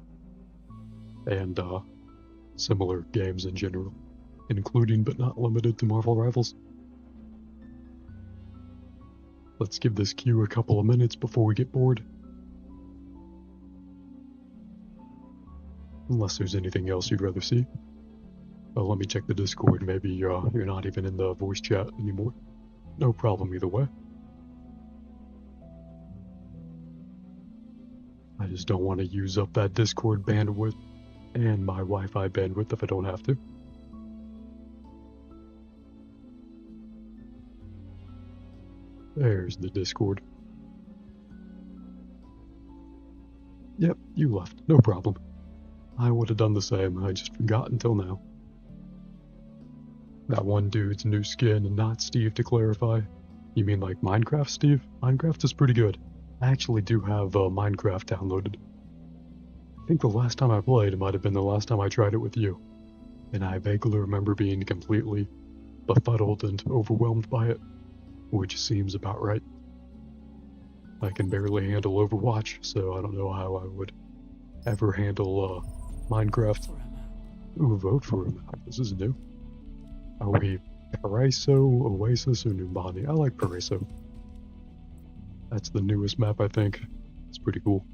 And similar games in general, including but not limited to Marvel Rivals. Let's give this queue a couple of minutes before we get bored. Unless there's anything else you'd rather see. Well, let me check the Discord. Maybe you're not even in the voice chat anymore. No problem either way. I just don't want to use up that Discord bandwidth and my Wi-Fi bandwidth if I don't have to. There's the Discord. Yep, you left. No problem. I would have done the same. I just forgot until now. That one dude's new skin, and not Steve to clarify. You mean like Minecraft, Steve? Minecraft is pretty good. I actually do have Minecraft downloaded. I think the last time I played, it might have been the last time I tried it with you. And I vaguely remember being completely befuddled and overwhelmed by it. Which seems about right. I can barely handle Overwatch, so I don't know how I would ever handle Minecraft. Ooh, vote for him. This is new. Are we Paraiso, Oasis, or Numbani? I like Paraiso. That's the newest map, I think. It's pretty cool.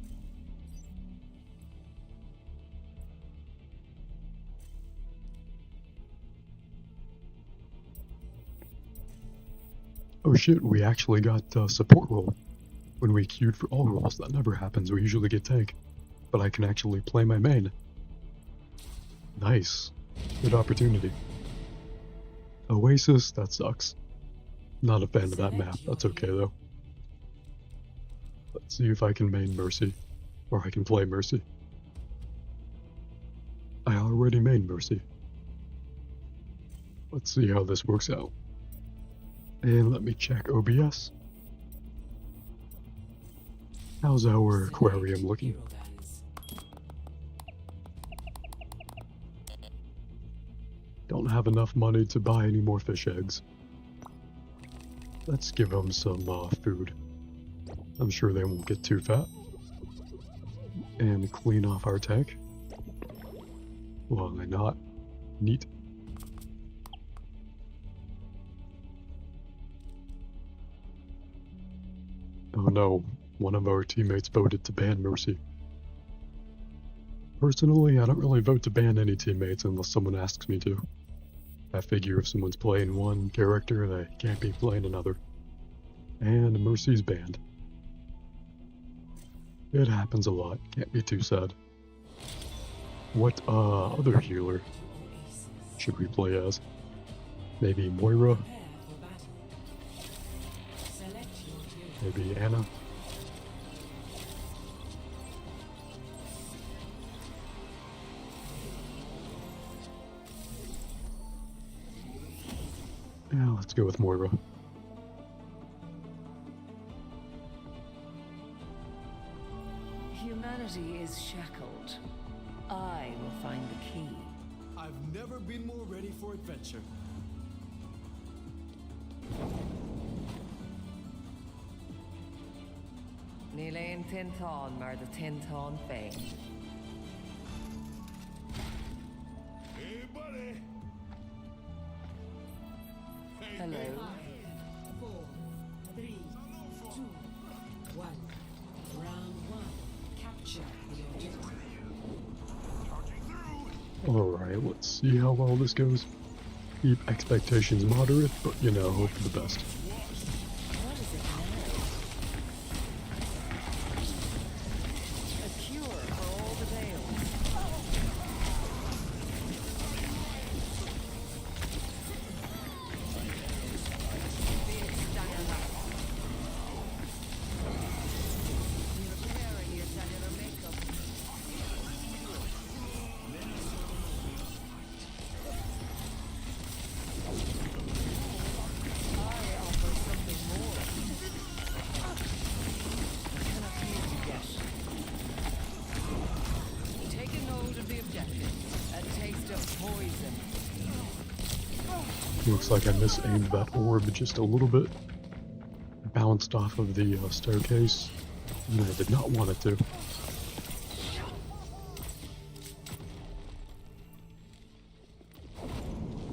Oh shit, we actually got support role. When we queued for all roles, that never happens. We usually get tank. But I can actually play my main. Nice. Good opportunity. Oasis, that sucks. Not a fan of that map. That's okay though. Let's see if I can main Mercy. Or I can play Mercy. I already main Mercy. Let's see how this works out. And let me check OBS. How's our aquarium looking? Don't have enough money to buy any more fish eggs. Let's give them some food. I'm sure they won't get too fat. And clean off our tank. Well, they're not. Neat. Oh no, one of our teammates voted to ban Mercy. Personally, I don't really vote to ban any teammates unless someone asks me to. I figure if someone's playing one character, they can't be playing another. And Mercy's banned. It happens a lot, can't be too sad. What other healer should we play as? Maybe Moira? Maybe Anna? Yeah, let's go with Moira. Humanity is shackled. I will find the key. I've never been more ready for adventure. Níl Tintán mar the Tintán féin. Hey, buddy. Hello. 4, 3, 2, 1. Round 1. Capture the objective. Alright, let's see how well this goes. Keep expectations moderate, but you know, hope for the best. What is it now? A cure for all the tales. Big stanger lap. Repairing your cellular makeup. I offer something more. I cannot hear you yet. Taking hold of the objective. A taste of poison. Looks like I misaimed that orb just a little bit. Bounced off of the staircase, and I did not want it to.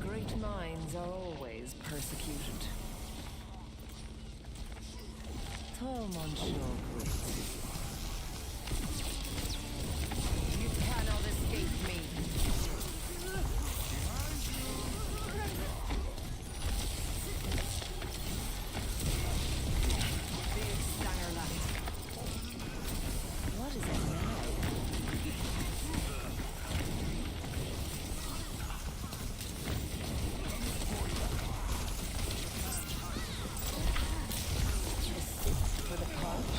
Great minds are always persecuted. Tall Monsieur Grit. You cannot escape me. Big stanger lap. What is it now? For the punch.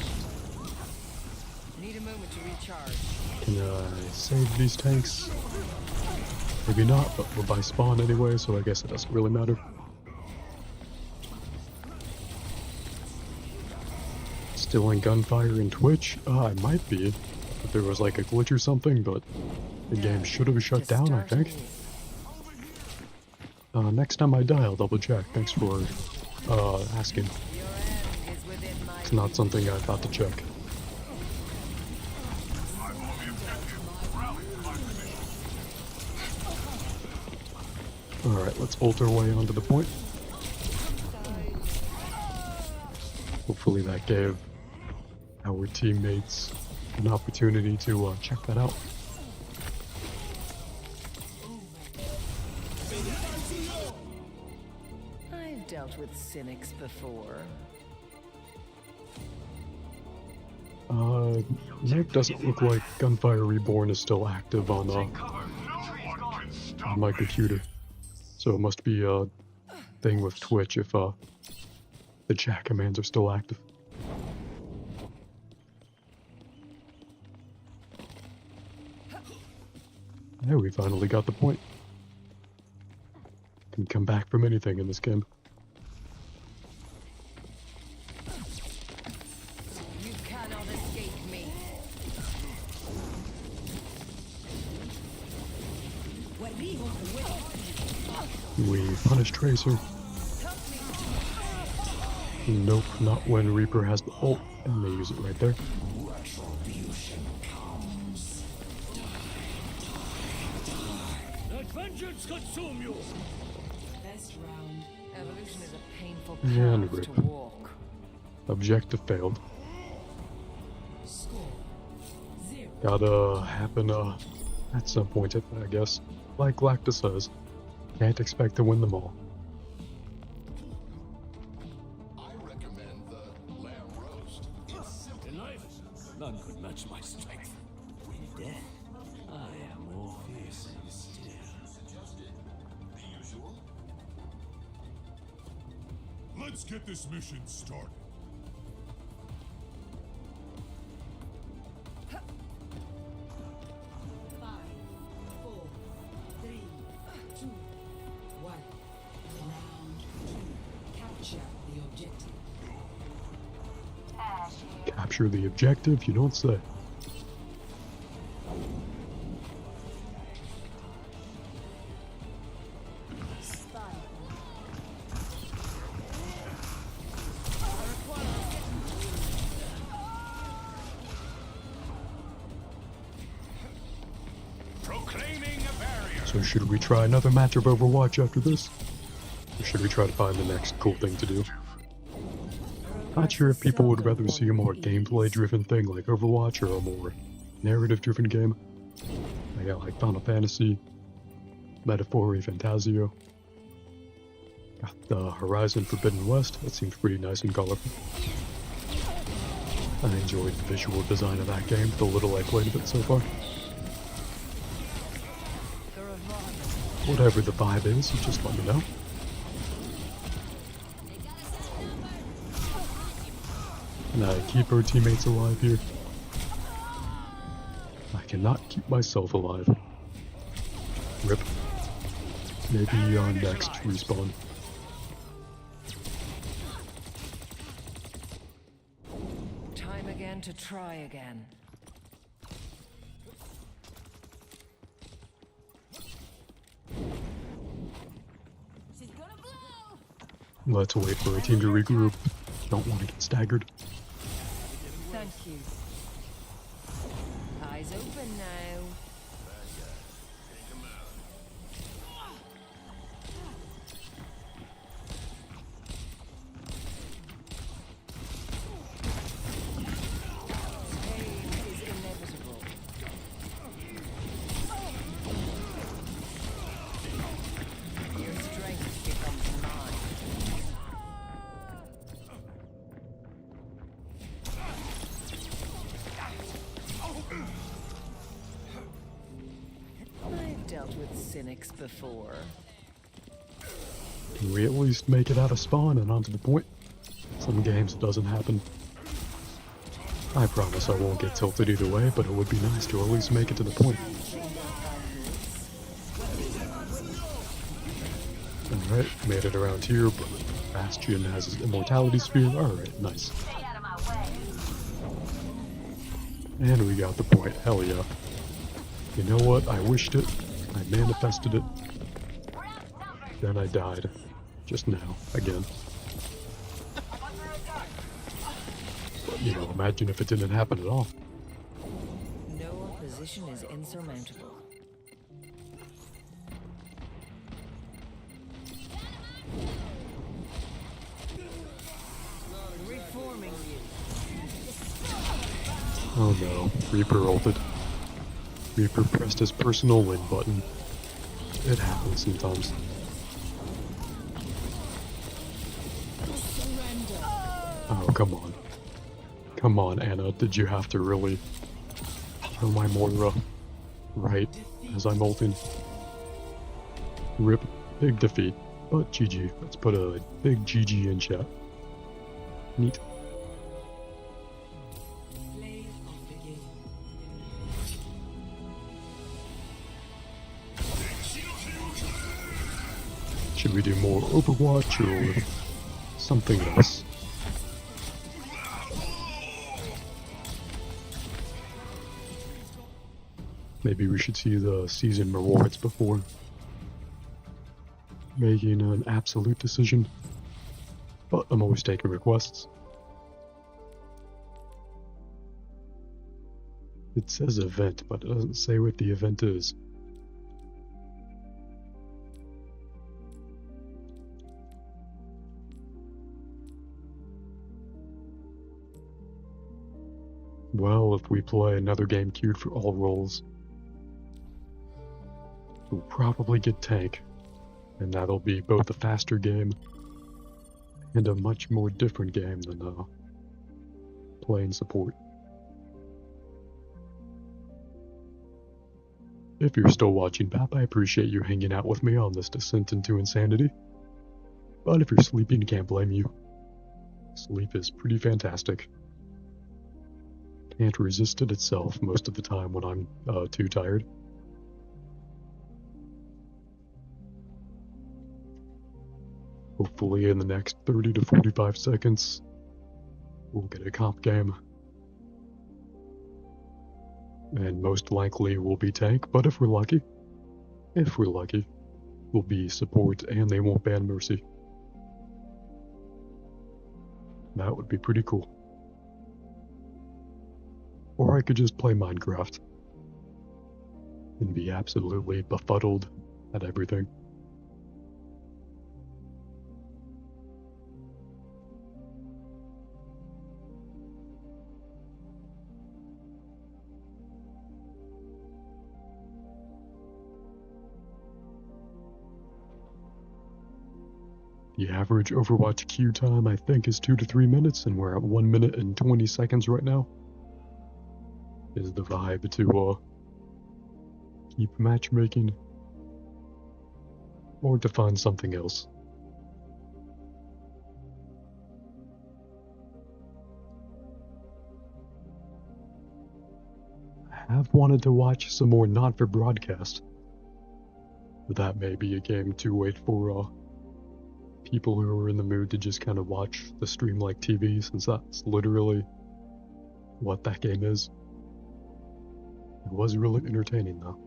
Need a moment to recharge. Can I save these tanks? Maybe not, but we're by spawn anyway, so I guess it doesn't really matter. Still in gunfire in Twitch? I might be. If there was like a glitch or something, but the game should have shut down, I think. Next time I die, I'll double check. Thanks for asking. Your end is within my It's not something I thought to check. Alright, let's ult our way onto the point. Hopefully that gave our teammates an opportunity to check that out. I've dealt with cynics before. Nick doesn't look like Gunfire Reborn is still active on my computer. So it must be a thing with Twitch if the chat commands are still active. There, we finally got the point. Can come back from anything in this game. You cannot escape me. We punish Tracer. Nope, not when Reaper has the ult, and they use it right there. Vengeance consume you. Best round. Evolution is a painful And path to rip. walk. Objective failed. Score 0. Gotta happen at some point, I guess. Like Lacta says, can't expect to win them all. I recommend the lamb roast. It's simple. In life, none could match my strength. In death, I am more fearsome still. The usual? Let's get this mission started. Five, 4, 3, 2, 1. Round 2. Capture the objective. Capture the objective, you don't say. So should we try another match of Overwatch after this? Or should we try to find the next cool thing to do? Not sure if people would rather see a more gameplay-driven thing like Overwatch or a more narrative-driven game. I got like Final Fantasy, Metaphori Fantasio. Got the Horizon Forbidden West, that seems pretty nice and colorful. I enjoyed the visual design of that game, the little I played of it so far. Whatever the vibe is, you just let me know. And I keep our teammates alive here. I cannot keep myself alive. Rip. Maybe on next respawn. Time again to try again. Let's wait for a team to regroup. Don't want to get staggered. Thank you. Eyes open now. Pain is inevitable. Your strength becomes mine. I've dealt with cynics before. Can we at least make it out of spawn and onto the point? Some games it doesn't happen. I promise I won't get tilted either way, but it would be nice to at least make it to the point. Alright, made it around here, but Bastion has his immortality sphere. Alright, nice. And we got the point, hell yeah. You know what, I wished it, I manifested it, then I died. Just now, again. But, you know, imagine if it didn't happen at all. No opposition is insurmountable. Reforming you. Oh no, Reaper ulted. Reaper pressed his personal win button. It happens sometimes. Oh, come on. Come on, Anna, did you have to really kill my Moira right as I'm ulting? Rip, big defeat, but GG. Let's put a big GG in chat. Neat. Play of the game. Should we do more Overwatch or something else? Maybe we should see the season rewards before making an absolute decision. But I'm always taking requests. It says event, but it doesn't say what the event is. Well, if we play another game queued for all roles, we'll probably get tank, and that'll be both a faster game and a much more different game than playing support. If you're still watching, Bap, I appreciate you hanging out with me on this descent into insanity. But if you're sleeping, can't blame you. Sleep is pretty fantastic. Can't resist it itself most of the time when I'm too tired. Hopefully in the next 30 to 45 seconds, we'll get a comp game. And most likely we'll be tank, but if we're lucky, we'll be support and they won't ban Mercy. That would be pretty cool. Or I could just play Minecraft. and be absolutely befuddled at everything. The average Overwatch queue time, I think, is 2 to 3 minutes, and we're at 1 minute and 20 seconds right now. Is the vibe to keep matchmaking, or to find something else? I have wanted to watch some more not for broadcast, but that may be a game to wait for people who are in the mood to just kind of watch the stream like TV, since that's literally what that game is. It was really entertaining though.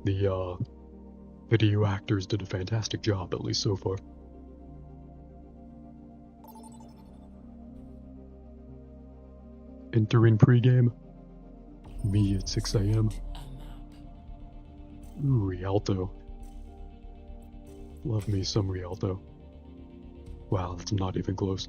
The video actors did a fantastic job, at least so far. Entering pregame. Me at 6 AM. Ooh, Rialto. Love me some Rialto. Wow, that's not even close.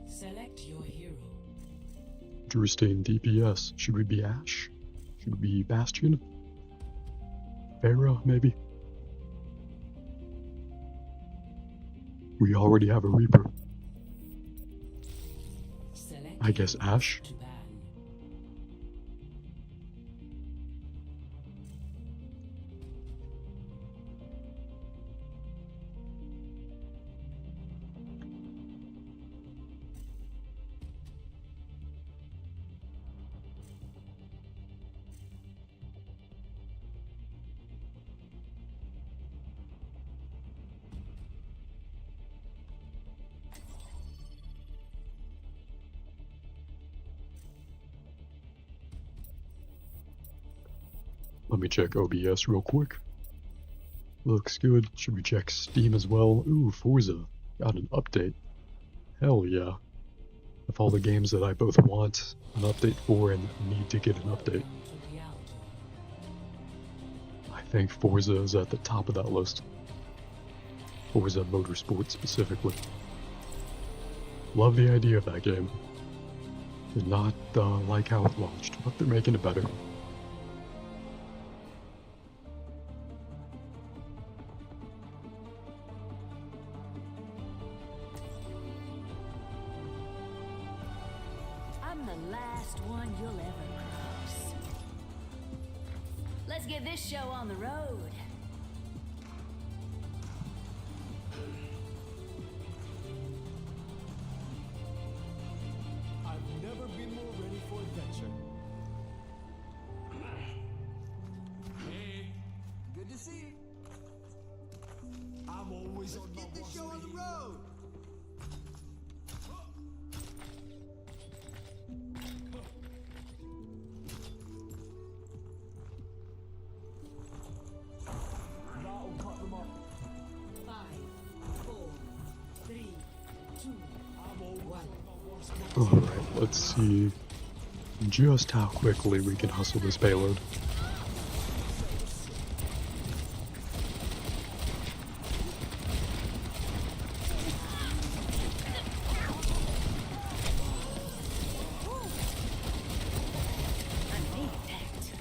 Select your hero. Drustain DPS. Should we be Ashe? Should we be Bastion? Pharah, maybe? We already have a Reaper. Select I guess Ashe? to ban. Let me check OBS real quick. Looks good. Should we check Steam as well? Ooh, Forza. Got an update. Hell yeah. Of all the games that I both want an update for and need to get an update, To Rialto. I think Forza is at the top of that list. Forza Motorsport specifically. Love the idea of that game. Did not like how it launched, but they're making it better. I'm the last one you'll ever cross. Let's get this show on the road. I've never been more ready for adventure. Hey, good to see you. I'm always on my Get this show on the road. Now cut them up. 5, 4, 3, 2, I'm always 1. Alright, let's see just how quickly we can hustle this payload. I'm being attacked.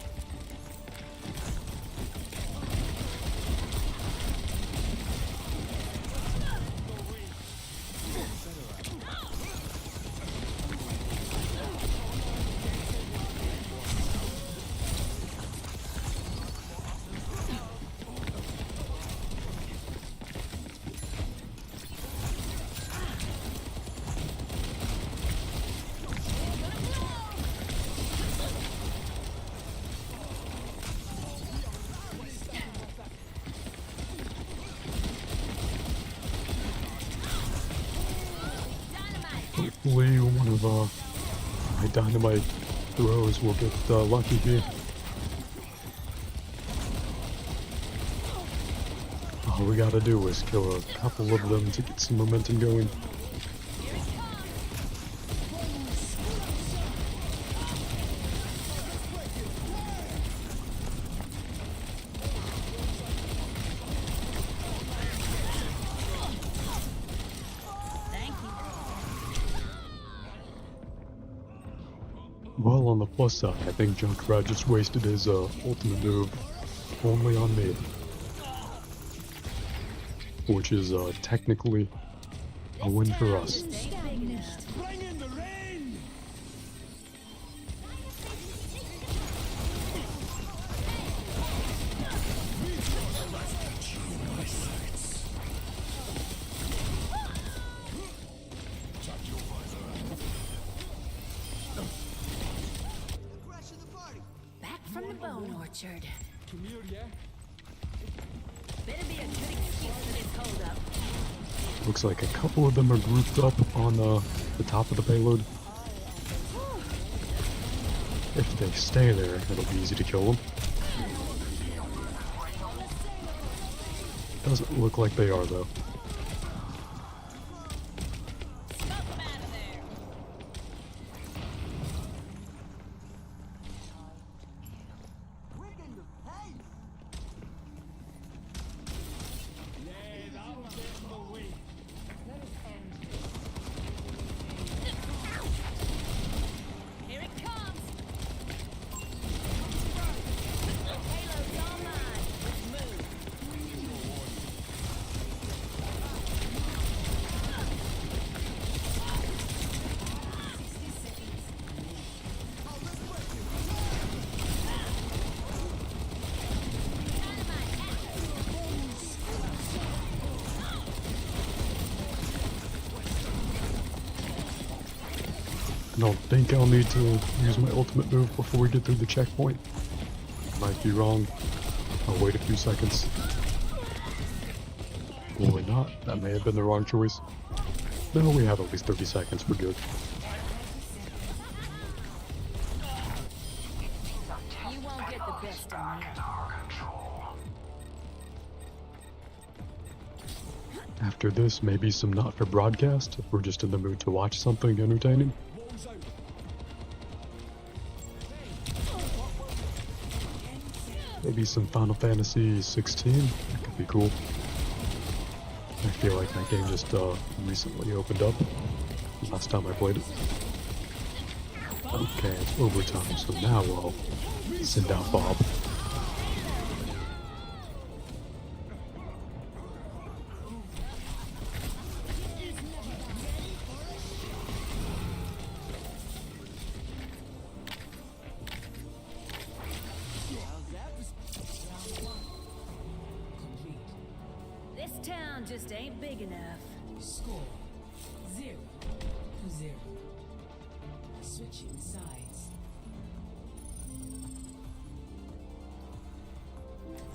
Hopefully one of my dynamite throws will get lucky here. All we gotta do is kill a couple of them to get some momentum going. Well, on the plus side, I think Junkrat just wasted his ultimate move only on me. Which is technically a win for us. Bring in the rain! Back from the bone orchard. Better be a good excuse for this holdup. Looks like a couple of them are grouped up on the top of the payload. If they stay there, it'll be easy to kill them. Doesn't look like they are though. Here it comes. The payload's all mine. Let's move. I don't think I'll need to use my ultimate move before we get through the checkpoint. Might be wrong. I'll wait a few seconds. Or not. That may have been the wrong choice. No, we have at least 30 seconds. We're good. You won't get the best of me. After this, maybe some not for broadcast if we're just in the mood to watch something entertaining. Maybe some Final Fantasy 16. That could be cool. I feel like that game just recently opened up. Last time I played it. Okay, it's overtime, so now I'll send out Bob. This town just ain't big enough. Score 0-0. Switching sides.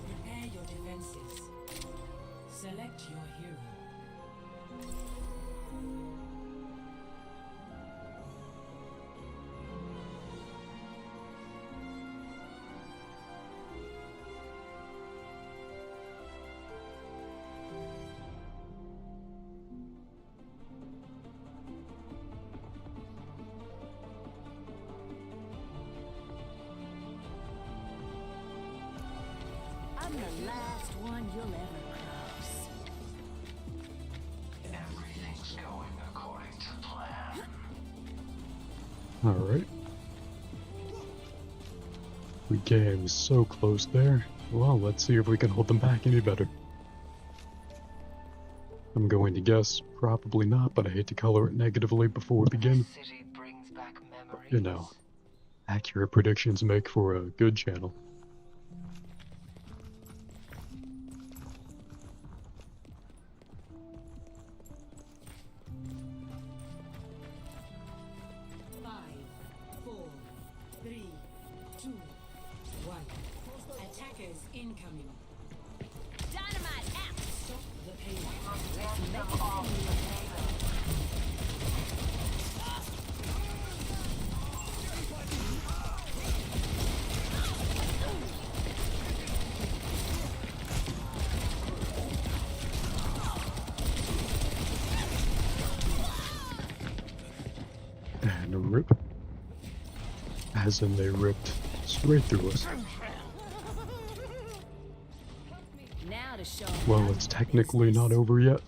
Prepare your defenses. Select your hero. I'm the last one you'll ever cross. Everything's going according to plan. Alright. We came so close there. Well, let's see if we can hold them back any better. I'm going to guess probably not, but I hate to color it negatively before we begin. City brings back memories. You know, accurate predictions make for a good channel. Attackers incoming. Dynamite out! Stop the payload. rip. As in they ripped straight through us. Now to show Well, it's technically not over yet.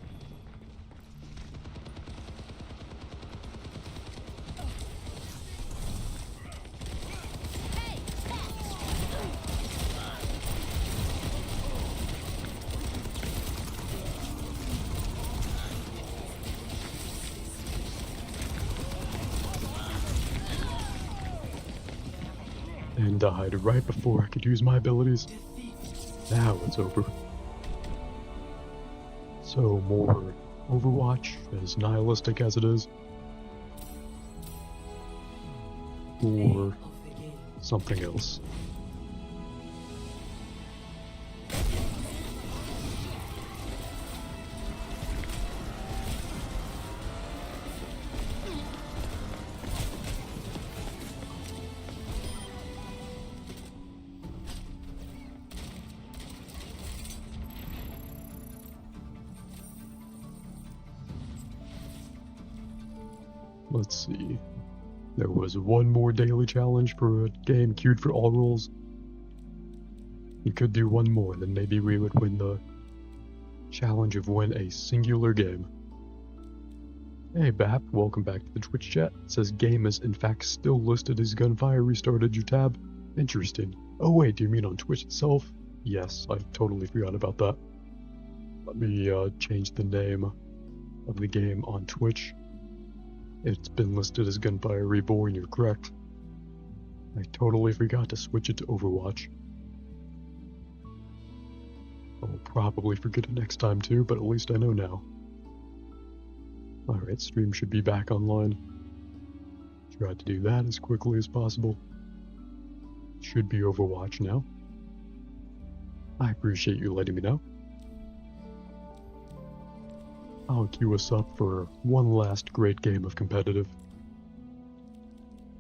And died right before I could use my abilities. Now it's over. So more Overwatch, as nihilistic as it is, or something else. Let's see. There was one more daily challenge for a game queued for all roles. You could do one more, then maybe we would win the challenge of win a singular game. Hey Bap, welcome back to the Twitch chat. It says game is in fact still listed as Gunfire restarted your tab. Interesting. Oh wait, do you mean on Twitch itself? Yes, I totally forgot about that. Let me change the name of the game on Twitch. It's been listed as Gunfire Reborn, you're correct. I totally forgot to switch it to Overwatch. I'll probably forget it next time too, but at least I know now. Alright, stream should be back online. Try to do that as quickly as possible. Should be Overwatch now. I appreciate you letting me know. I'll queue us up for one last great game of competitive.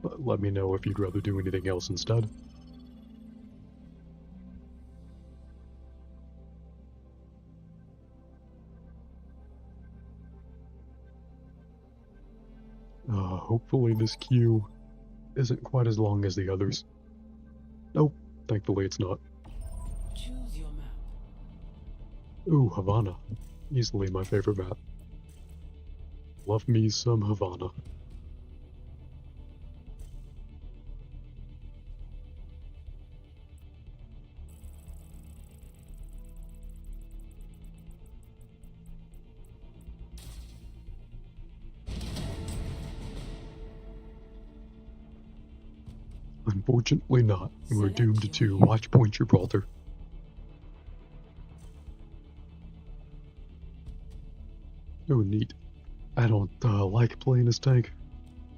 But let me know if you'd rather do anything else instead. Hopefully this queue isn't quite as long as the others. Nope, thankfully it's not. Choose your map. Ooh, Havana. Easily my favorite map. Love me some Havana. Unfortunately not. We're doomed to Watch Point Gibraltar. Oh, neat. I don't like playing as tank,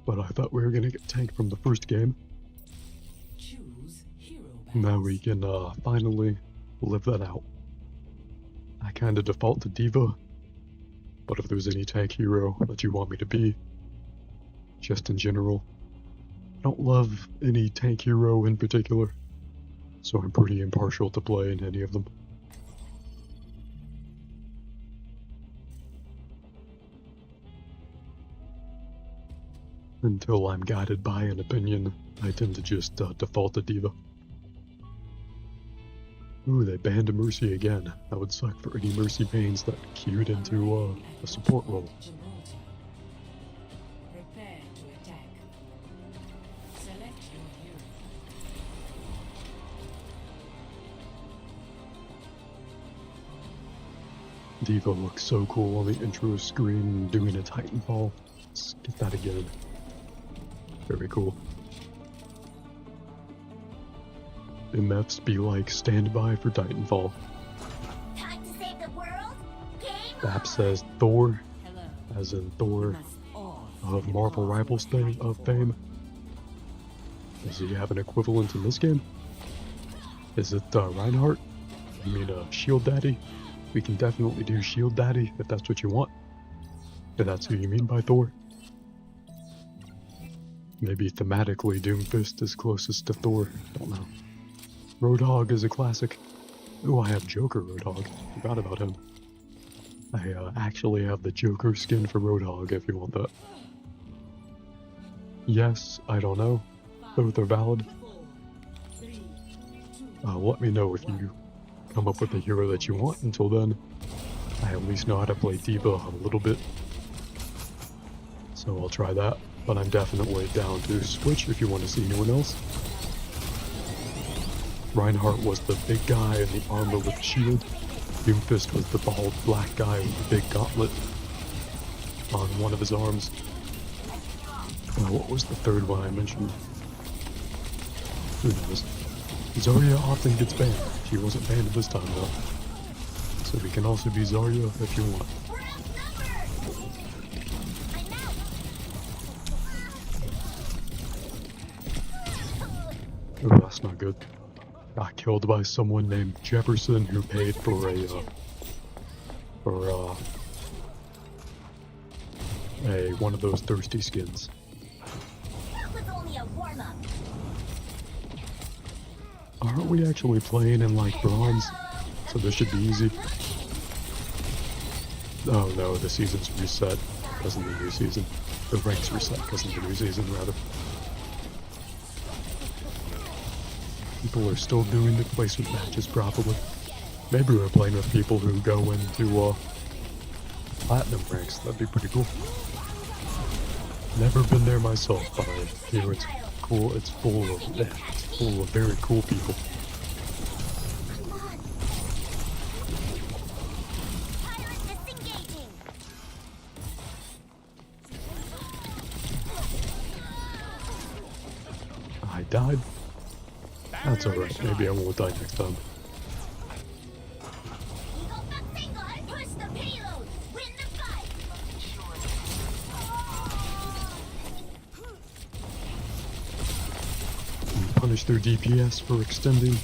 but I thought we were gonna get tank from the first game. Choose hero Now we can finally live that out. I kinda default to Diva, but if there's any tank hero that you want me to be, just in general, I don't love any tank hero in particular, so I'm pretty impartial to play in any of them. Until I'm guided by an opinion, I tend to just default to Diva. Ooh, they banned Mercy again. That would suck for any Mercy mains that queued into a support role. Gibraltar. Prepare to attack. Select your hero. Diva looks so cool on the intro screen doing a Titanfall. Let's get that again. Very cool. MFs be like, stand by for Titanfall. Time to save the world? Game Bap says Thor, Hello. as in Thor Must all of Marvel Rivals of fame. Does he have an equivalent in this game? Is it Reinhardt? I mean Shield Daddy? We can definitely do Shield Daddy if that's what you want. If that's who you mean by Thor. Maybe thematically Doomfist is closest to Thor, don't know. Roadhog is a classic. Ooh, I have Joker Roadhog. Forgot about him. I actually have the Joker skin for Roadhog if you want that. Yes, I don't know. Both are valid. Let me know if you come up with the hero that you want. Until then, I at least know how to play D.Va a little bit. So I'll try that. But I'm definitely down to switch if you want to see anyone else. Reinhardt was the big guy in the armor with the shield. Doomfist was the bald black guy with the big gauntlet on one of his arms. What was the third one I mentioned? Who knows? Zarya often gets banned. She wasn't banned this time though. So we can also be Zarya if you want. Oh, that's not good. Got killed by someone named Jefferson who paid for one of those thirsty skins. That was only a warm-up. Aren't we actually playing in like bronze? So this should be easy. Oh no, the season's reset because of the new season. The ranks reset because of the new season rather. People are still doing the placement matches probably. Maybe we're playing with people who go into platinum ranks. That'd be pretty cool. Never been there myself, but I hear it's cool. It's full of very cool people. Pirate disengaging. I died. That's alright. Maybe I won't die next time. Eagle back single and push the payload. Win the fight. And punish their DPS for extending.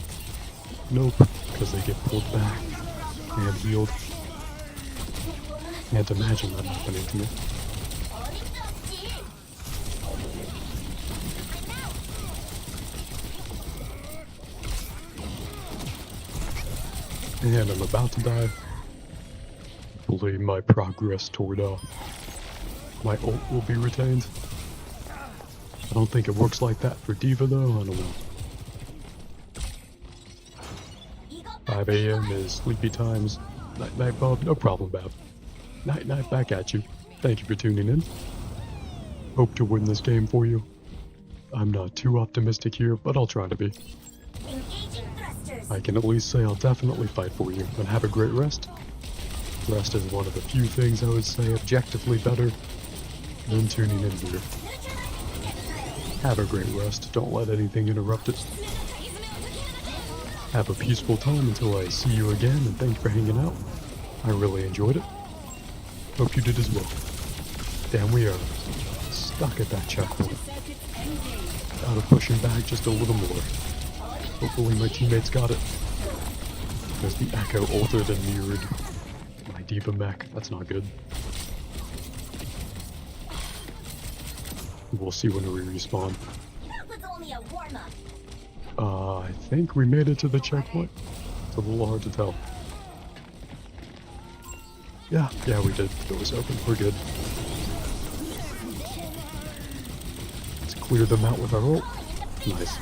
Nope, because they get pulled back and healed. Can't imagine that happening to me. And I'm about to die. Hopefully my progress toward my ult will be retained. I don't think it works like that for D.Va though, I don't know. 5 a.m. is sleepy times. Night night Bob, no problem Bob. Night night back at you. Thank you for tuning in. Hope to win this game for you. I'm not too optimistic here, but I'll try to be. Engaging thrusters. I can at least say I'll definitely fight for you, and have a great rest. Rest is one of the few things I would say objectively better than tuning in here. Have a great rest, don't let anything interrupt it. Have a peaceful time until I see you again, and thanks for hanging out. I really enjoyed it. Hope you did as well. Damn, we are stuck at that checkpoint. Gotta push him back just a little more. Hopefully my teammates got it. Because the Echo altered and mirrored my D.Va mech. That's not good. We'll see when we respawn. That was only a warm-up. I think we made it to the checkpoint. It's a little hard to tell. Yeah, we did. It was open. We're good. Let's clear them out with our ult. Nice.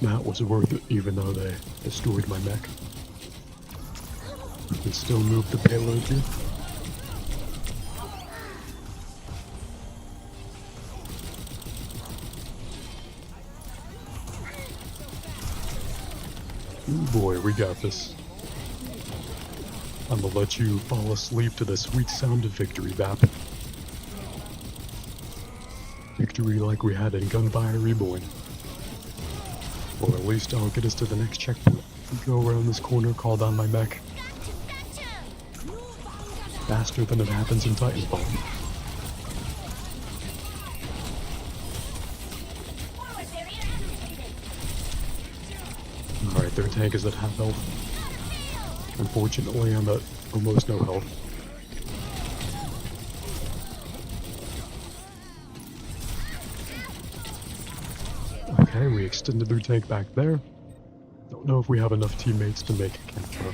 That was worth it, even though they destroyed my mech. We can still move the payload here. Ooh boy, we got this. I'm gonna let you fall asleep to the sweet sound of victory, Vap. Victory like we had in Gunfire Reborn. Or at least I'll get us to the next checkpoint. Go around this corner, call down my mech. Faster than it happens in Titanfall. Alright, their tank is at half health. Unfortunately, I'm at almost no health. Okay, we extended their tank back there. Don't know if we have enough teammates to make a capture.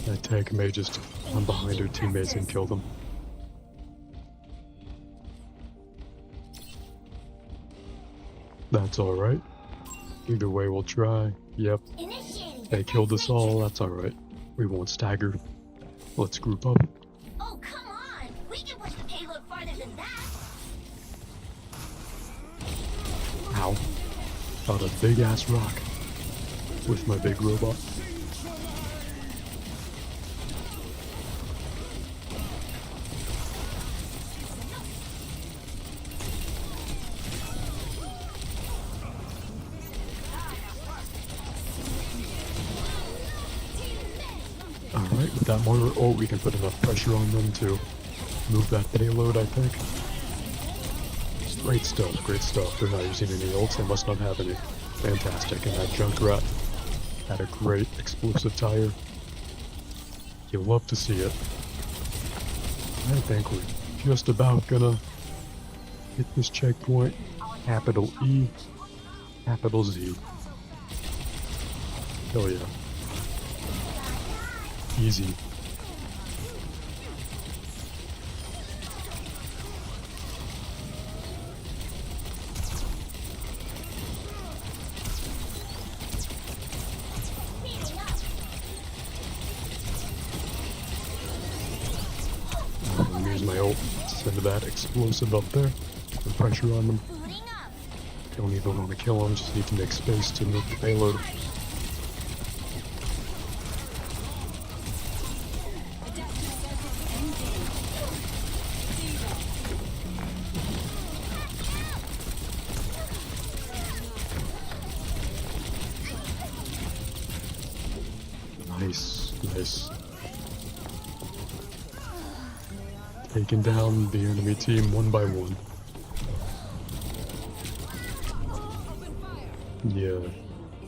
That tank may just run behind her teammates and kill them. That's alright. Either way, we'll try. Yep, Initiating they killed us all, that's alright. We won't stagger. Let's group up. Oh, come on! We can push the payload farther than that! Ow. Got a big ass rock with my big robot. Alright, with that mortar, oh, we can put enough pressure on them to move that payload, I think. Great stuff, great stuff. They're not using any ults, they must not have any. Fantastic, and that Junkrat had a great explosive tire. You love to see it. I think we're just about gonna hit this checkpoint. Capital E, capital Z. Hell yeah. Easy. Use my ult, send that explosive up there, put pressure on them. Booting up! Don't even want to kill them, just need to make space to move the payload. Nice, nice. Taking down the enemy team one by one. Yeah,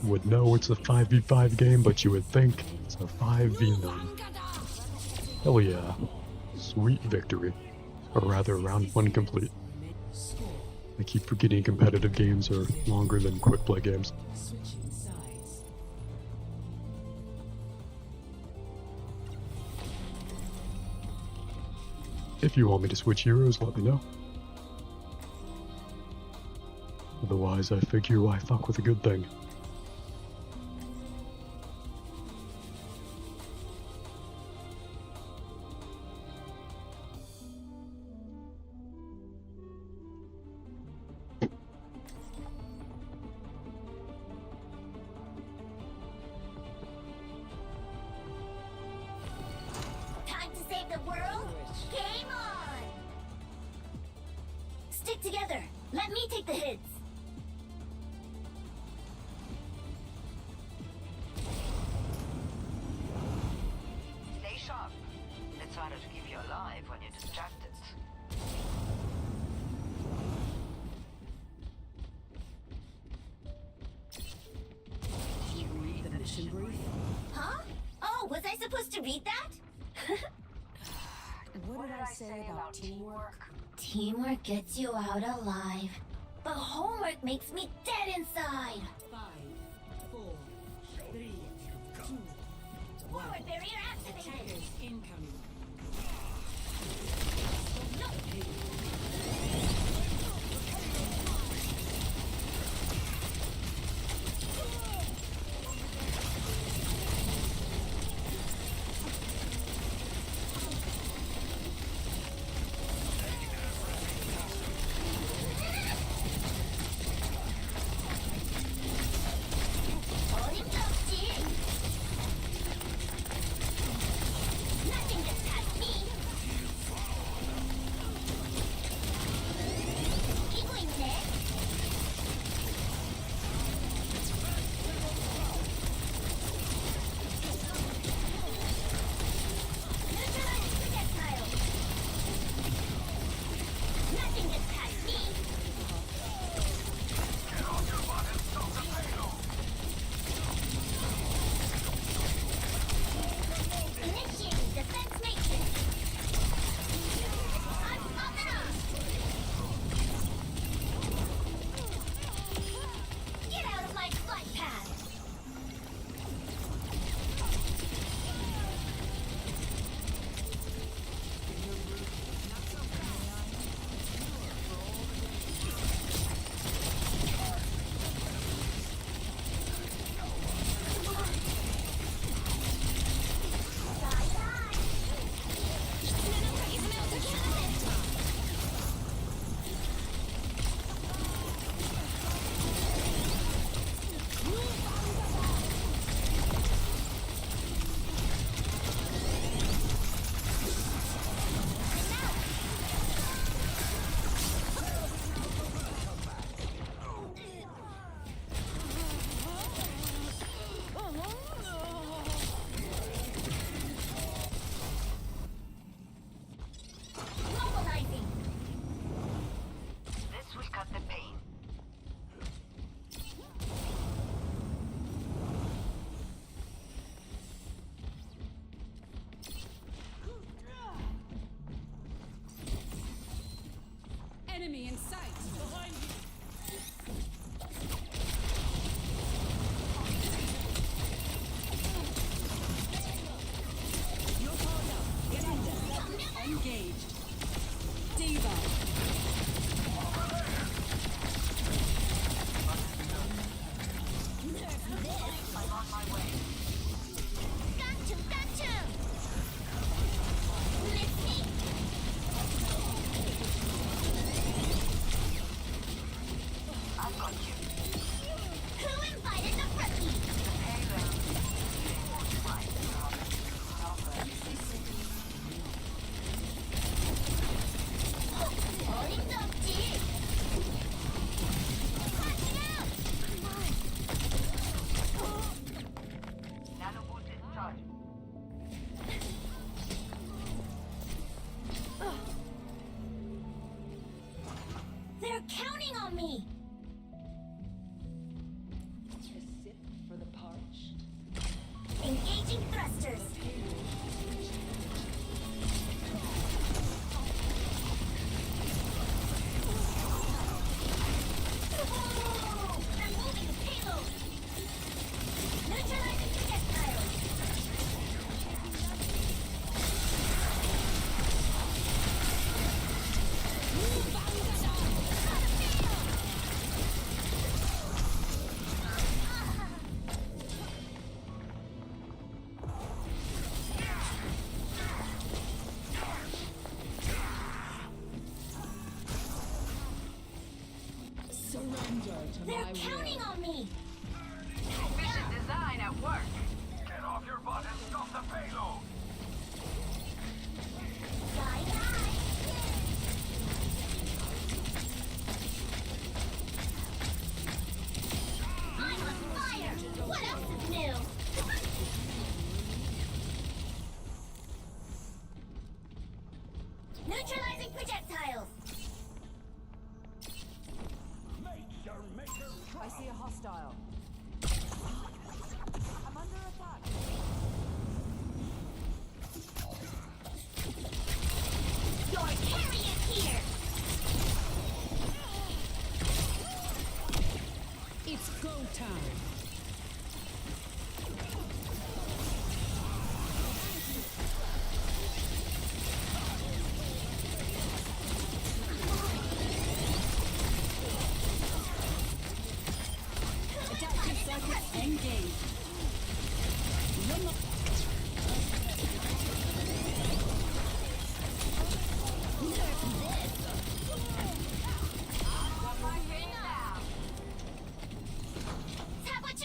would know it's a 5v5 game, but you would think it's a 5v9. Hell yeah. Sweet victory. Or rather, round 1 complete. I keep forgetting competitive games are longer than quick play games. Switching sides. If you want me to switch heroes, let me know. Otherwise, I figure why fuck with a good thing. Time to save the world? Game on! Stick together. Let me take the hits. Stay sharp. It's harder to keep you alive when you're distracted. You read the mission brief? Huh? Oh, was I supposed to read that? What did I say about teamwork? Teamwork gets you out alive. But homework makes me dead inside. 5, 4, 3, 2, Forward barrier activated. attackers incoming. Holding up, G. Enemy in sight. Behind you. You're called up. Get in there. Engaged. Diva. I'm on my way. Gotcha! Miss me? I've got you. Who invited the rookie? Payload. Right. Holding up, dear. Watch it out! Nanoboost is charged. They're counting on me! A sip for the parched. Engaging thrusters. Removing payload. Neutralizing projectiles. Surrender to They're my counting on me! Mission design at work. Get off your butt and stop the payload! Die, die! I'm on fire! What else is new? Neutralizing projectiles! I see a hostile. I'm under attack. Your carry is here! It's go time. Adaptive circuit engaged. Got my ring now! Tablet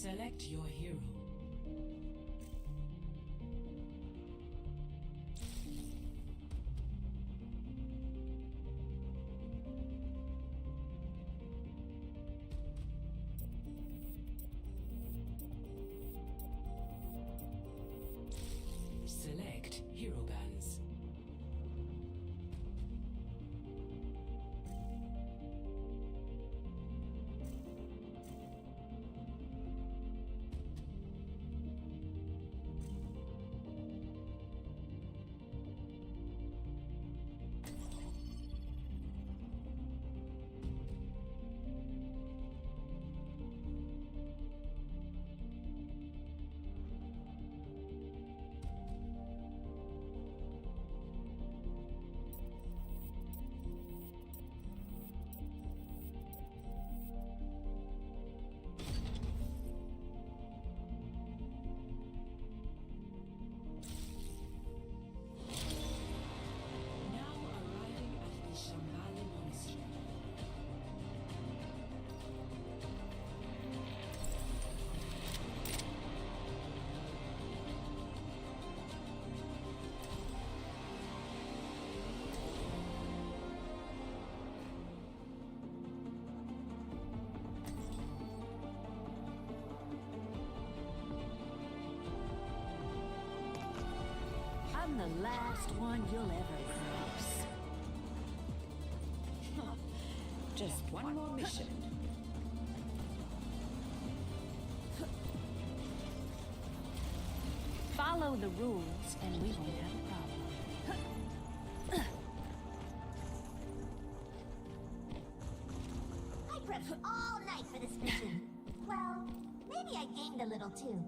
Select your hero. Select hero bands. Now arriving at the Shambhala Monastery. I'm the last one you'll ever cross. Just one more mission. Follow the rules and we won't have a problem. I prepped all night for this mission. Well, maybe I gained a little too.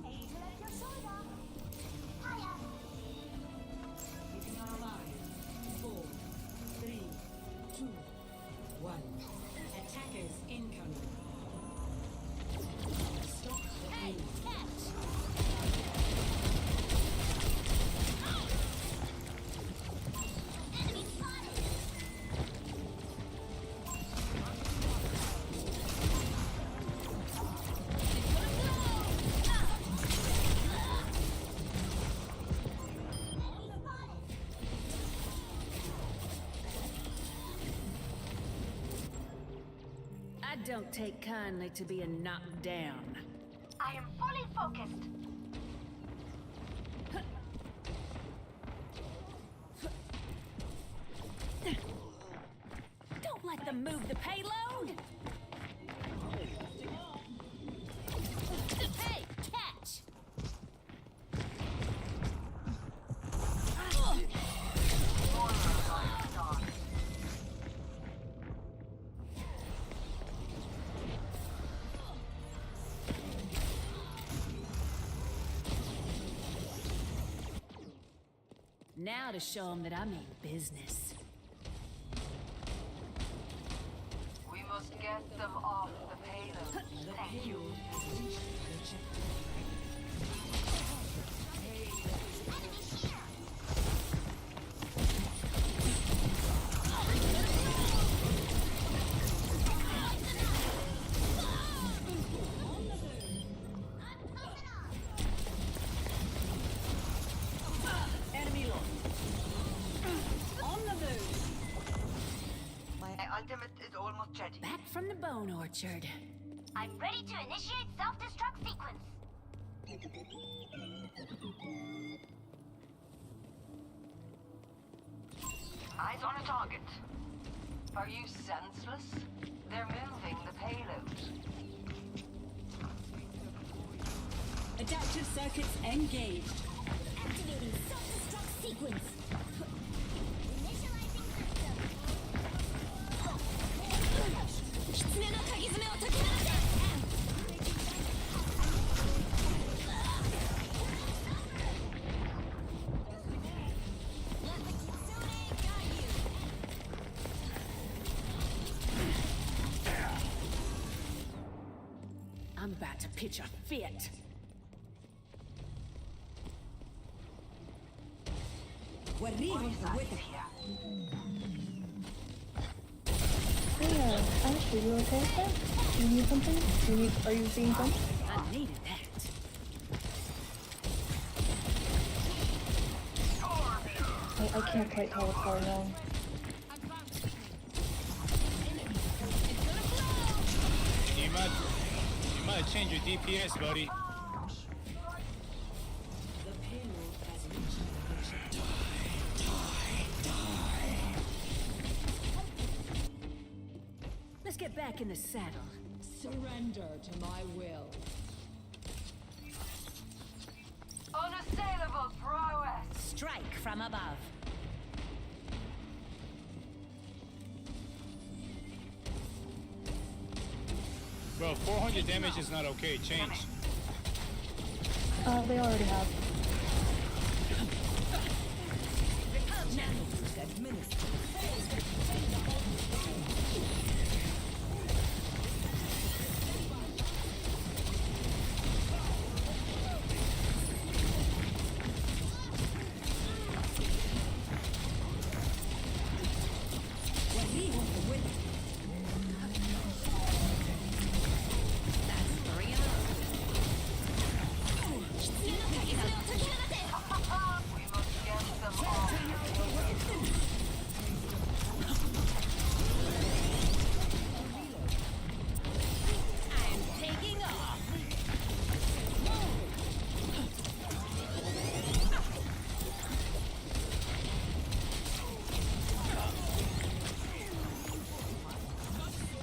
Hey, let your sword off. Hiya. You are live. 4, 3, 2, 1. Attackers incoming. Stop the Hey, aim. catch! Enemy spotted! I don't take kindly to being knocked down. I am fully focused. Don't let them move the payload! Hey, catch! Now to show them that I mean business. We must get them off the payload. Thank you. Enemy lost. On the move. My ultimate is almost ready. Back from the bone orchard. I'm ready to initiate self-destruct sequence. Eyes on a target. Are you senseless? They're moving the payload. Adaptive circuits engaged. Activating self-destruct sequence. Initializing system. 狐の鍵爪を解き放て! Let the Kitsune guide you. I'm about to pitch a fit. Arrivo What is with here? Yeah, Ashley, you okay with that? Do you need something? Are you seeing something? I needed that. I can't quite tell what's going on. You might change your DPS, buddy. Let's get back in the saddle. Surrender to my will. Unassailable prowess. Strike from above. Bro, 400 damage is not okay. Change. They already have.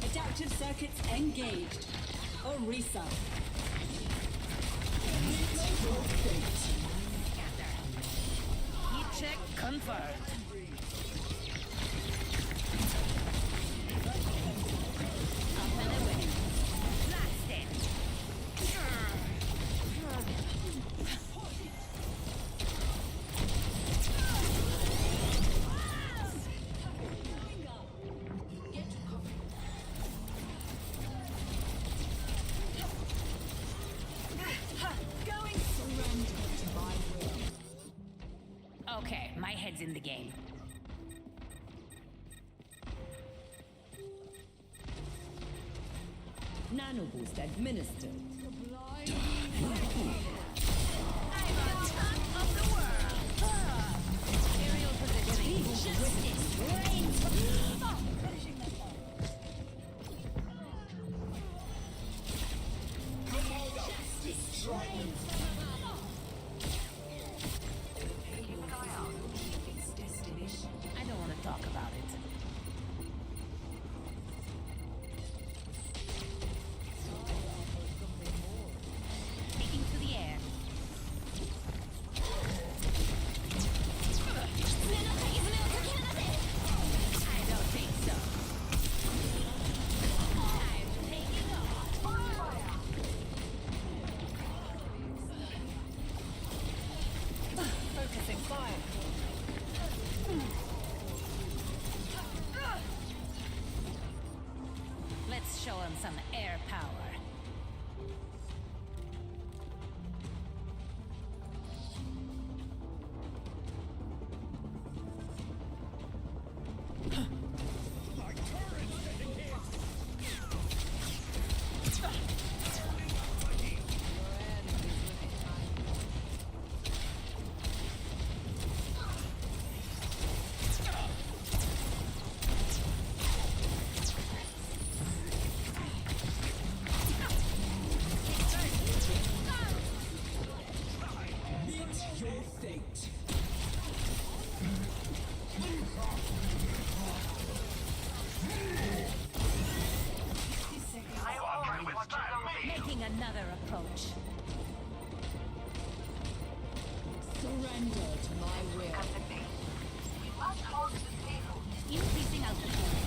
Adaptive circuits engaged. Orisa. Heat check confirmed. Up and away. Blast it. Okay, my head's in the game. Nano boost administered. I'm on top of the world. Aerial positioning. Justice reigns. Finishing that fire. Justice reigns. I don't want to talk about it. Taking to the air. I don't think so. I'm taking off. Focusing fire. Let's show him some air power. Making another approach. Surrender to my will. We must hold the table. Increasing altitude.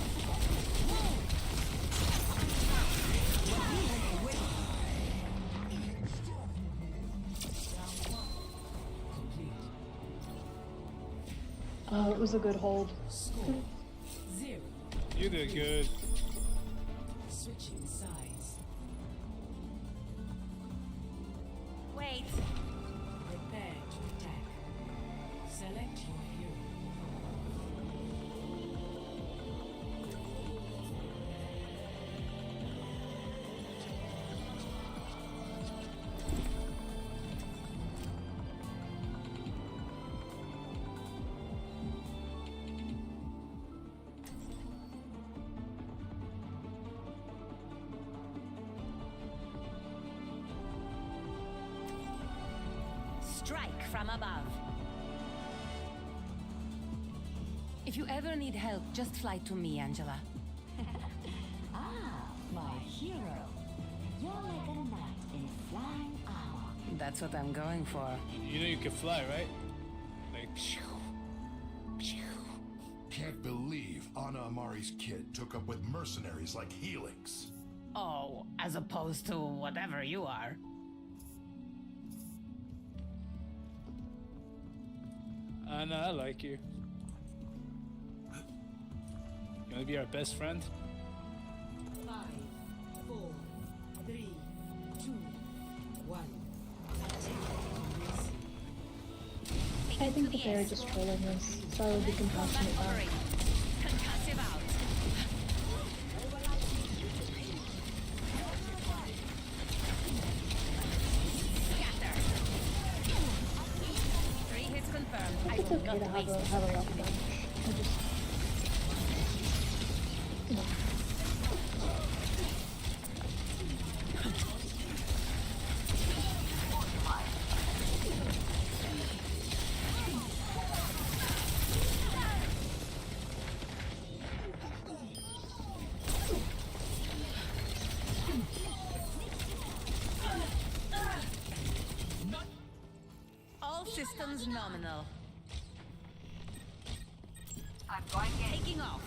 It was a good hold. You did good. Switching sides. Wait. Prepare to attack. Select your hero. strike from above. If you ever need help, just fly to me, Angela. Ah, my hero. You're like a knight in flying armor. That's what I'm going for. You know you can fly, right? Like, phew, phew. Can't believe Ana Amari's kid took up with mercenaries like Helix. Oh, as opposed to whatever you are. Anna, I like you. You wanna be our best friend? 5, 4, 3, 2, 1. I think that they're just trolling us, so I will be compassionate back. Concussive out. Scatter. 3 hits confirmed. I think it's okay to have a rough bunch. I just... You know. All systems nominal. I'm going in. Taking off.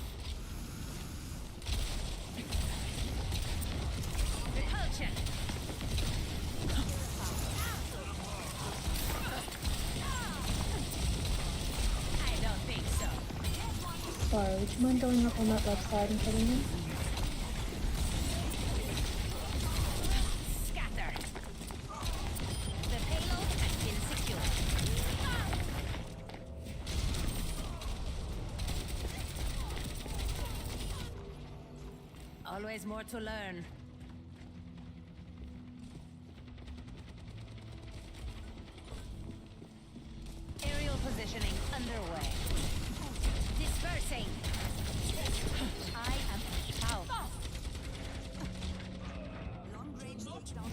Repulsion. I don't think so. Sorry, would you mind going up on that left side and hitting him? Scatter. The payload has been secured. Always more to learn. Aerial positioning underway. Dispersing. I am powerful. Long range takedown.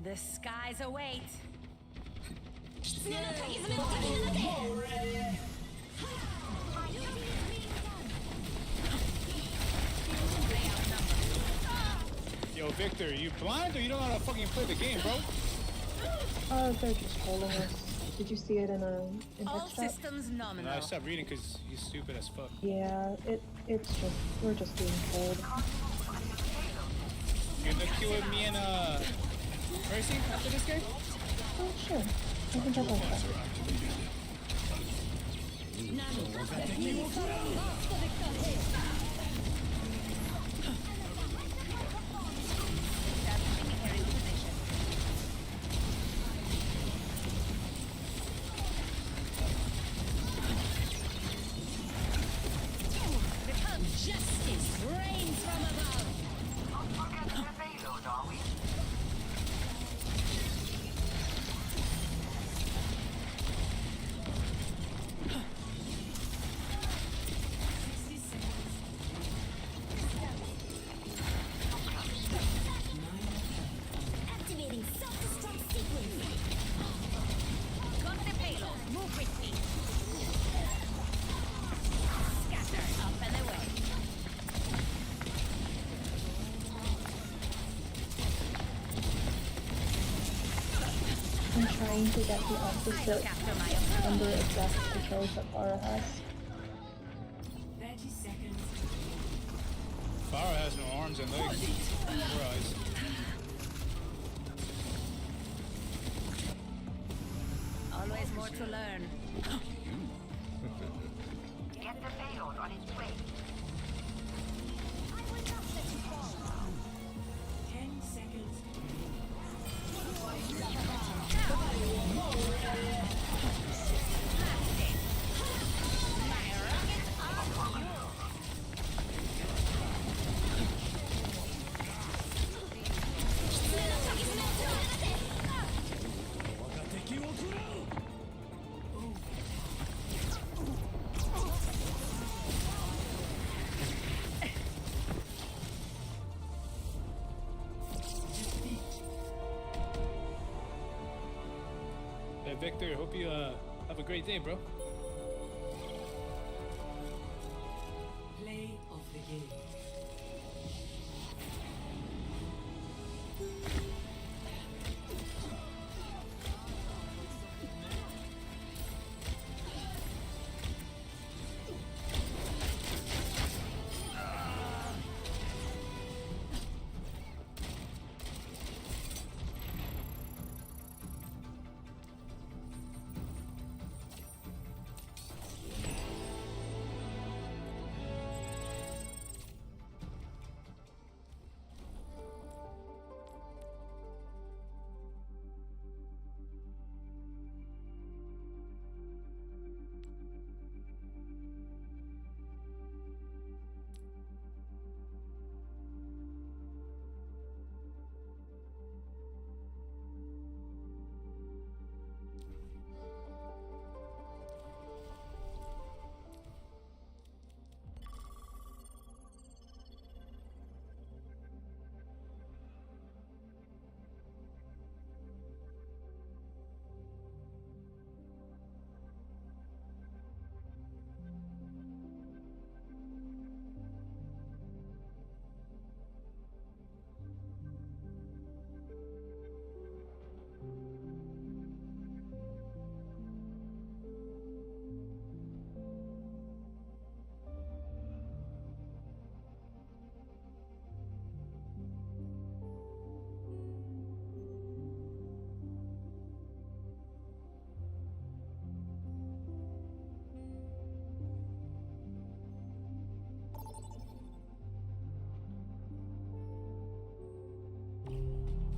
The skies await. Yo, Victor, you blind or you don't know how to fucking play the game, bro? They're just trolling us. Did you see it in All text chat? systems No, nominal. I stopped reading because he's stupid as fuck. Yeah, it's just, we're just being trolled. You're gonna queue with me and Mercy after this game? Oh, sure. I think I'd like that. Establishing aerial position. Become justice reigns from above. Not forgetting the payload, are we? Activating self-destruct sequence. Got the payload. Move with me. Scatter up and away. I'm trying to get the opposite Look after my approach. number of death controls that Farah has. 30 seconds. Farah has no arms and legs. Or eyes. Always more to learn. Get the payload on its way. 10 seconds. Victor. Hope you have a great day, bro. Play of the game.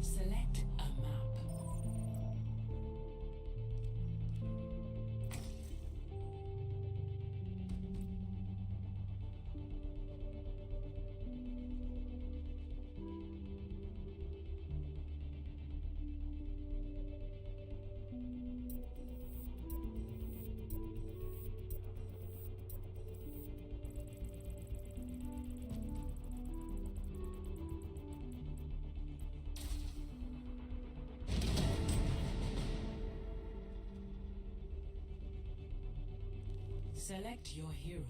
Select a map. Select your hero.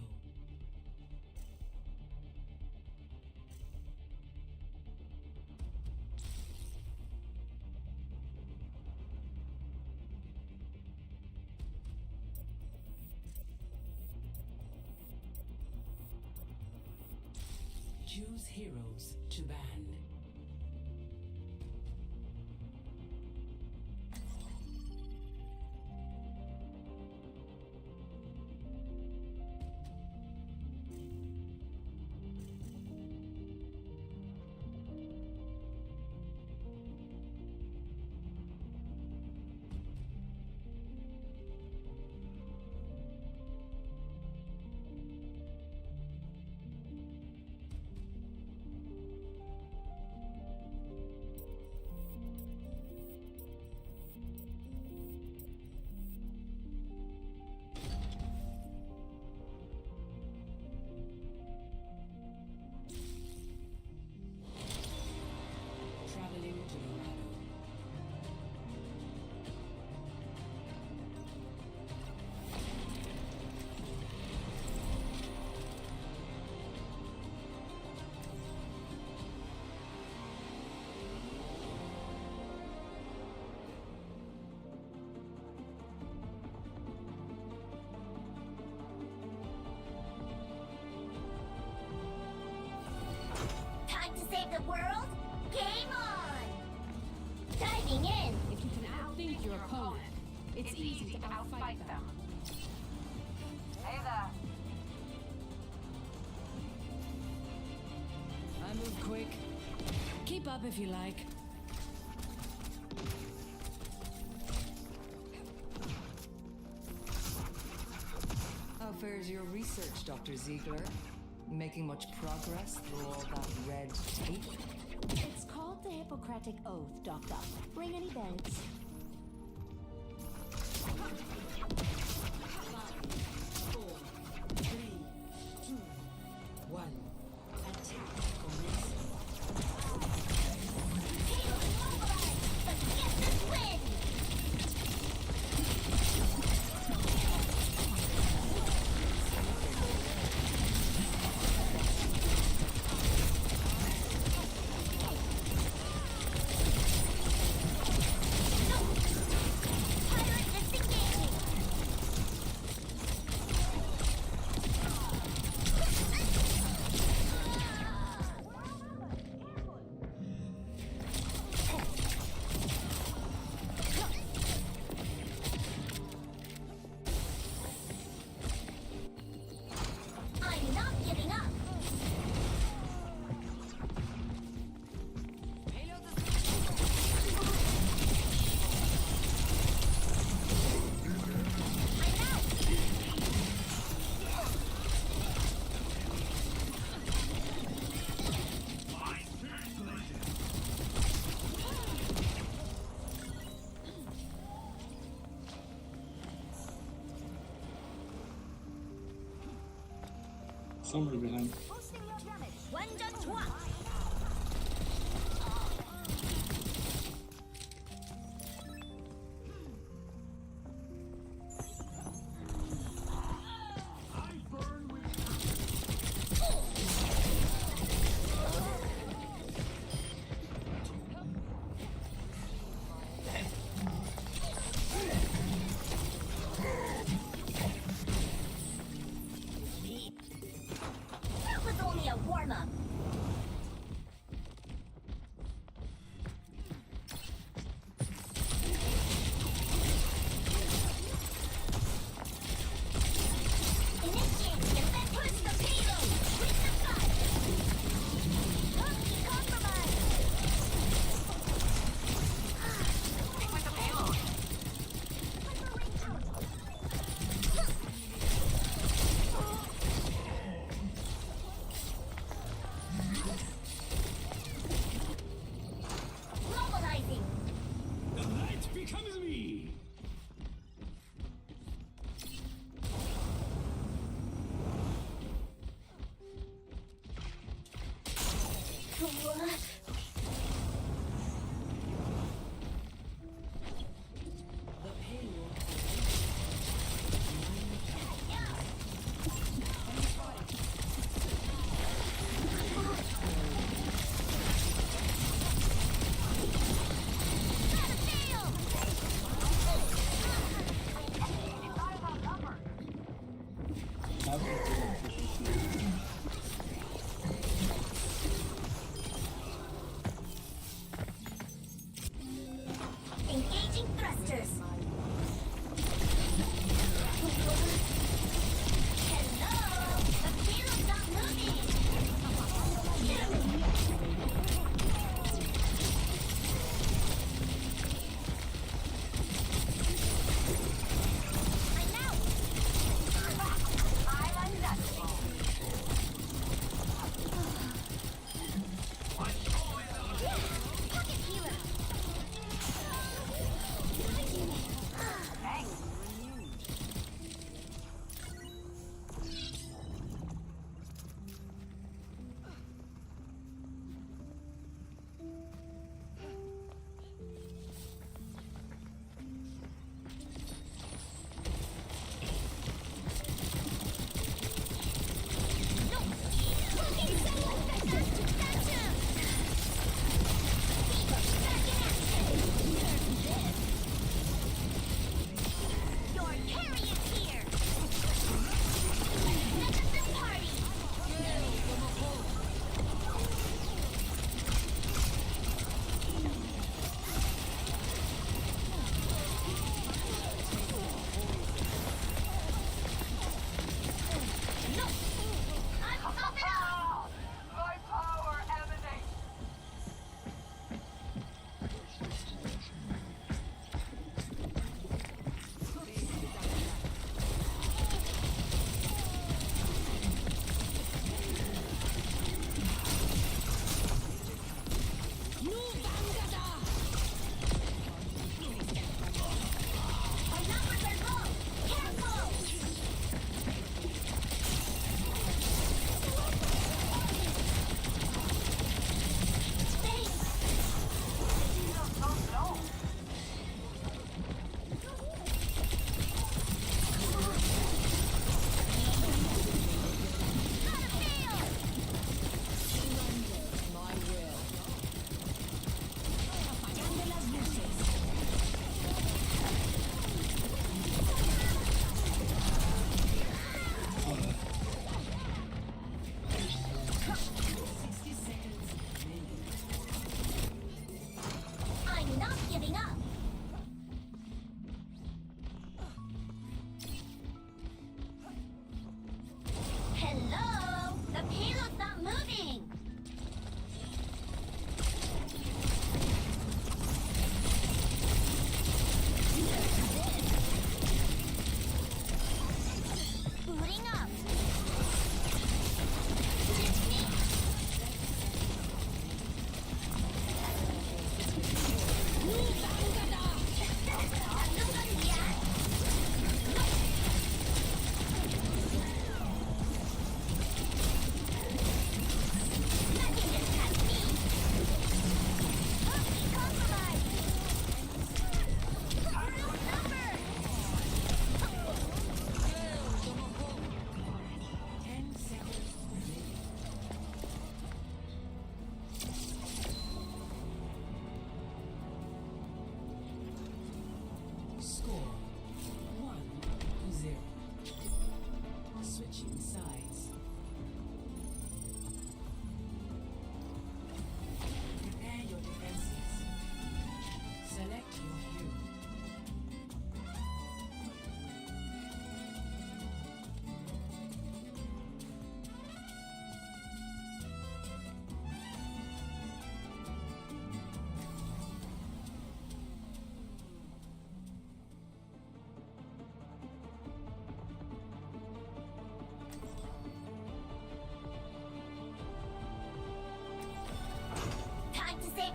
Choose heroes to ban. Traveling to Dorado. Time to save the world? Game on! Diving in! If you can outthink your opponent, it's easy to outfight them. Hey there. I move quick. Keep up if you like. How fares your research, Dr. Ziegler? Making much progress through all that red tape? It's called the Hippocratic Oath, Doctor. Bring any bells. 5, 4, 3, 2, 1. Attack commencing. Let's get this win! somebody behind. 완전 좋아. That was only a warm-up. Initiate defense. Push the payload. Reach the sky. Compromise. Stick with the payload. Globalizing. The light becomes me. What?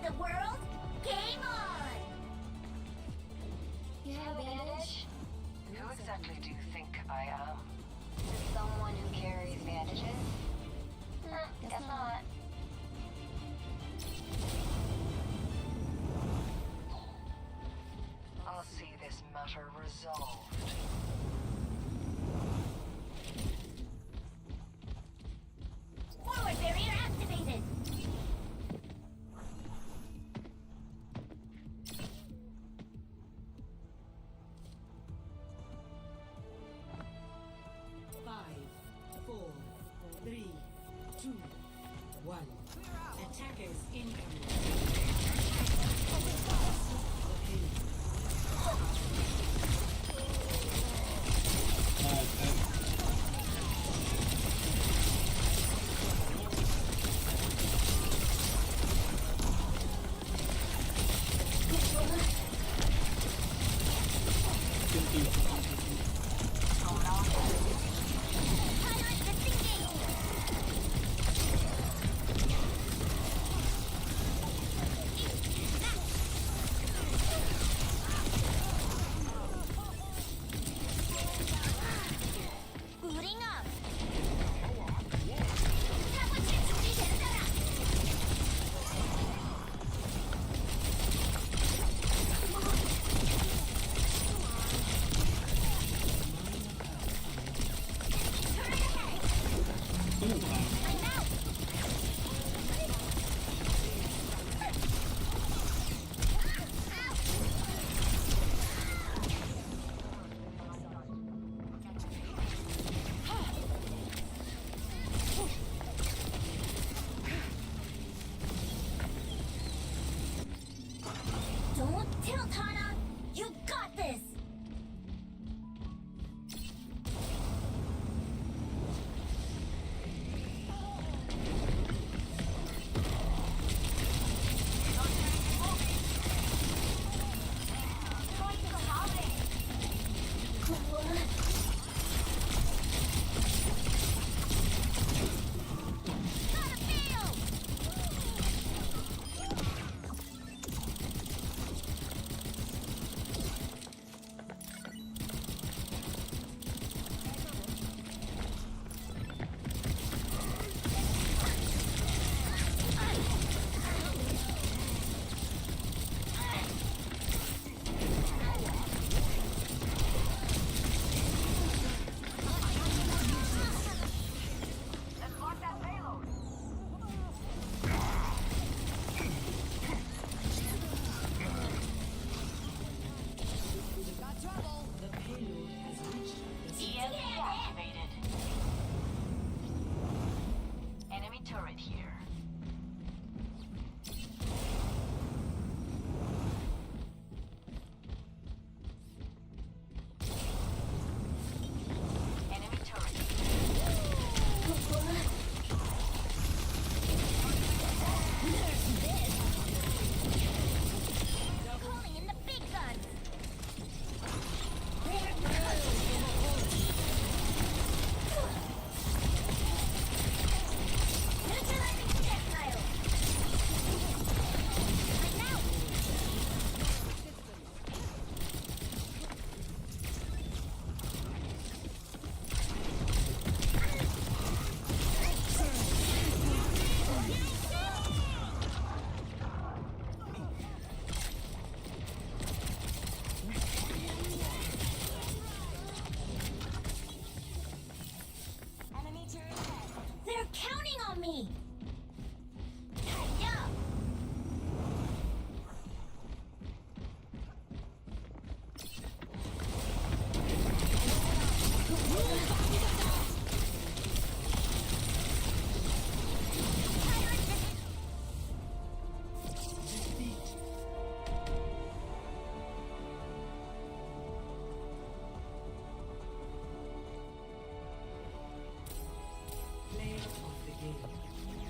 save the world? Game on! You have a bandage? Who exactly do you think I am? Someone who carries bandages? Guess not. I'll see this matter resolved. Forward barrier activated! Five, 4, 3, 2, 1. Attackers incoming. Pirate disengaged! Booting up! 사고칠 준비된 사람! Turret ahead! I'm out! Don't tilt, Hana! You got this! Gotta feel! Let's mark that payload. Got trouble. The payload has reached the EMP activated. Enemy turret here. Enemy turret. Calling in the big guns! Neutralizing projectile! I'm out! They're counting on me! Hi-ya! player of the game.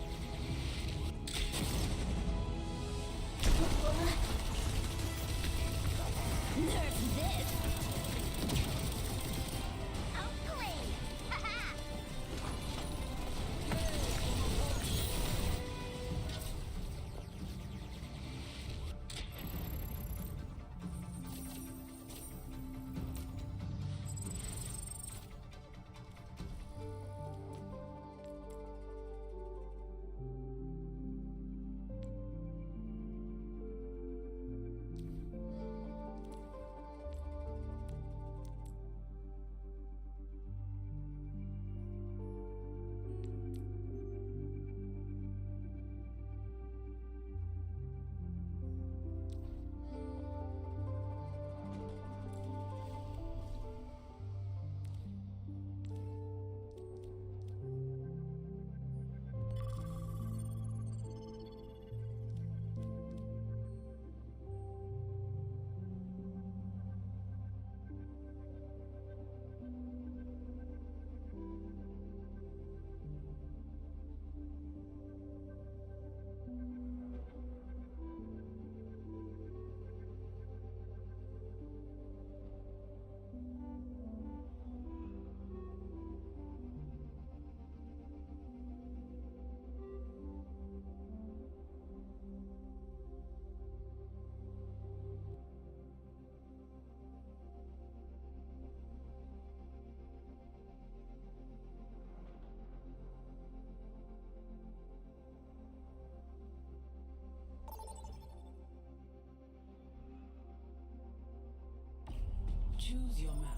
Choose your map.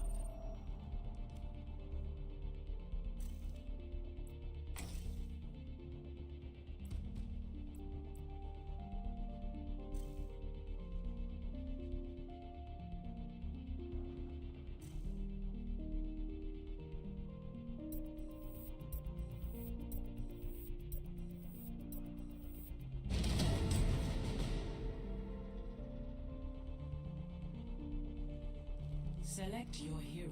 Select your hero.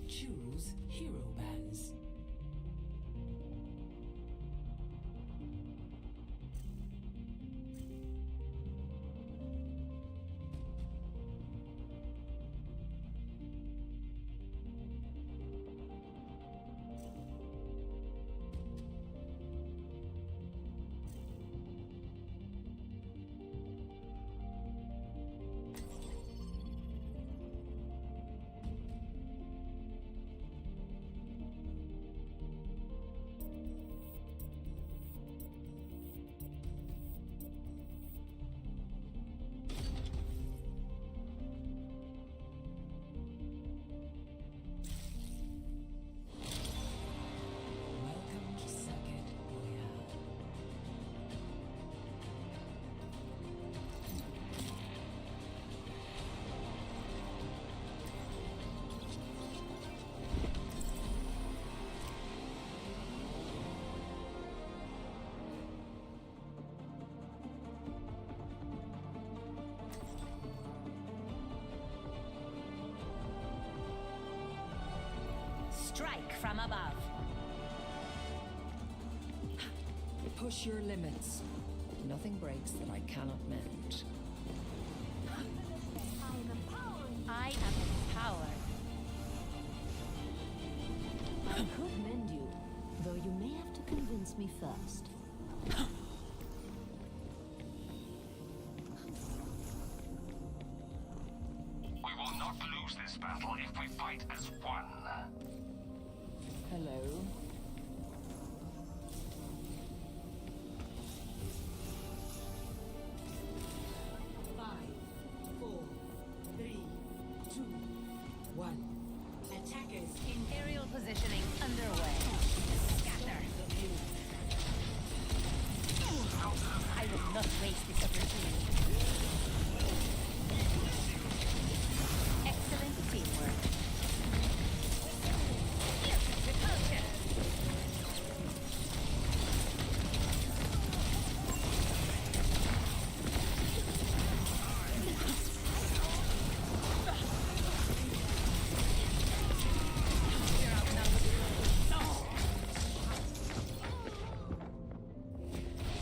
Choose hero bands. Welcome to Circuit Royale. Strike from above. Push your limits. Nothing breaks that I cannot mend. I am empowered. I could mend you, though you may have to convince me first. We will not lose this battle if we fight as one. Hello. Five, 4, 3, 2, 1. Attackers in Aerial positioning underway. Scatter. I will not waste this opportunity. Excellent teamwork. Repulsion.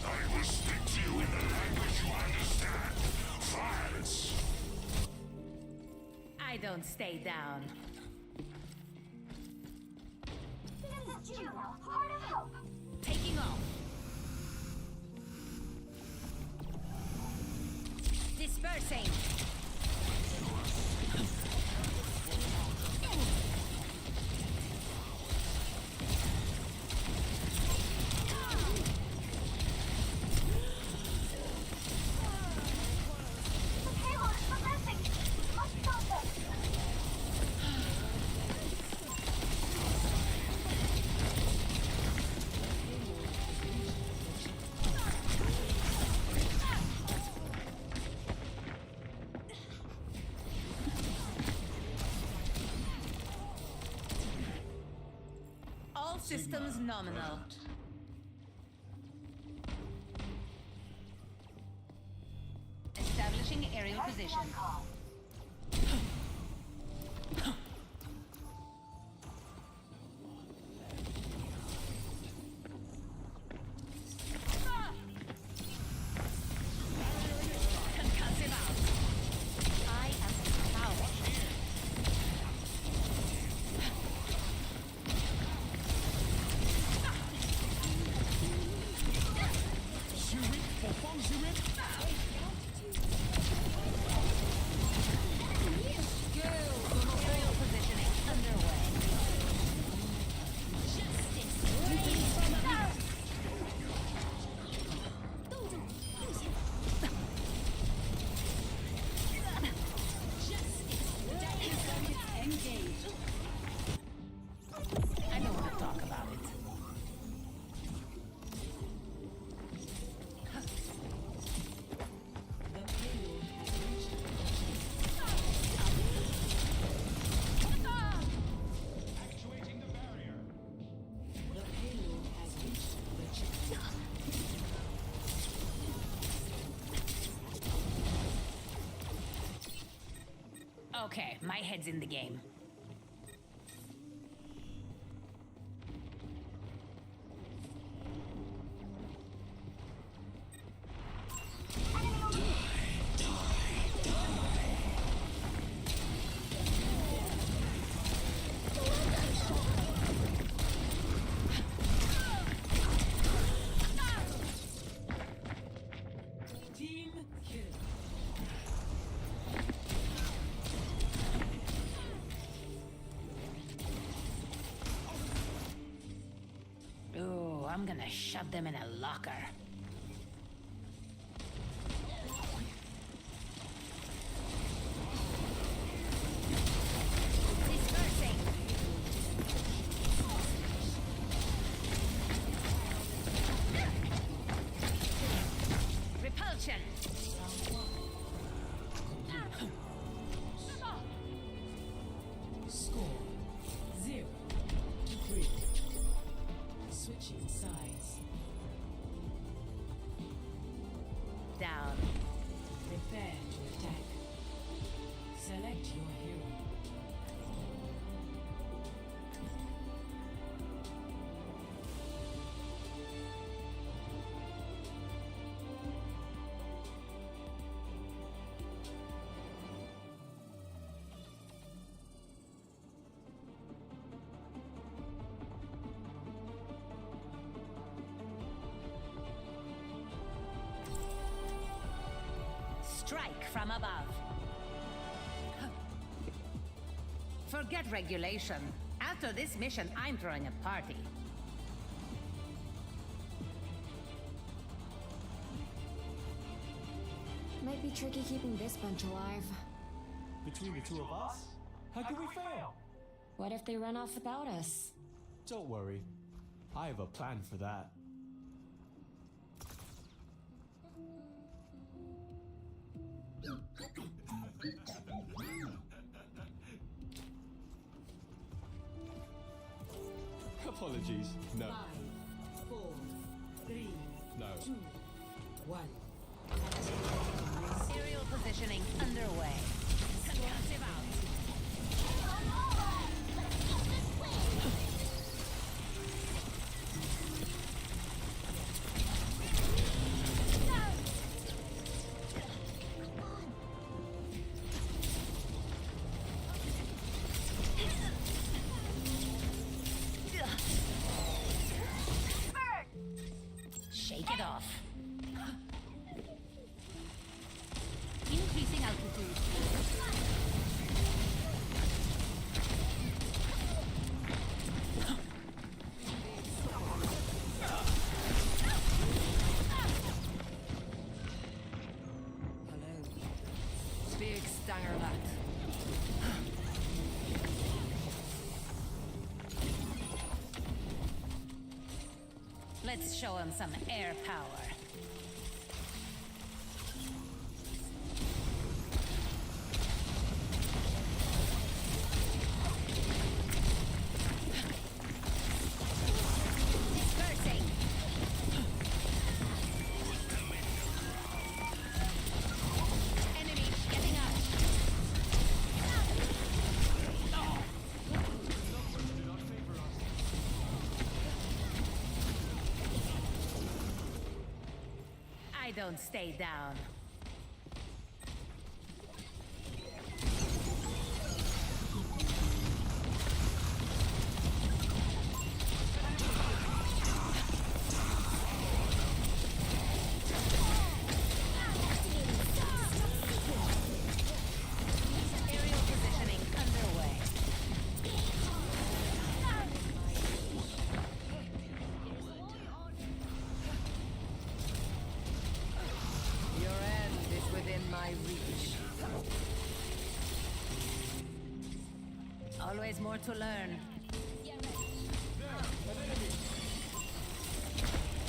I will speak to you in the language you understand. Violence. I don't stay down. This is Juno, Heart of Hope. Taking off. Dispersing. The payload is progressing. Must stop it. All systems nominal. Establishing aerial position. Concussive out. I am empowered. Okay, my head's in the game. Team kill. Ooh, I'm gonna shove them in a locker. Dispersing. Repulsion. Score 0-3. Switching sides. Down. Prepare to attack. Select your hero. Strike from above. Forget regulation. After this mission, I'm throwing a party. Might be tricky keeping this bunch alive. Between the two of us? How could we fail? What if they run off without us? Don't worry. I have a plan for that. Apologies. No. 5, 4, 3, No. 2, 1. Aerial positioning underway. Concussive out. Shake it off. Increasing altitude. Hello. Speak Stangerlat. Let's show him some air power. Dispersing. Enemy getting up. I don't stay down. Aerial positioning underway. Your end is within my reach. Always more to learn.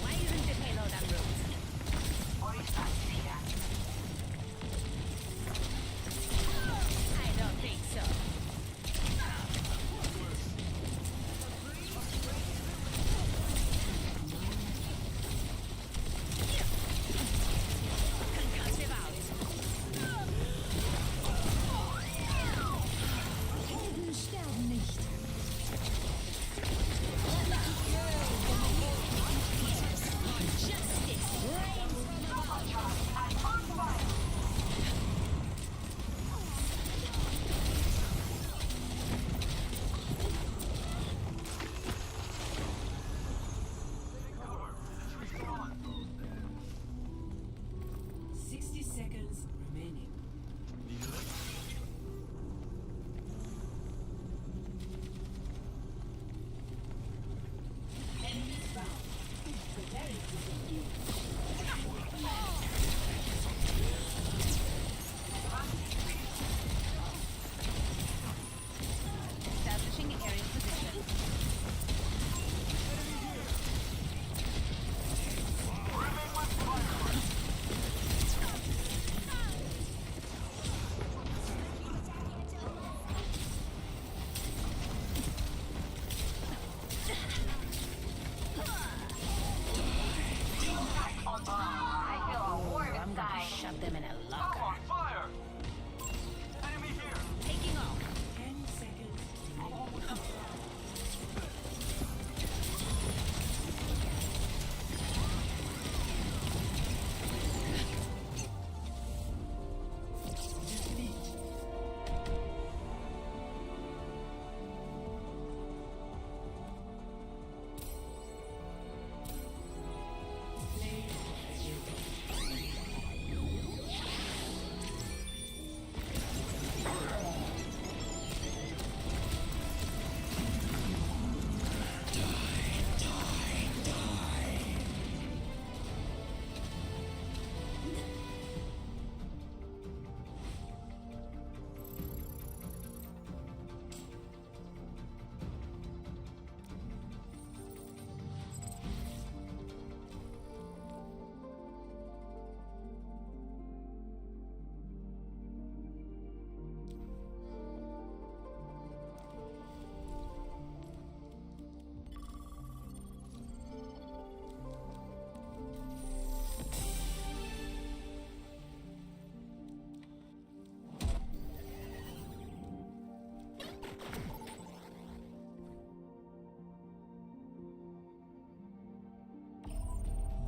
Why isn't the payload en route? I don't think so. Concussive out. them in a locker. I'm on fire! Enemy here! Taking off. 10 seconds.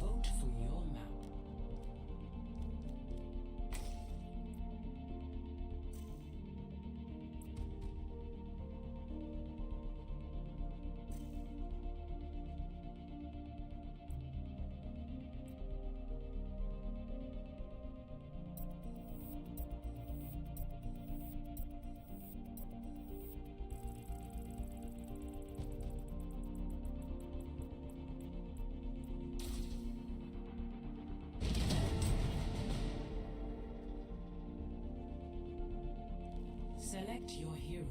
Vote for your map. Select your hero.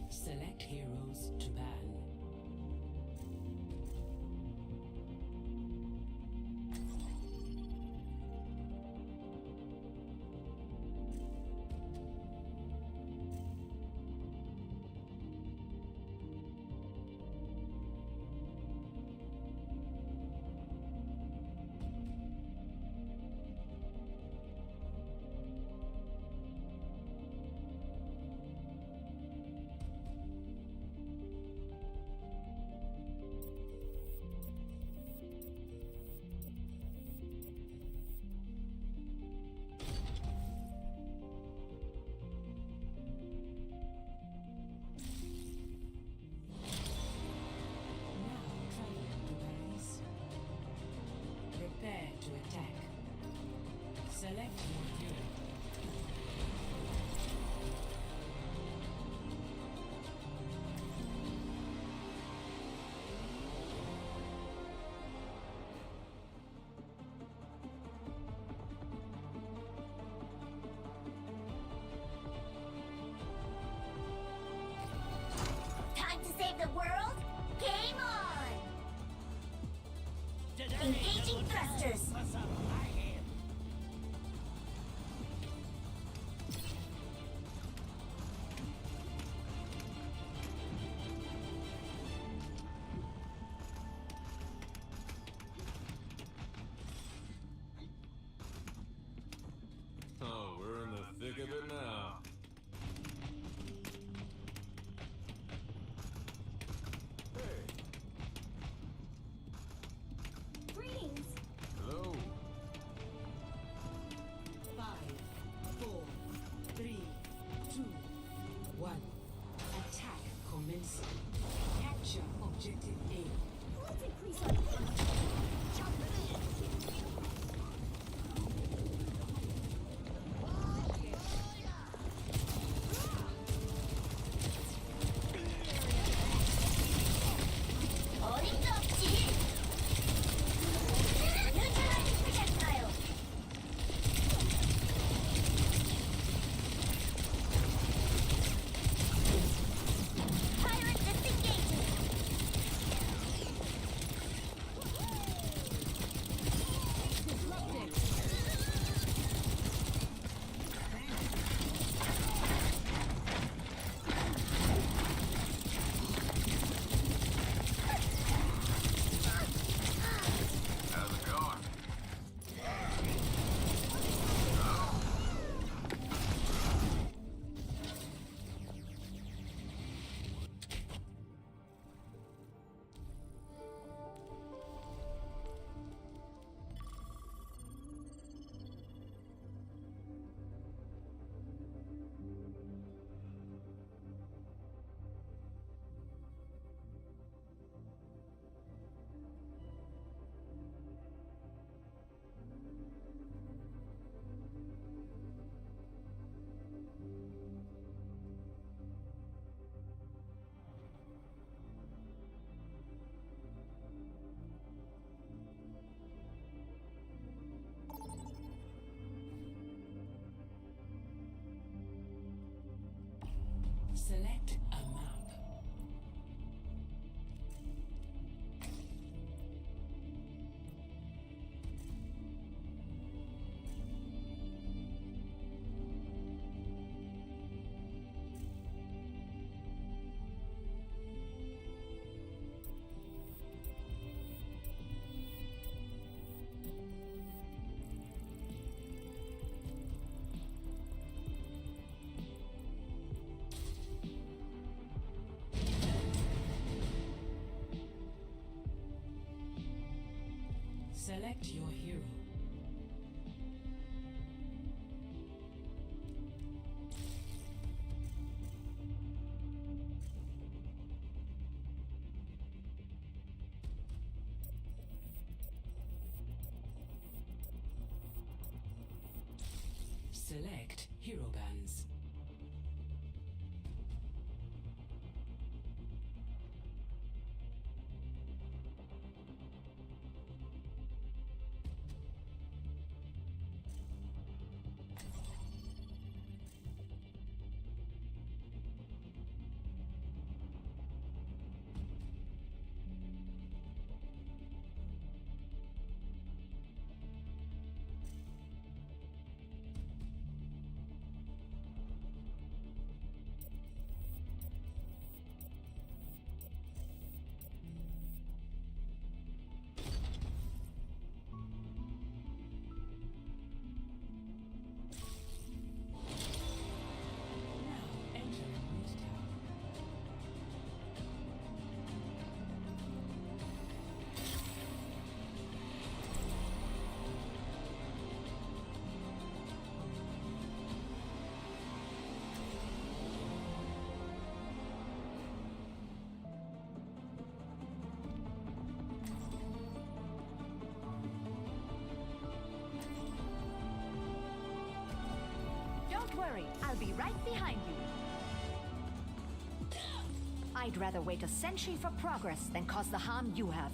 Select heroes to ban. Prepare to attack. Select your hero. Time to save the world? Game on! Engaging thrusters! Oh, we're in the thick of it now. Greetings! Hello. 5, 4, 3, 2, 1. Attack commencing. Capture objective A. Let's increase our damage. 어림없지! Neutralizing projectile! Pirate disengaging! Select your hero. Select hero bands. Don't worry, I'll be right behind you. I'd rather wait a century for progress than cause the harm you have.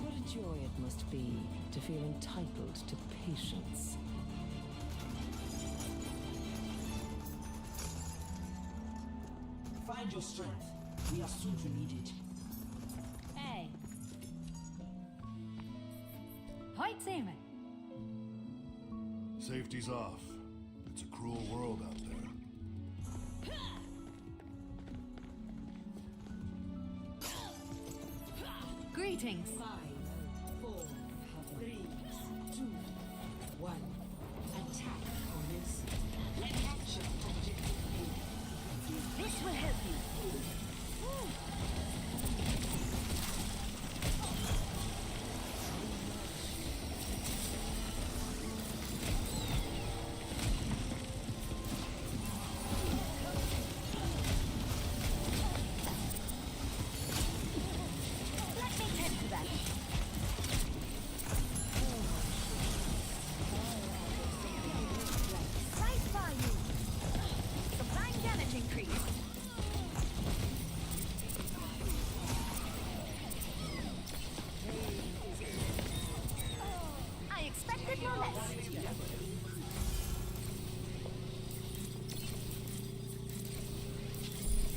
What a joy it must be to feel entitled to patience. Find your strength. We are soon to need it. Hey. Heute sehen wir. Safety's off. It's a cruel world out there. Greetings. 5, 4, 3, 2, 1. Attack commence. Capture objective A. This will help you. Let me tend to that. Right by you. Supplying damage increase. I expected no less.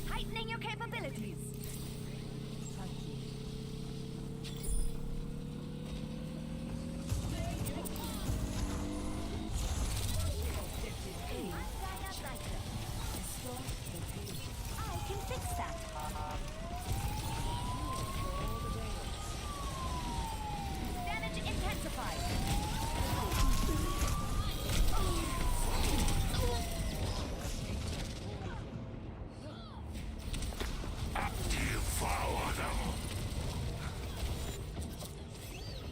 Heightening your capabilities. I can fix that. Damage intensified.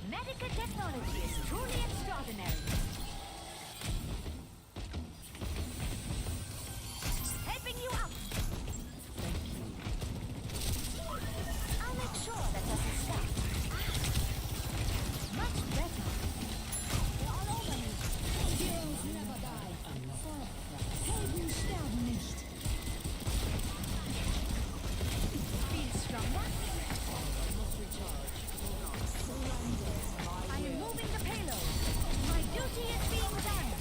Medical technology is truly extraordinary. Helping you up. I'll make sure that doesn't stop. Much better. They're all over me. Heroes never die. Helden sterben nicht. Feel stronger? I am moving the payload. My duty is being done.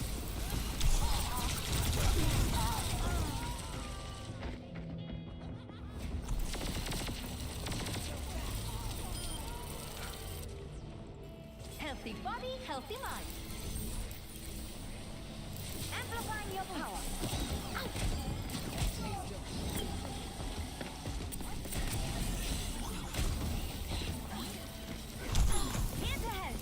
Healthy body, healthy mind. Amplifying your power. Here to help.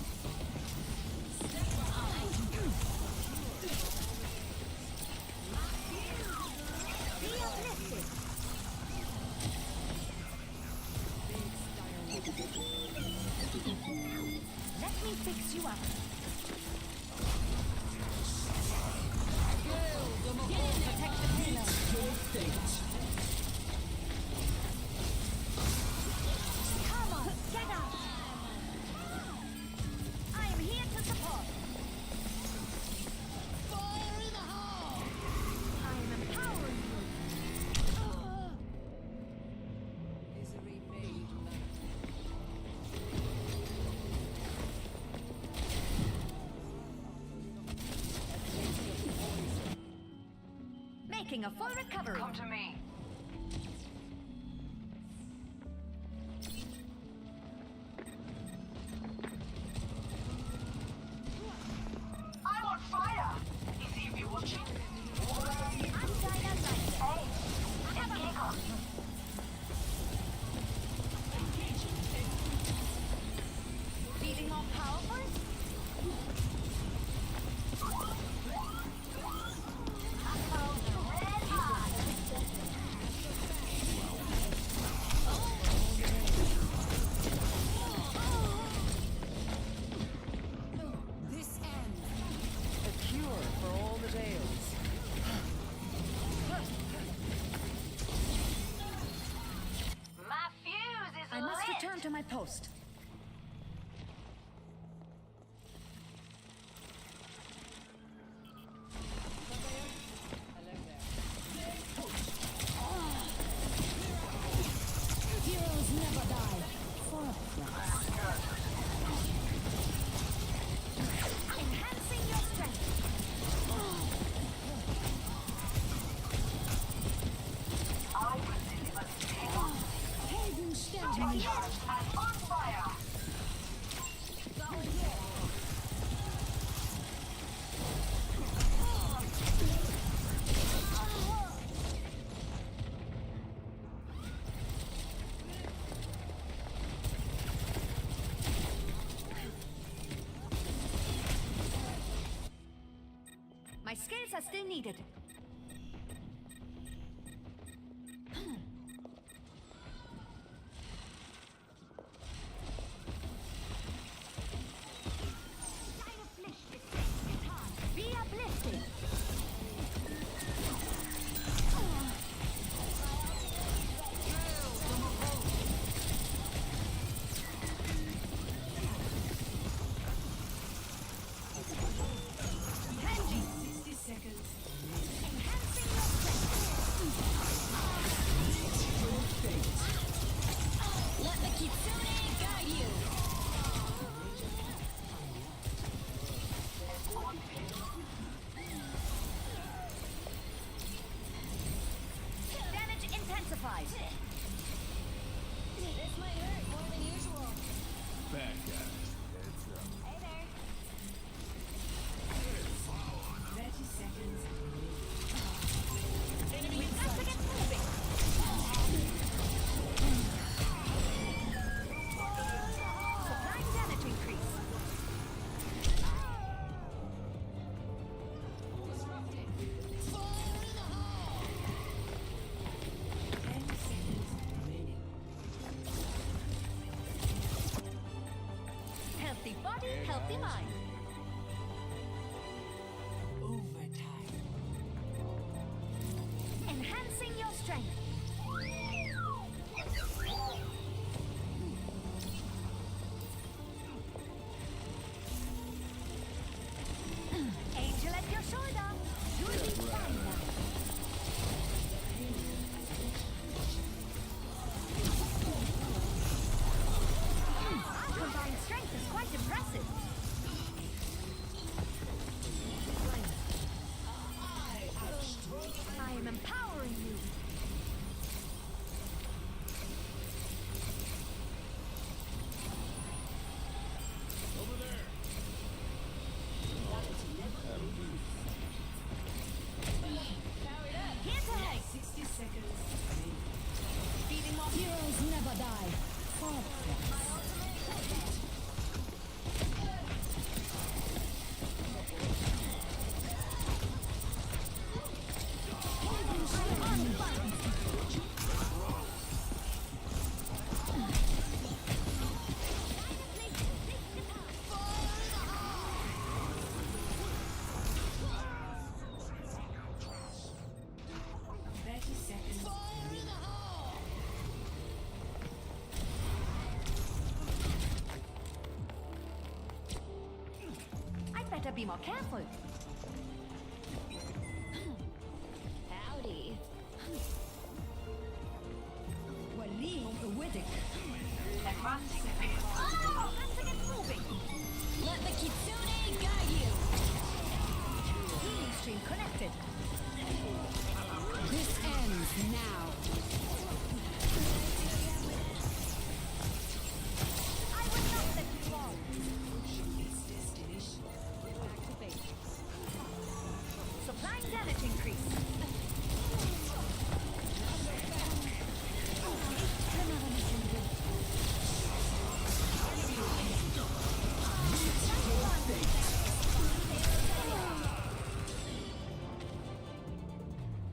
Be uplifted. Let me fix you up. Protect the payload. Come on, get out. I am here to support. Fire in the hole. I am empowering you. Misery made Making a full recovery. Come to me. I'm on fire! Is he be watching? I'm dynamite. Hey! Get kick off! Feeling more powerful? this ends. A cure for all the tales. My fuse is I must lit! return to my post. Heroes never die. For a price. Enhancing your strength. I will deliver the chaos. Haven stand me. Supercharged and on fire! My skills are still needed. Be uplifted. Enhancing your strength. Let the Kitsune guide you. Damage intensified. This might hurt more than usual. Bad guys. Heads up. Hey there. 30 seconds. We've got to get moving. Supplying damage increase. Healthy body, healthy mind. Overtime. Enhancing your strength. Angel at your shoulder. You'll be fine now. Our combined strength is quite impressive. I am empowering you. Here to help. 60 seconds. Feeding more Heroes never die. For a price. be more careful. Howdy. Advancing the payload. Oh, time to get moving. Let the Kitsune guide you. Healing stream connected. This ends now. I will not let you fall. Activate. Supplying damage increase.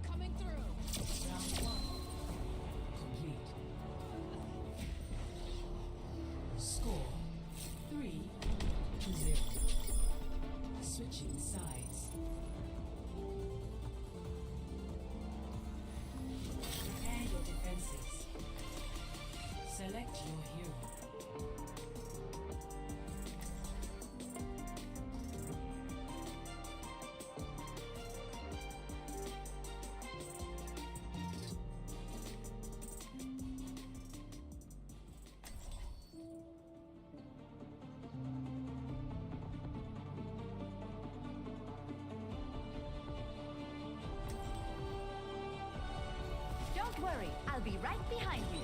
Coming through. Complete. Score 3-0. Switching sides. Prepare your defenses. Select your hero. Don't worry, I'll be right behind you.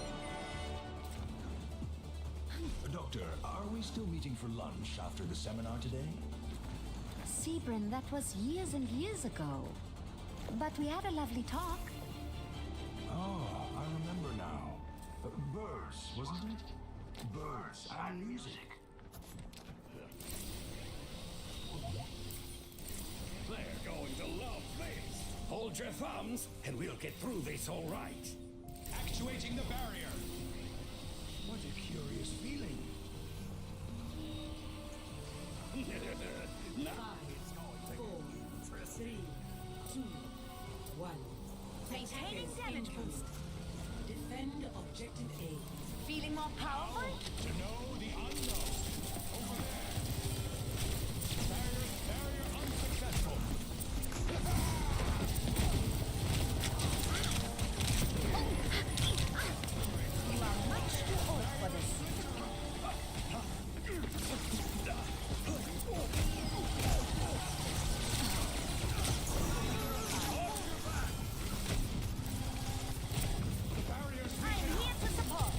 Doctor, are we still meeting for lunch after the seminar today? Sebrin, that was years and years ago. But we had a lovely talk. Oh, I remember now. Birds, wasn't it? Birds and music. They're going to love this. Hold your thumbs, and we'll get through this all right. Actuating the barrier. What a curious feeling. Now, 5, 4, 3, 2, 1. Maintaining damage boost. Defend objective A. Feeling more powerful? To know the unknown. Over there. Barrier unsuccessful. You are much too old for this. I'm here to support.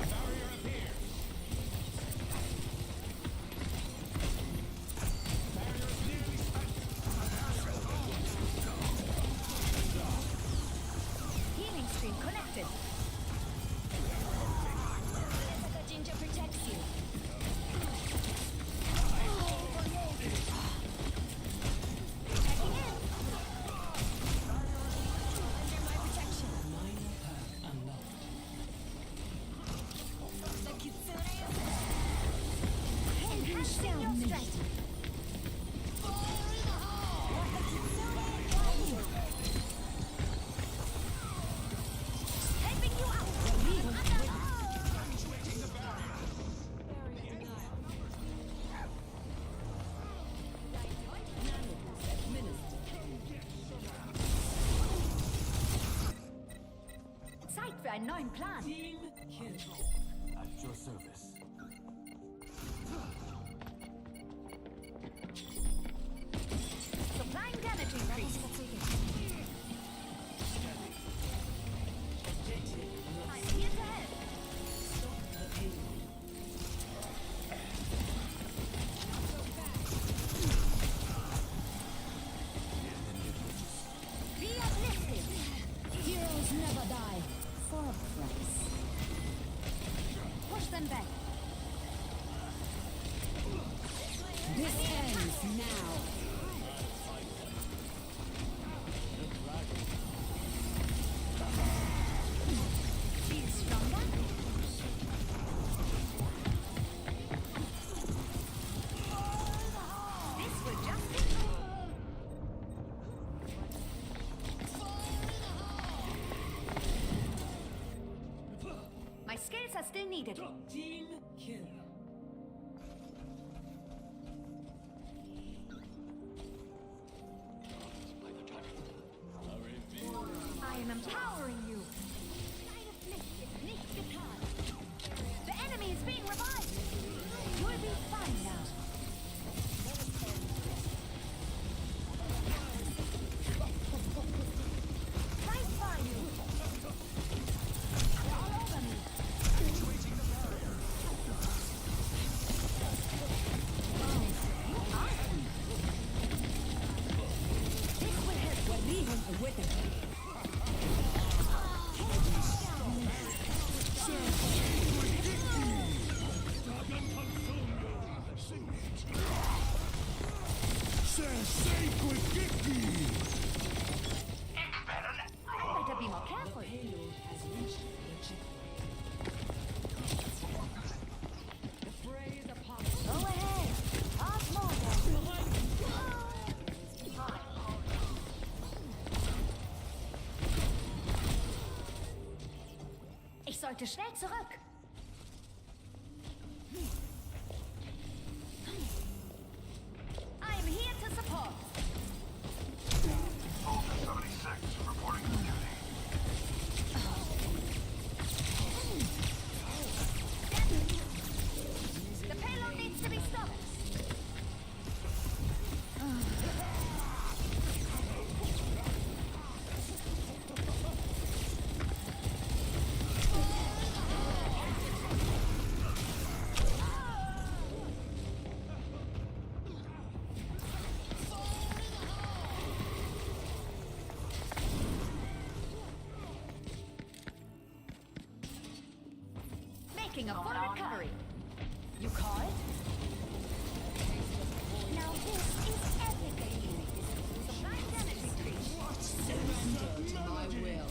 Barrier appears. Barrier is nearly spent. Healing stream connected. The ginger protects you. Checking in. Under my protection. Minor path unlocked. The Kitsune Enhancing your strength. Fire in the hole. Let the Kitsune guide you. Helping you out. Actuating the barrier. Zeit für einen neuen Plan. Team kill. At your service. Supplying damage increase. I'm here to help. Be uplifted. Heroes never die. For a price. Push them back. This ends now. Feel stronger? This will just be. My skills are still needed. Team kill. I am empowering you. The enemy is being revived. You'll be fine now. Right by you. All over me. Awesome. This will help. We're leaving with it. I better be more careful. Payload has reached the checkpoint. The fray is upon Go ahead. Pass more. Ich sollte schnell zurück. I'm here to support. Soldier 76 reporting for duty. The payload needs to be stopped. Making a full recovery. You call it? Now this is everything. Nice energy breach. Surrender to my will.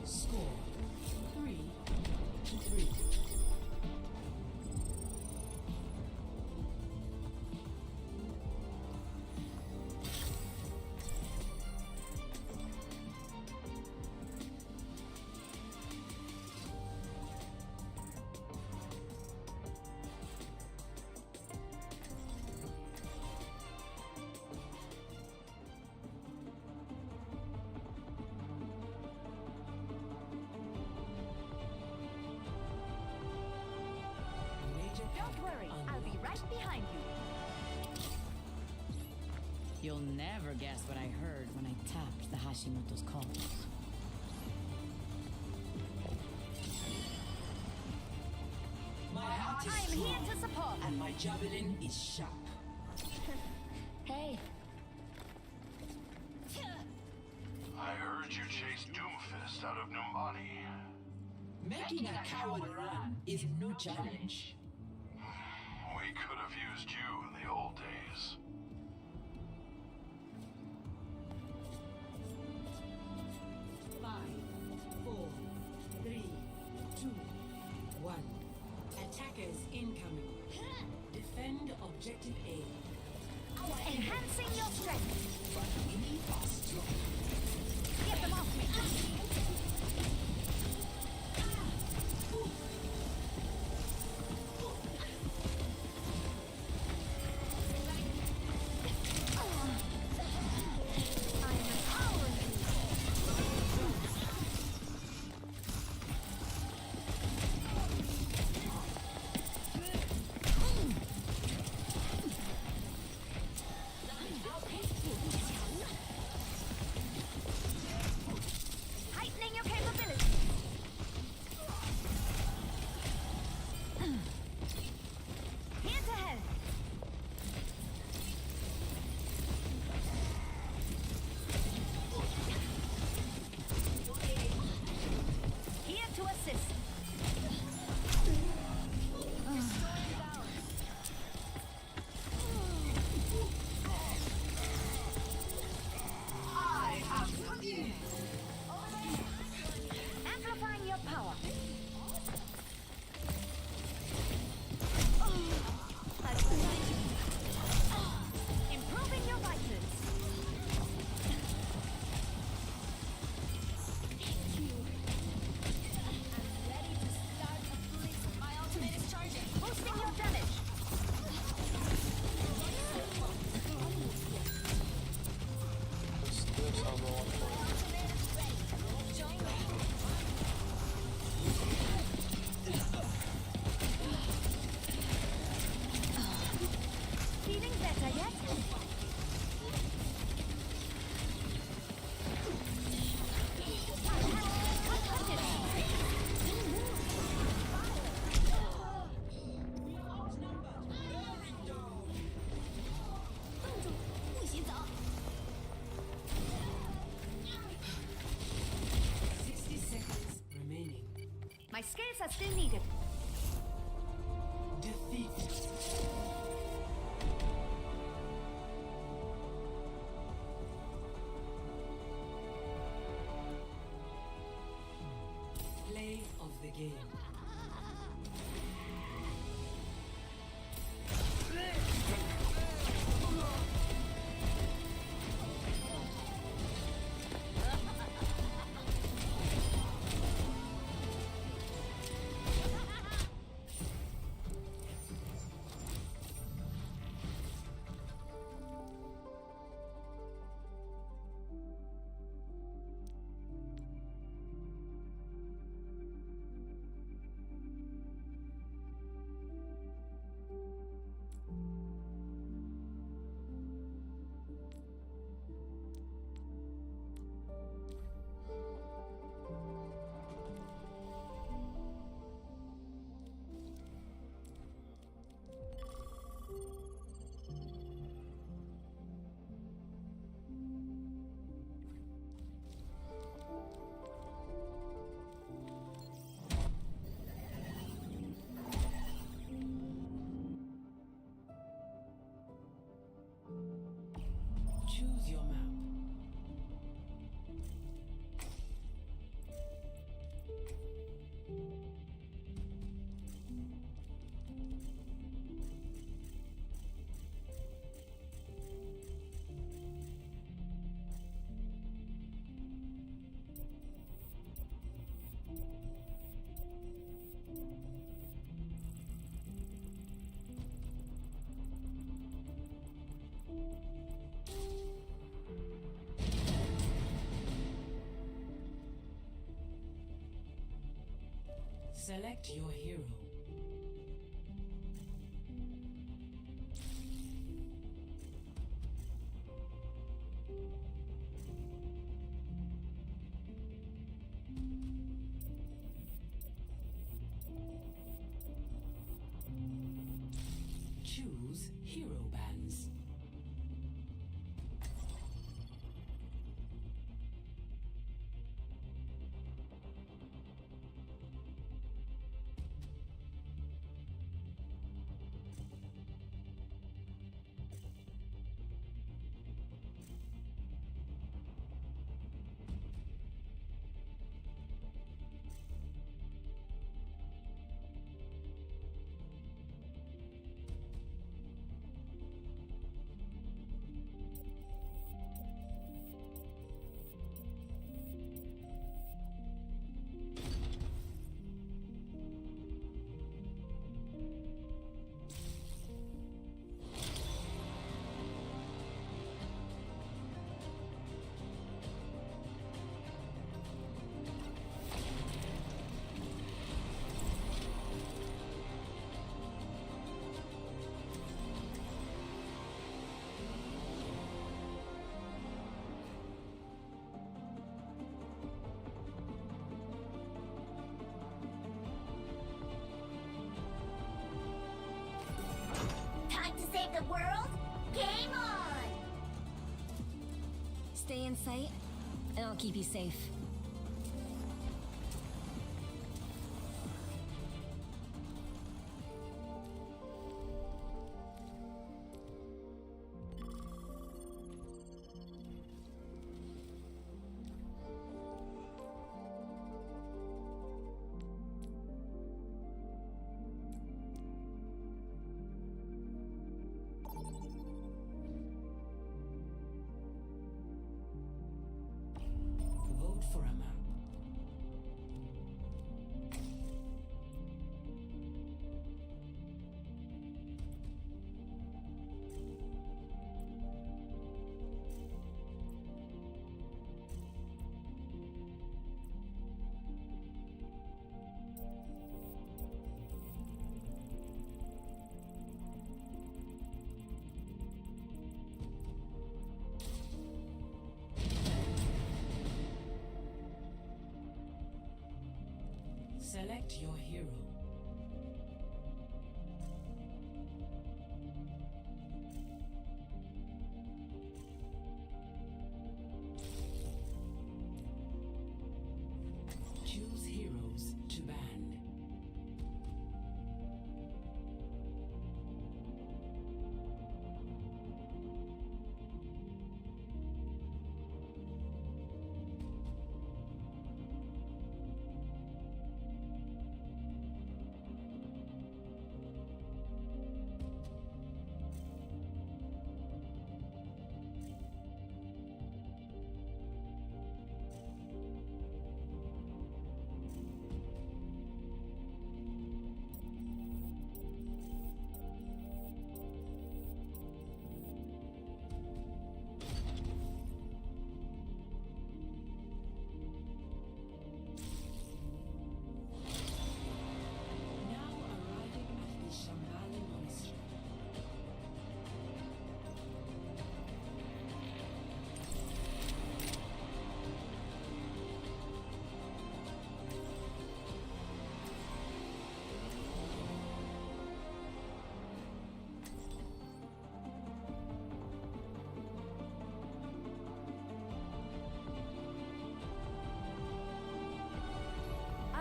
Score 3-3. Don't worry, I'll be right behind you. You'll never guess what I heard when I tapped the Hashimoto's call. My heart is I am strong, here to support. and my javelin is sharp. Hey. I heard you chased Doomfist out of Numbani. Making a coward run is no challenge. We could have used you in the old days. Five, 4, 3, 2, 1. Attackers incoming. Defend objective A. Enhancing your strength. We are strong. Get them off me. I am empowering you. My skills are still needed. Defeated. Play of the game. Choose your map. Select your hero. Choose hero bands. Time to save the world? Game on! Stay in sight, and I'll keep you safe. Vote for a map. Select your hero. Choose heroes to ban.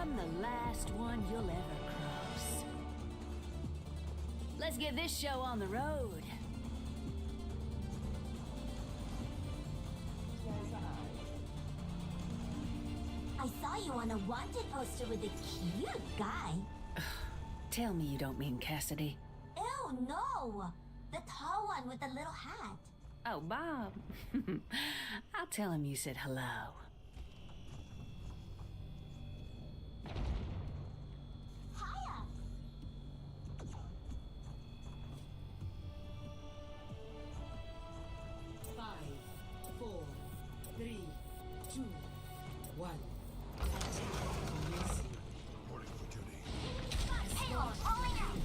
I'm the last one you'll ever cross. Let's get this show on the road. I saw you on a wanted poster with a cute guy. Tell me you don't mean Cassidy. Ew, no! The tall one with the little hat. Oh, Bob. I'll tell him you said hello. Hiya! 5, 4, 3, 2, 1. Reporting for duty. Payload rolling out!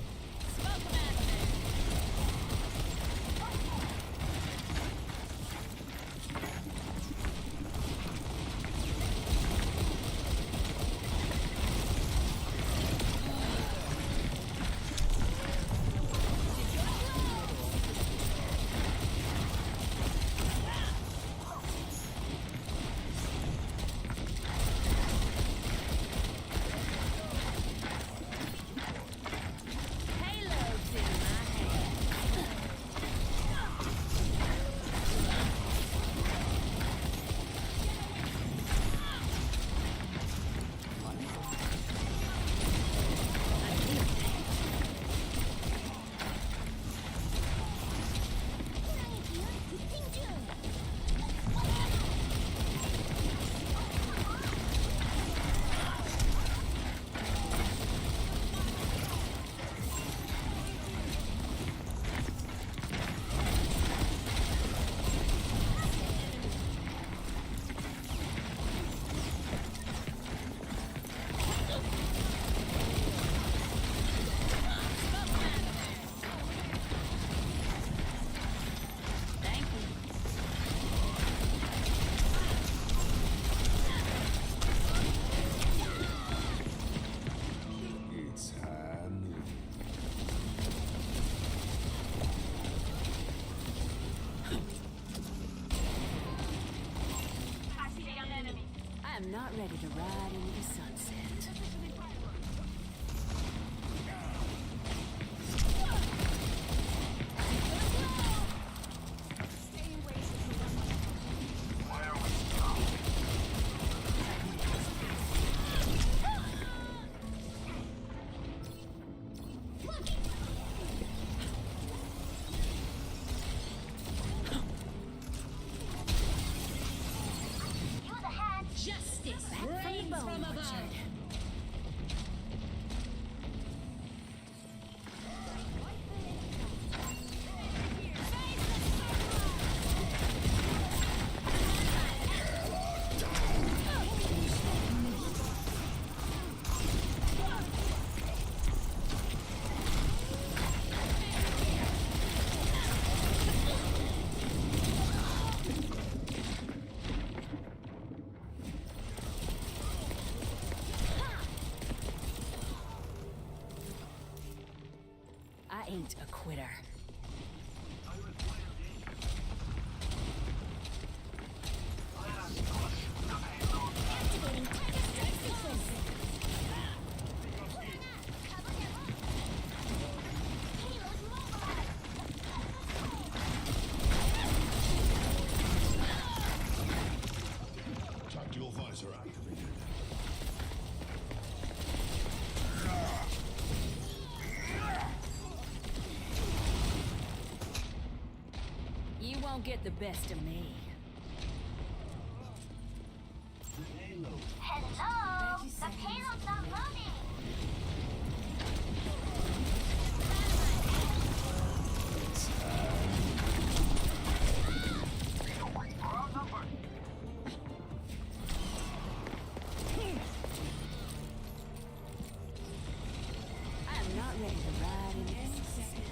I'm not ready to ride into the sunset. Justice reigns from above. I ain't a quitter. Activating Tiger Strike sequence. Payload mobilized. Tactical visor activated. You won't get the best of me. Hello! The payload's not loading! I'm not ready to ride into the sunset.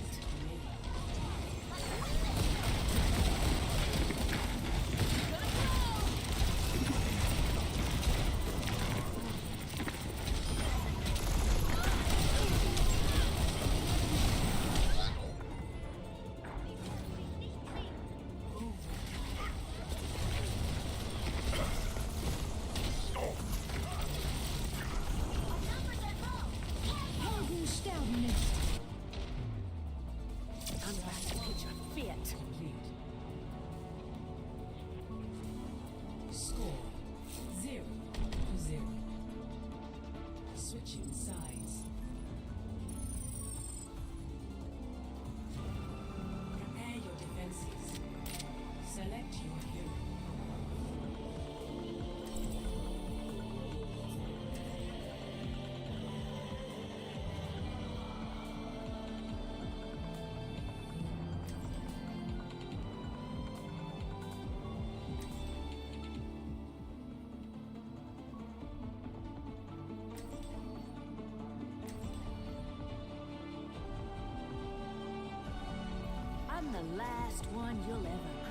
the last one you'll ever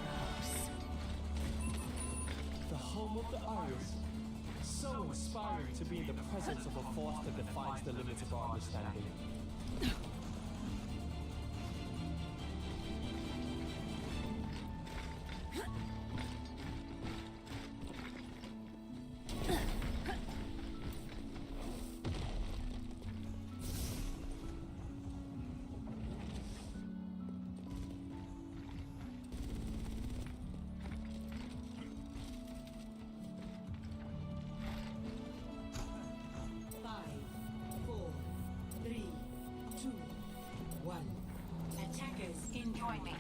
cross. The home of the Arius. So inspiring to be in the presence of a force that defines the limits of our understanding. Join me.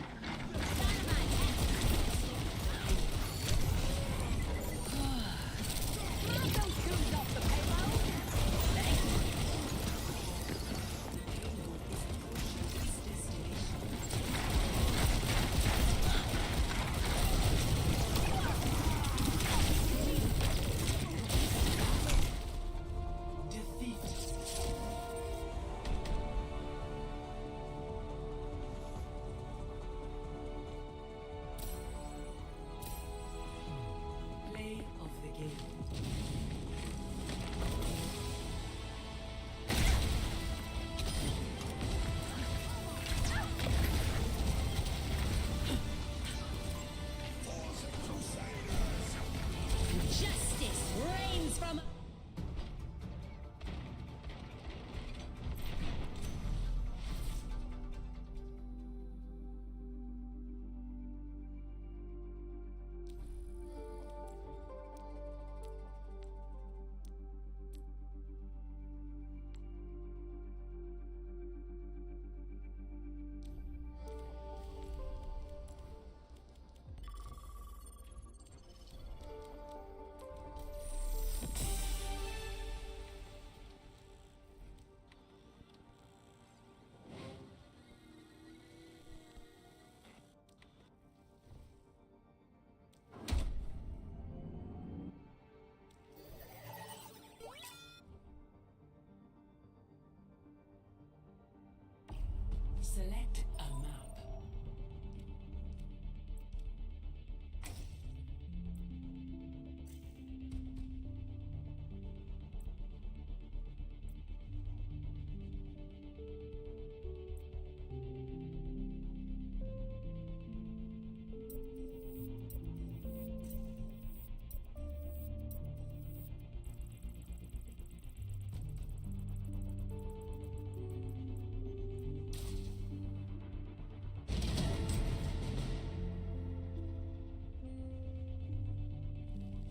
Select a map.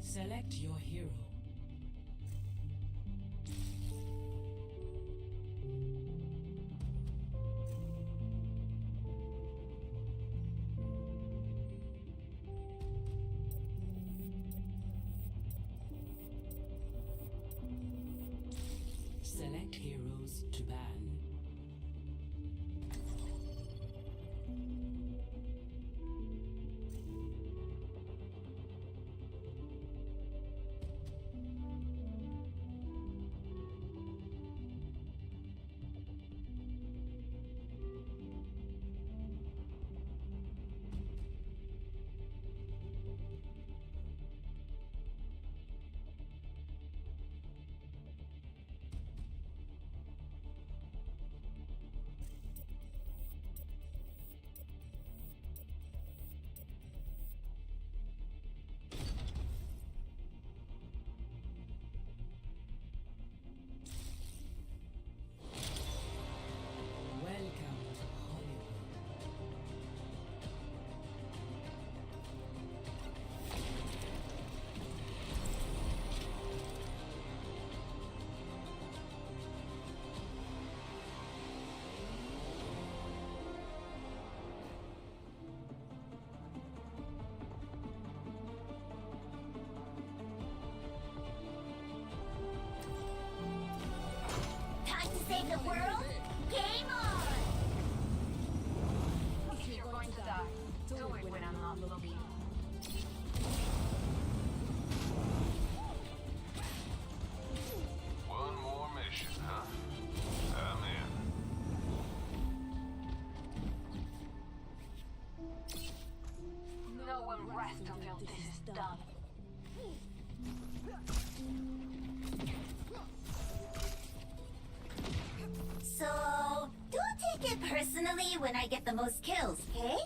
Select your hero. Select heroes to ban. Save the world? Game on! If you're going to die, do it when I'm not looking. One more mission, huh? I'm in. rest until this is done. So, don't take it personally when I get the most kills, okay?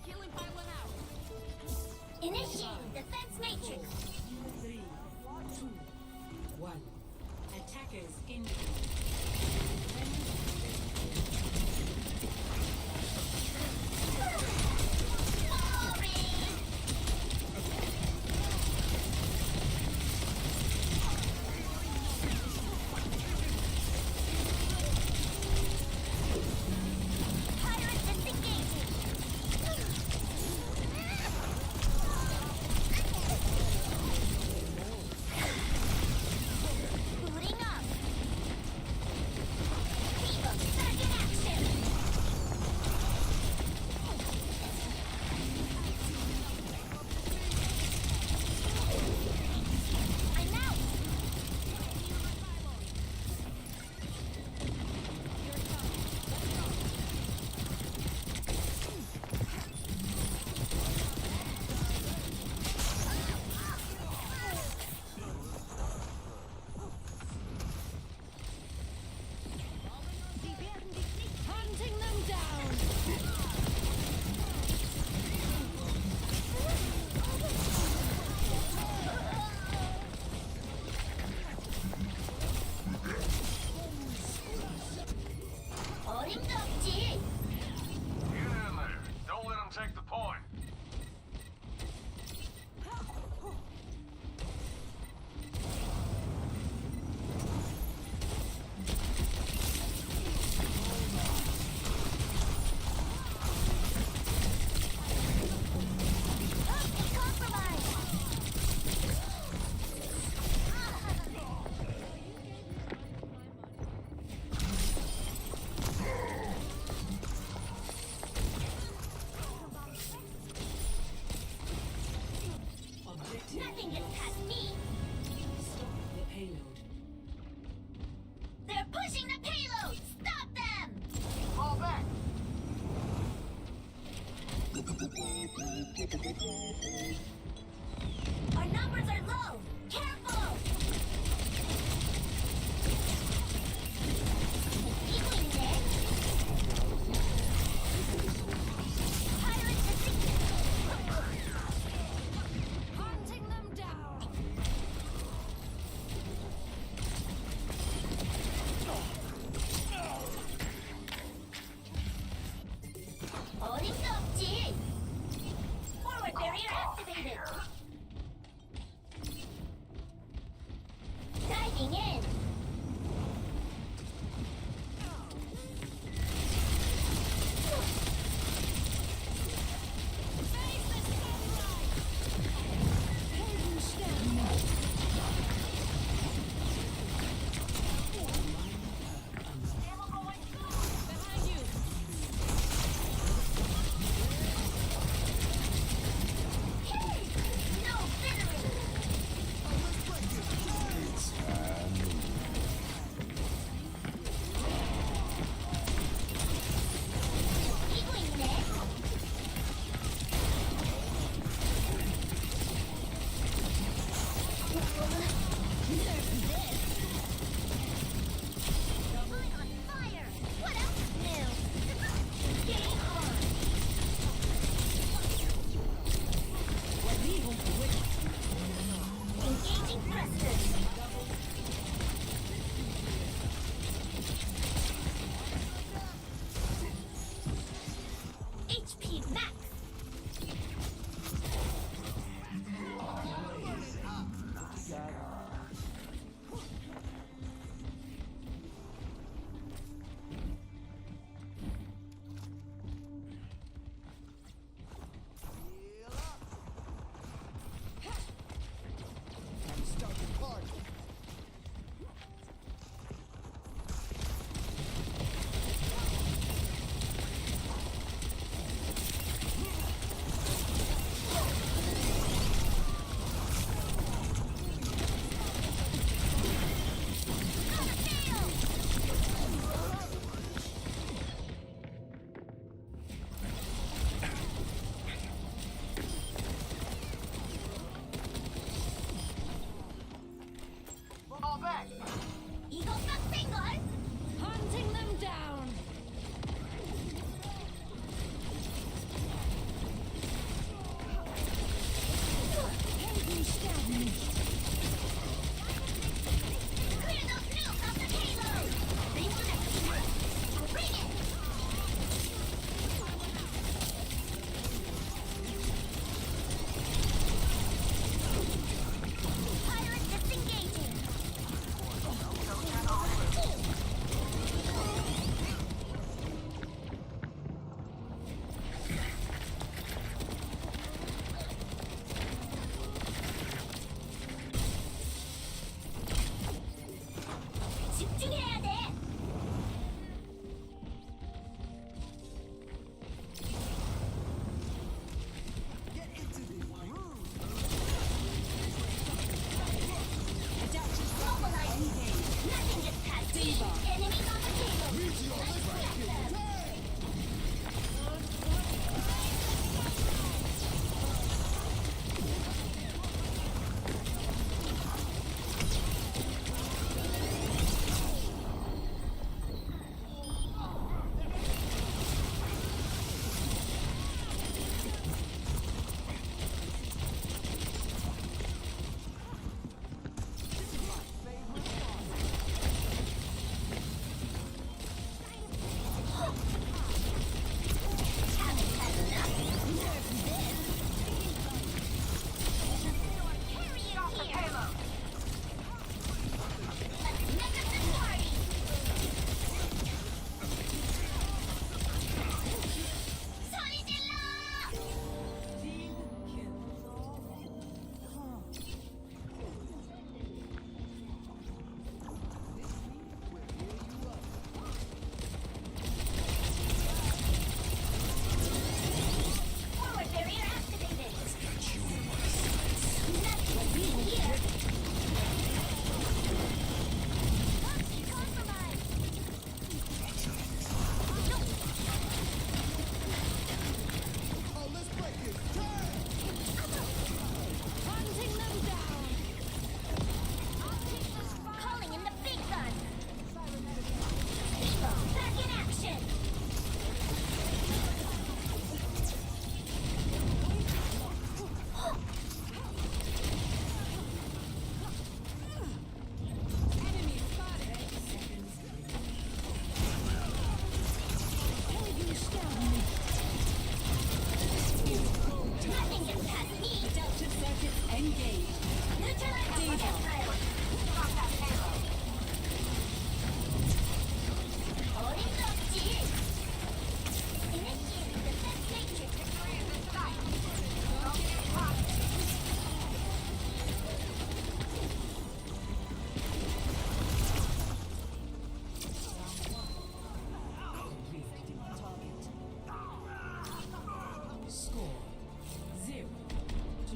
Healing by 1 hour. Initiating defense matrix. 3, 2, 1. Attackers in. Booting up. Our numbers are low! Careful! Equally dead. Pirate defeated! Hunting them down! 어림없지! Forward barrier activated!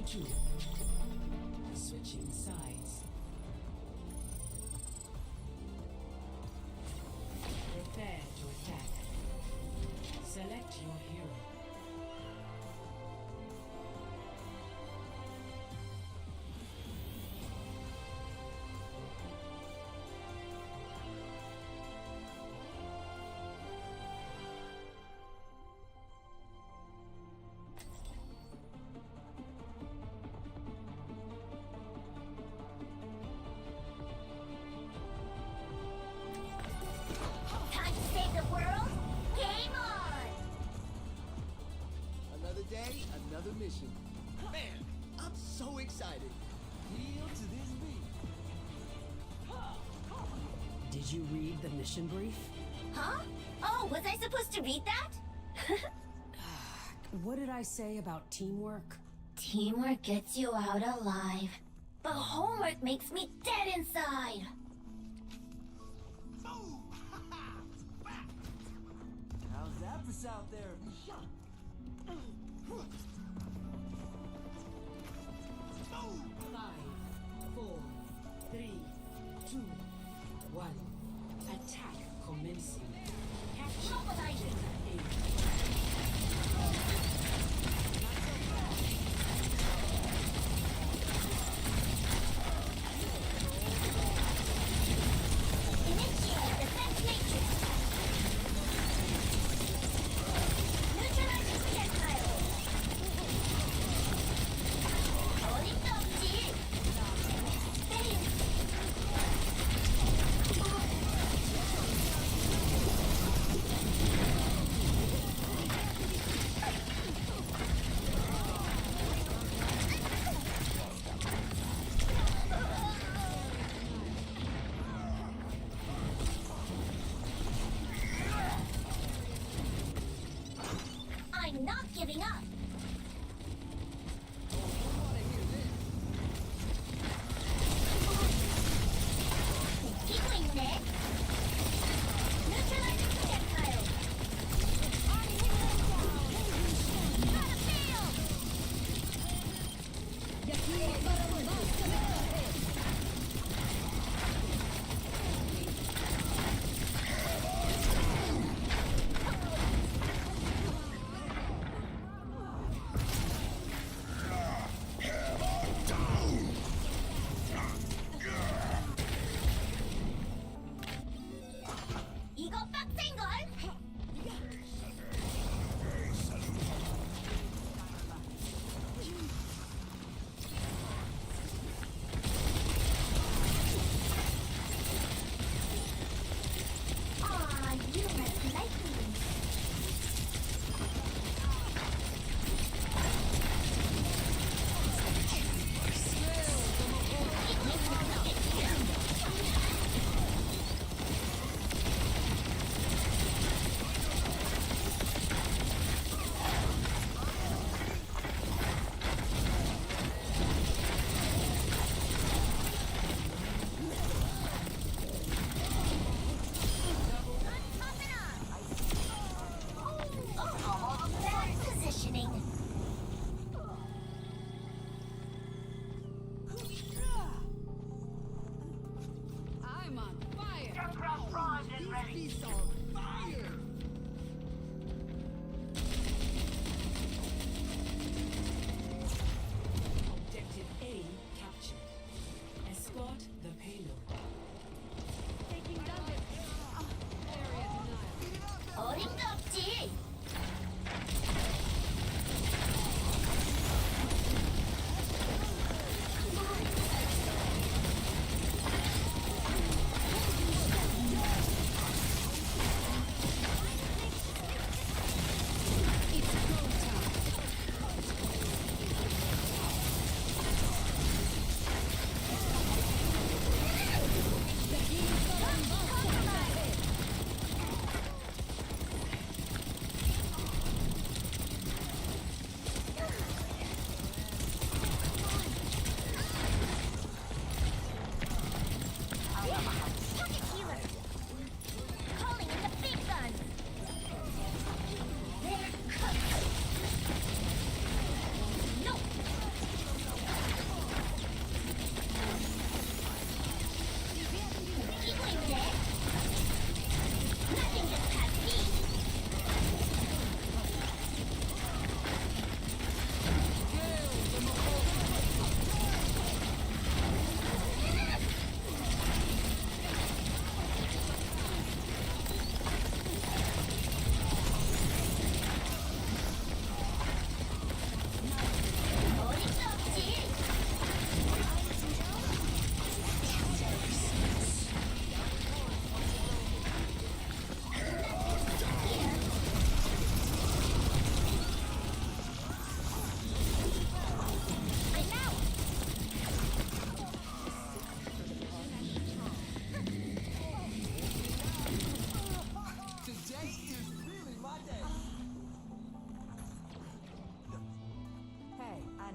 2. Switching sides. Prepare to attack. Select your hero. Time to save the world? Game on! Another day, another mission. Man, I'm so excited. Kneel to this beat. Did you read the mission brief? Huh? Oh, was I supposed to read that? What did I say about teamwork? Teamwork gets you out alive, but homework makes me dead inside. How's that for sound therapy? 5, 4, 3, 2, 1. Attack commencing. Capture. Mobilizing. Initiate defense matrix. Neutralize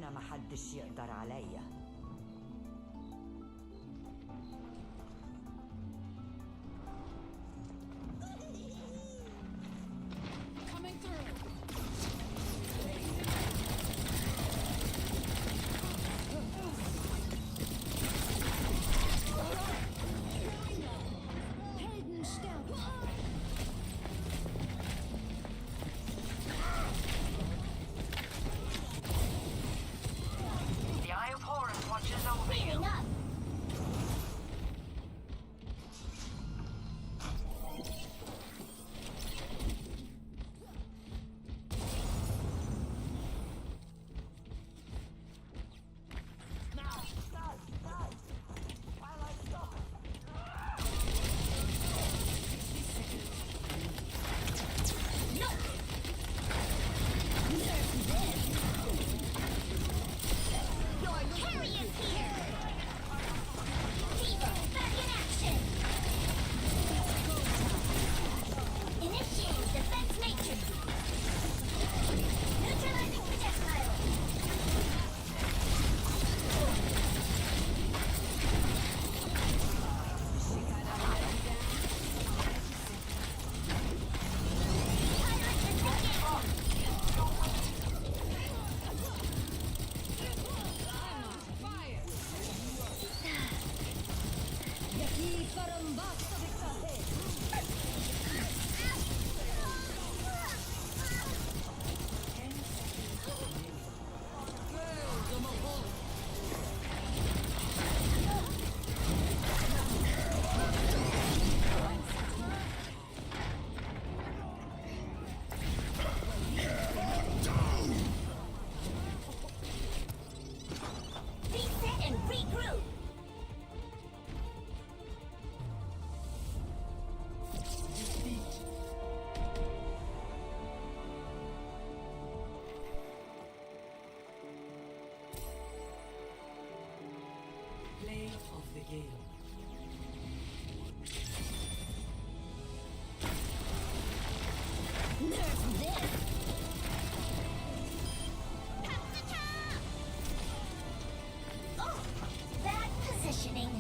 أنا محدش يقدر عليا. Coming through. The Eye of Horus watches over you. Clearing up. Your carry is here! Fever, back in action! Initiate defense matrix! Neutralizing projectile! Pilot disengaged! Yaki Karambasa Diktate. Reset and regroup! Play of the game. Nerf this! Oh, bad positioning.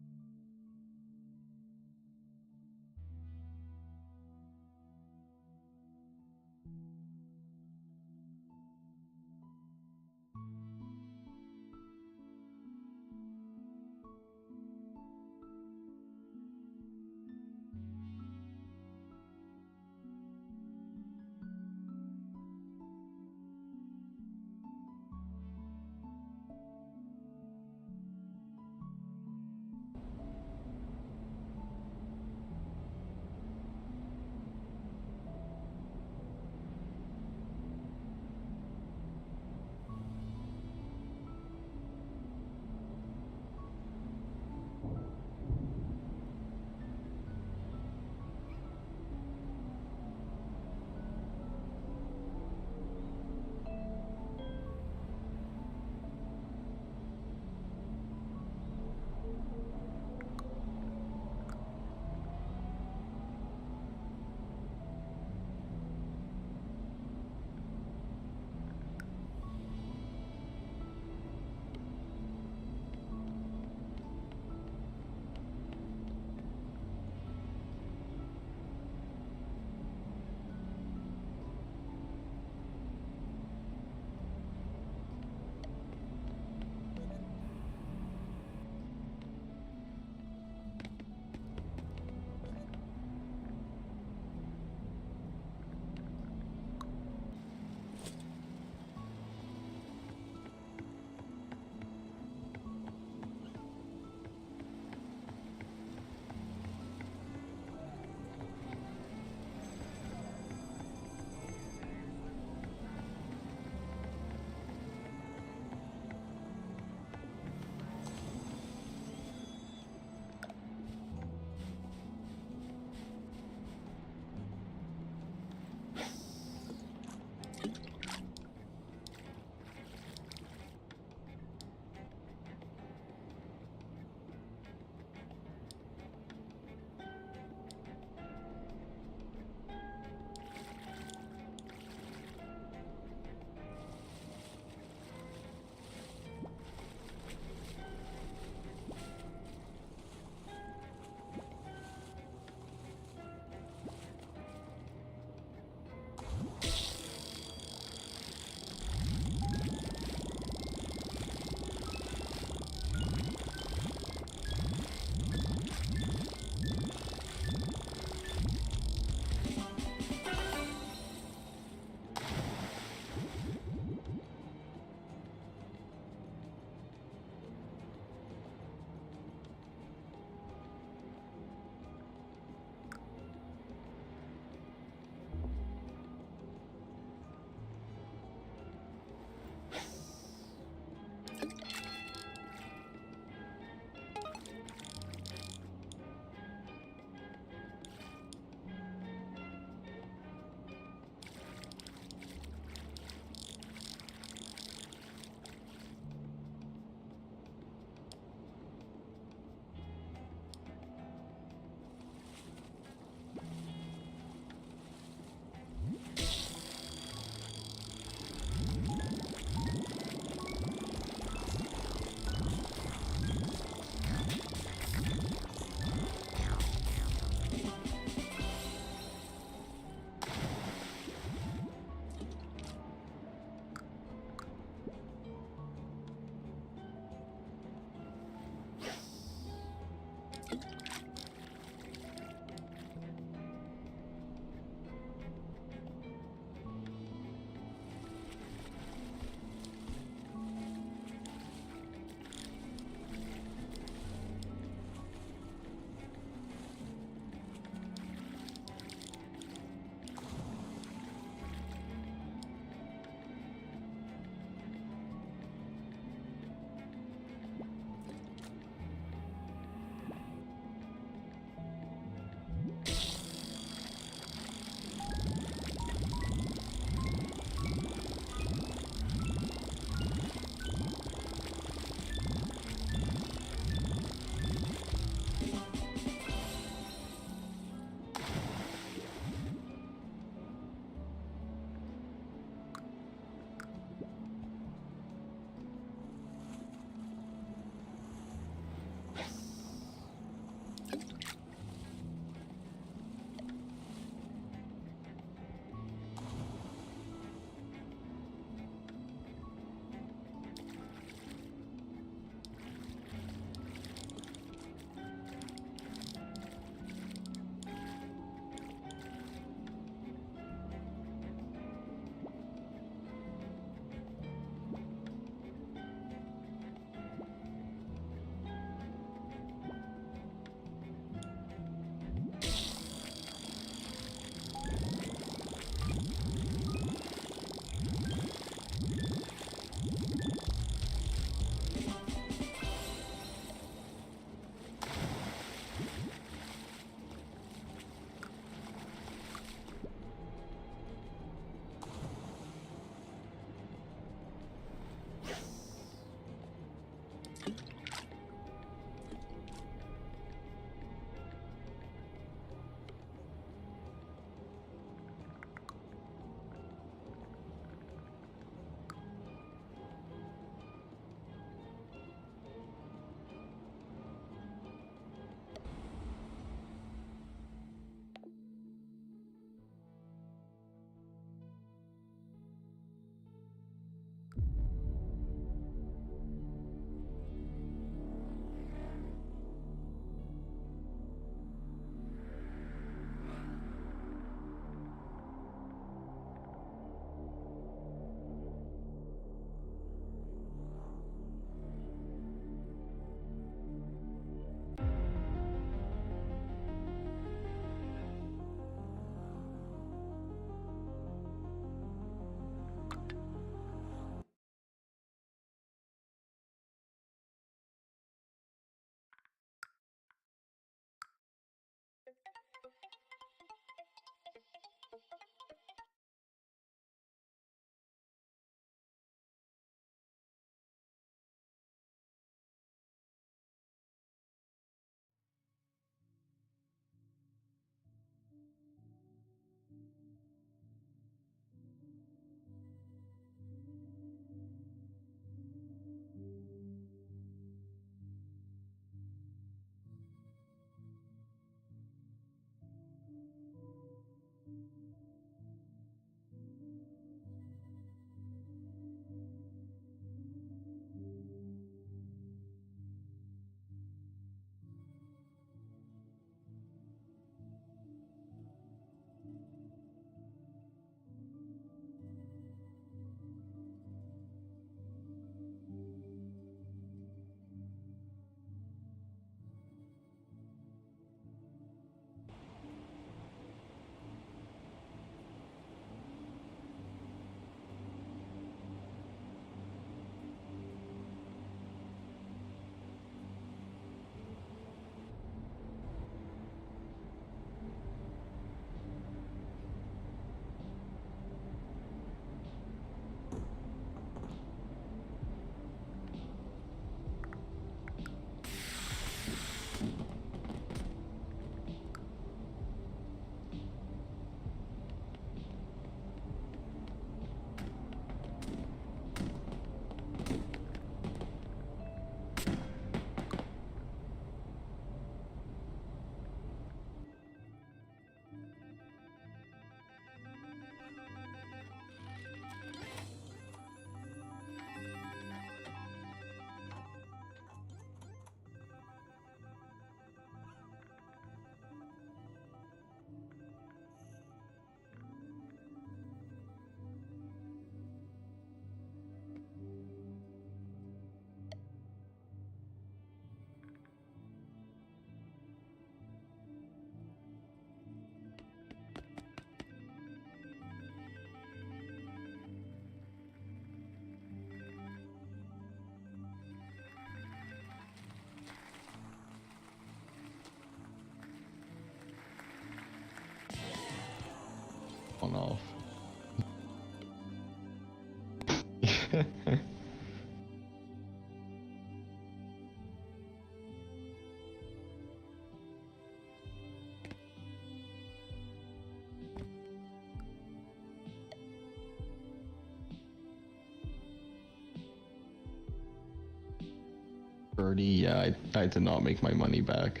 30, yeah, I did not make my money back.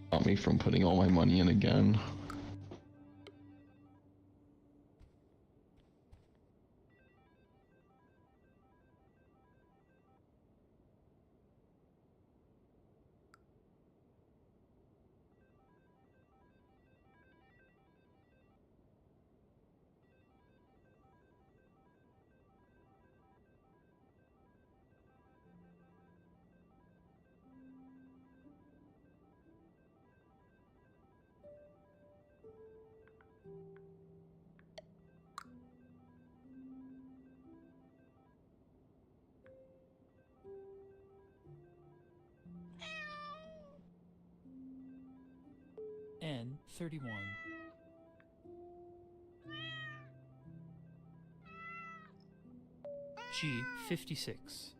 Stopped me from putting all my money in again. N31. G56.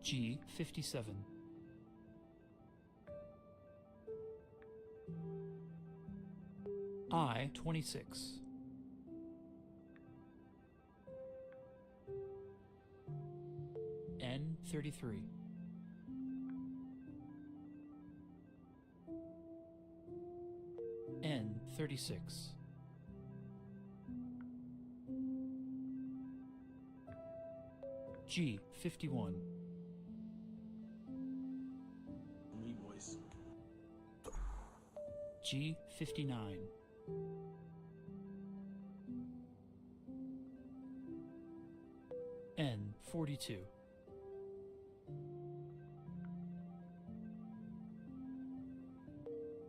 G57. I26. N33. N36. G51. Me boys. G59. N42.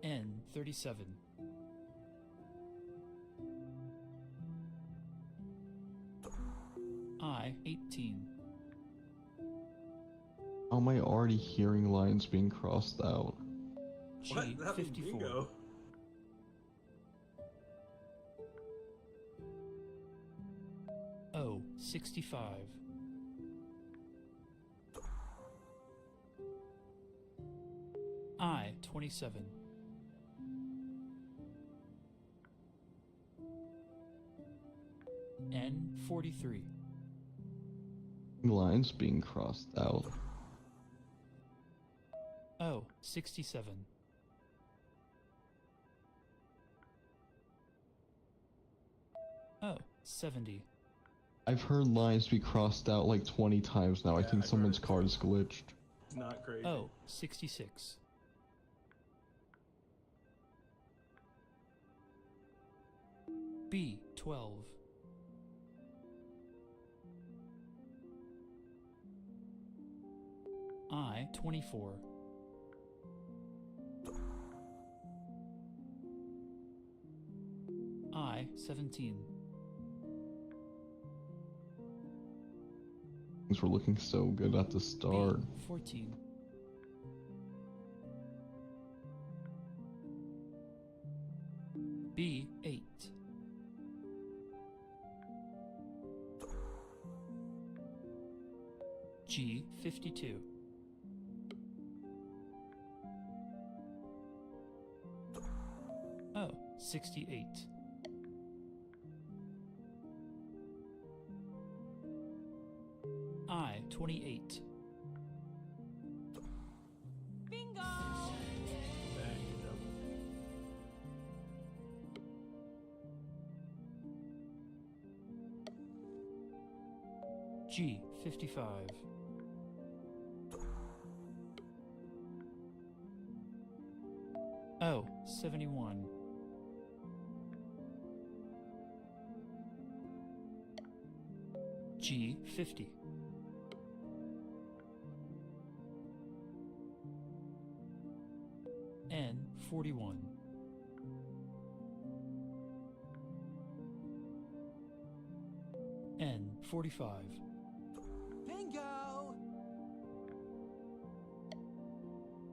N37. I18. How am I already hearing lines being crossed out? G54. O65. I27. N43. Lines being crossed out. O67. O70. I've heard lines be crossed out like 20 times now. I think someone's card is glitched. It's not crazy. O66. B12. I24. I17. Things were looking so good at the start. B14. B8. G52. O68. I28. Bingo! G55. O71. G50. N41. N45. Bingo!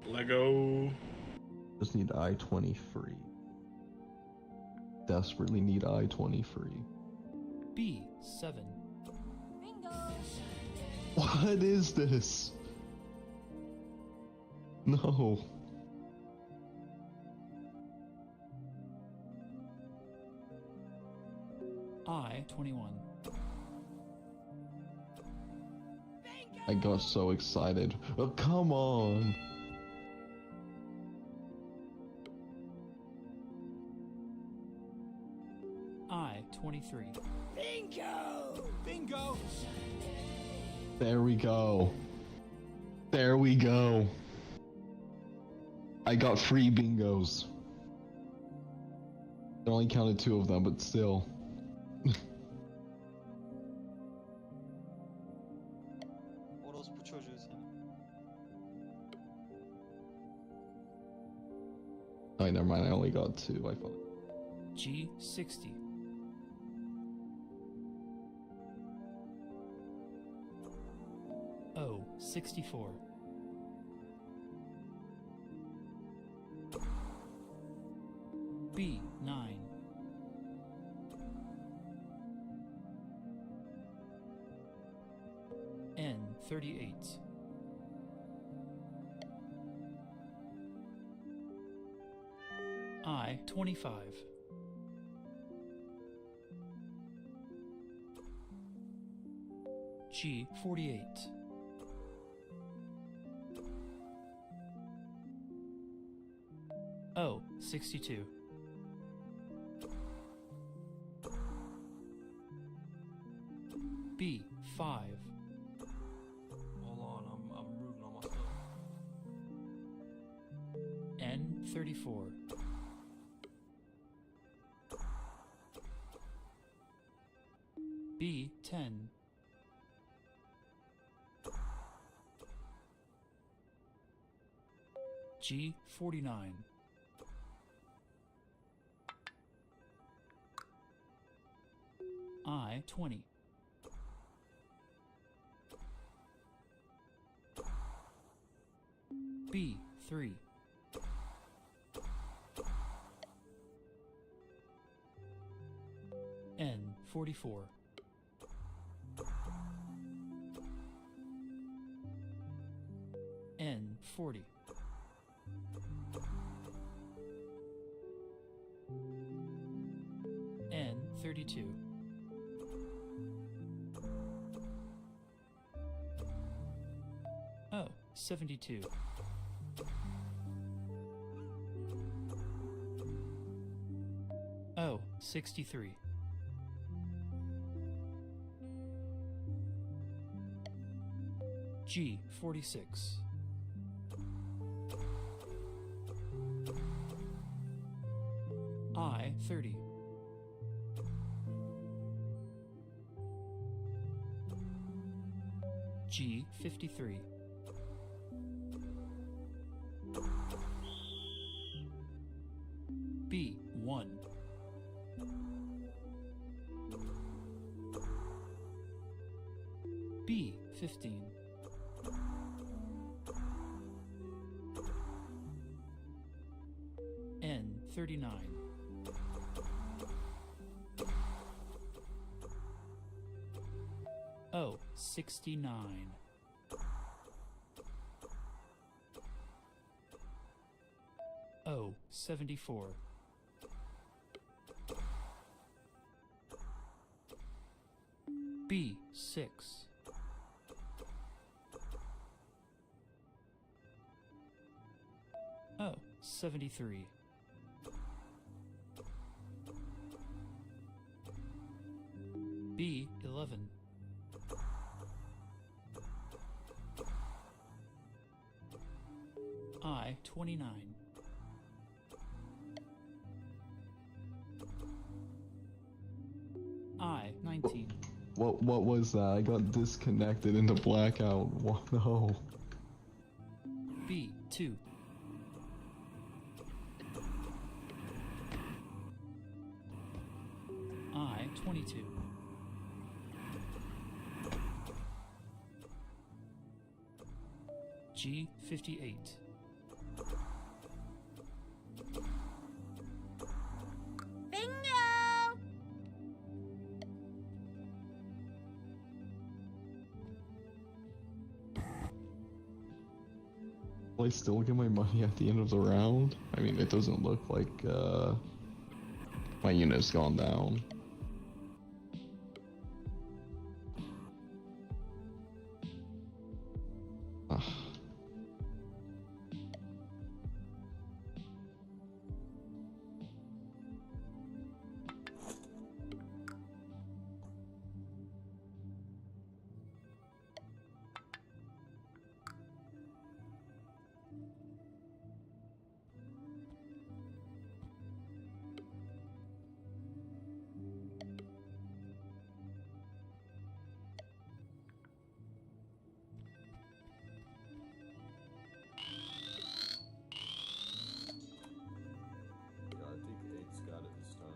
Lego. Just need I-20 free. Desperately need I-20 free. B7. What is this? No. I 21. I got so excited. Oh, come on. I 23. Bingo! Bingo! There we go. There we go. I got 3 bingos. I only counted 2 of them, but still. orospu çocuğu seni. Oh, never mind. I only got 2. I thought. G60. O 64. B 9. N 38. I 25. G 48. O 62. B 5. Hold on, I'm rooting on myself. N 34. B 10. G 49. I 20. B 3. N 44. N 40. N 32. Oh, 72. Oh, 63. G 46. I 30. G 53. B 1. B 15. N 39. O 69. O 74. B 6. Oh, 73. B 11. I 29. I 19. What was that? I got disconnected into blackout. What? No. B 2. I 22. G 58. Bingo! Will I still get my money at the end of the round? I mean, it doesn't look like my unit's gone down. Yeah, I think 8's got it this time.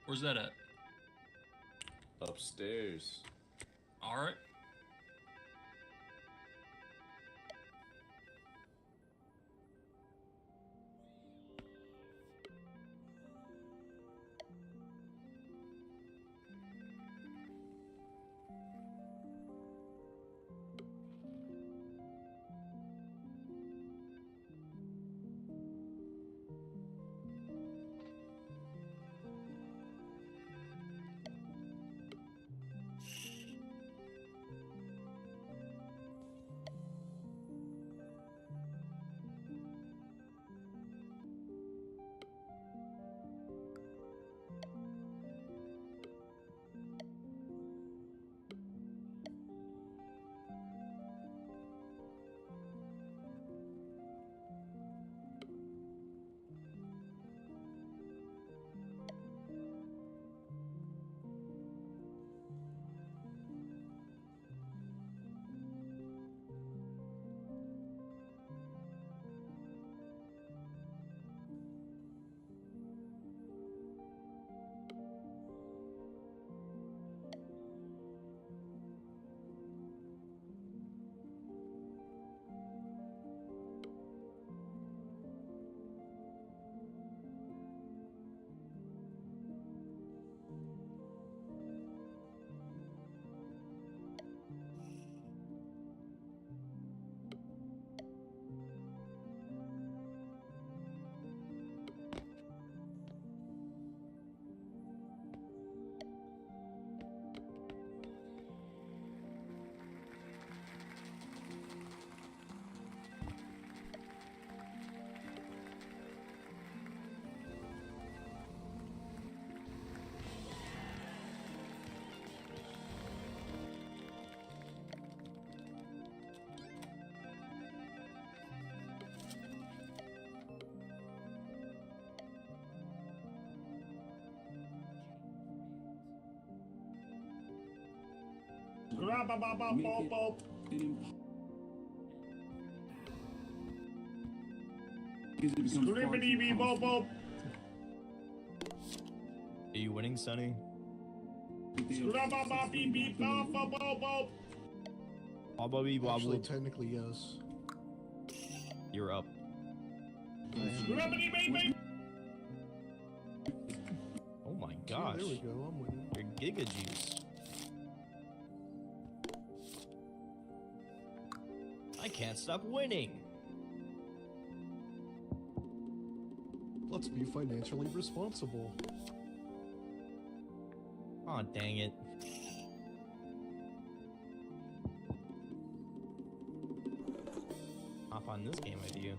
Where's that at? Upstairs. Alright. Are you winning, Sonny? Actually, technically, yes. You're up. Oh my gosh. There we go, I'm winning. You're Giga Juice. I can't stop winning. Let's be financially responsible. Aw, oh, dang it. Hop on this game with you.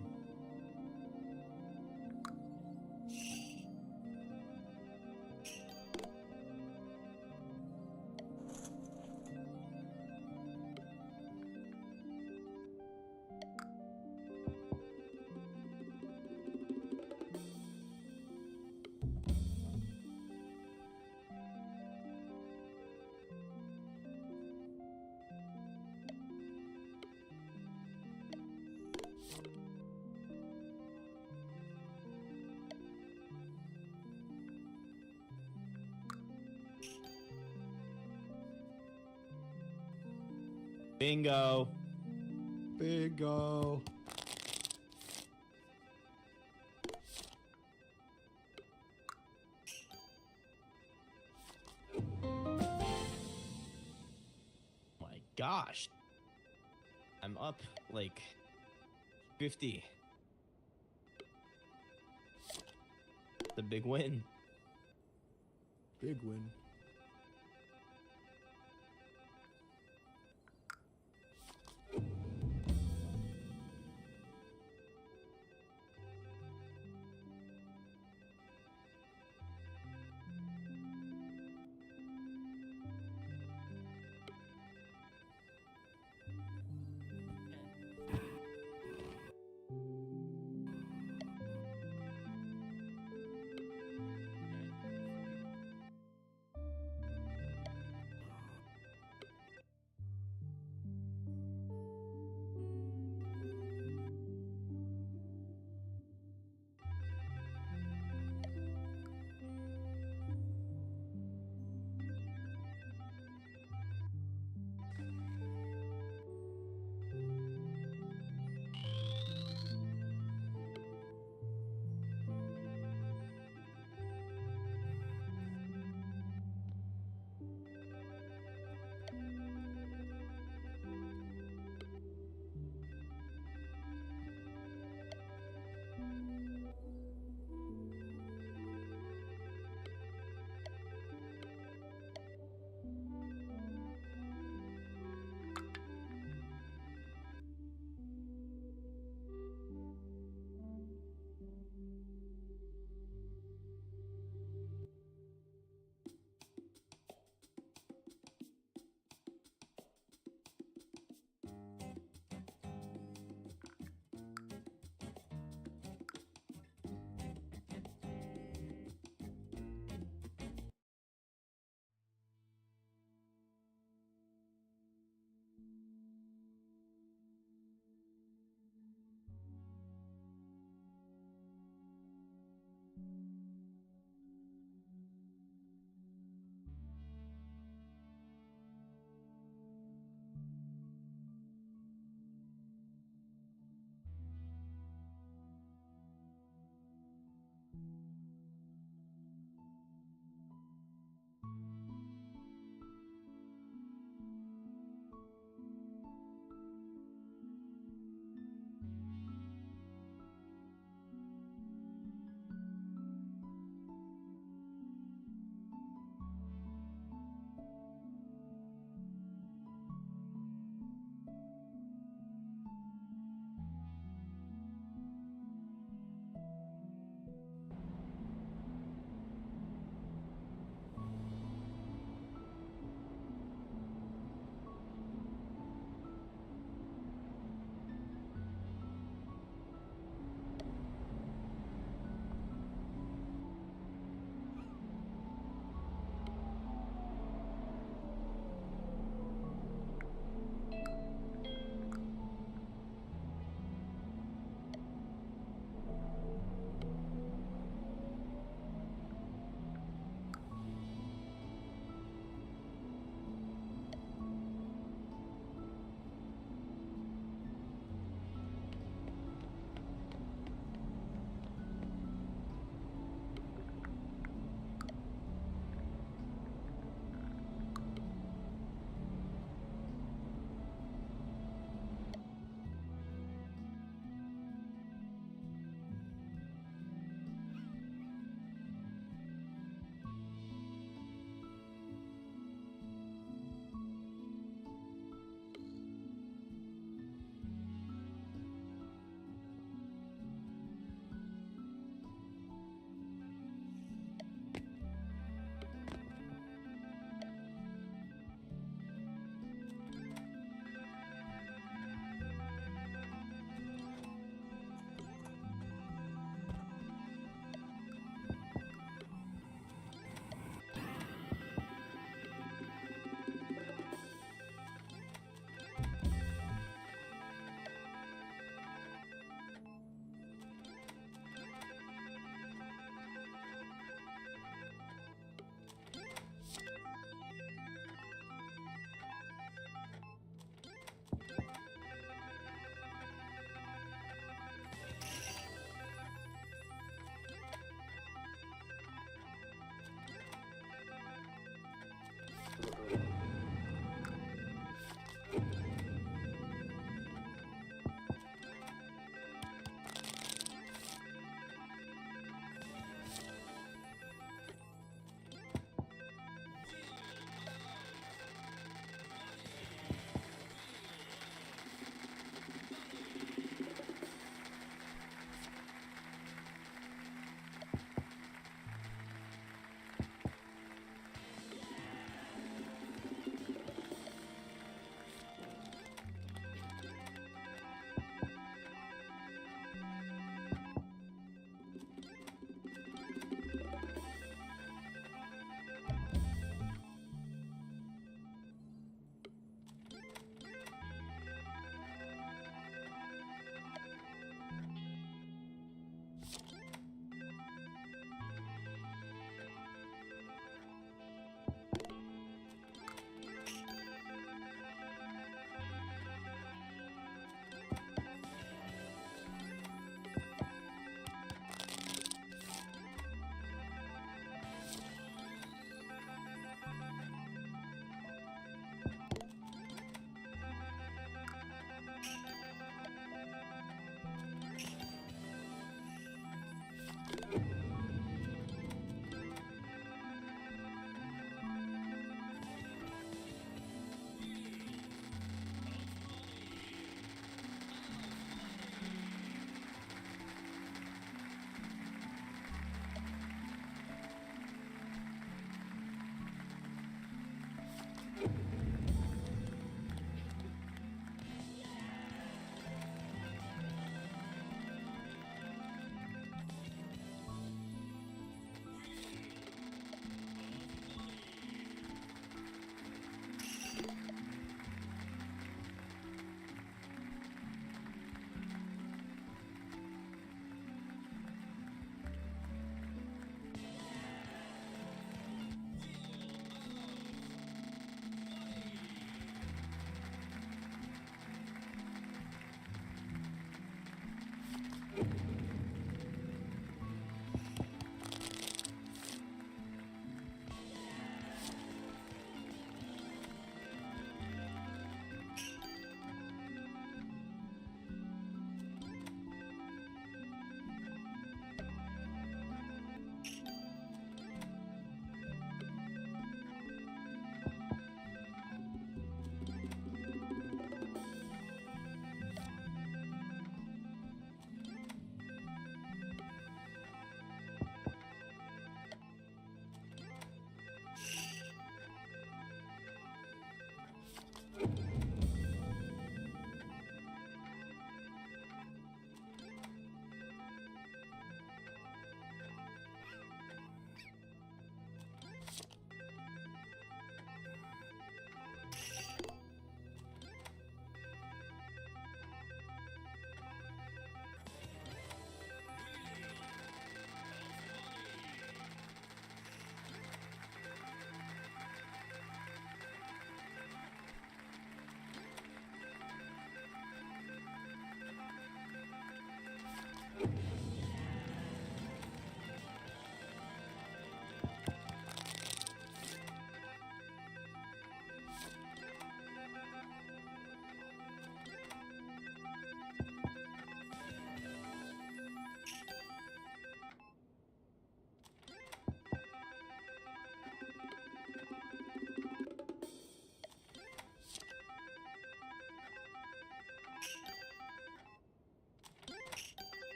Bingo. Bingo. My gosh. I'm up like 50. The big win. Big win.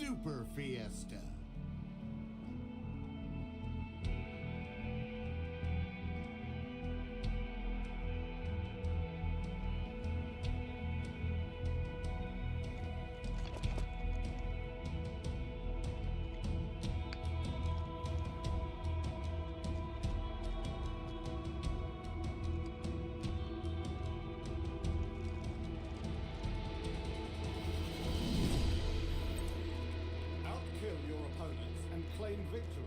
Super Fiesta. Outkill your opponents and claim victory.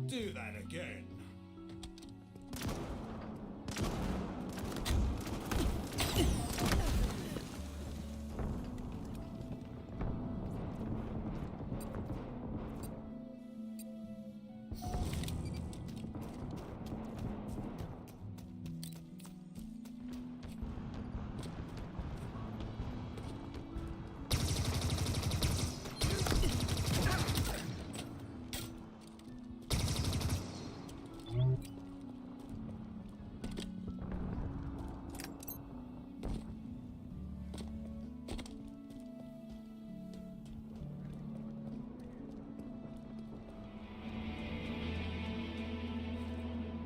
Do that again.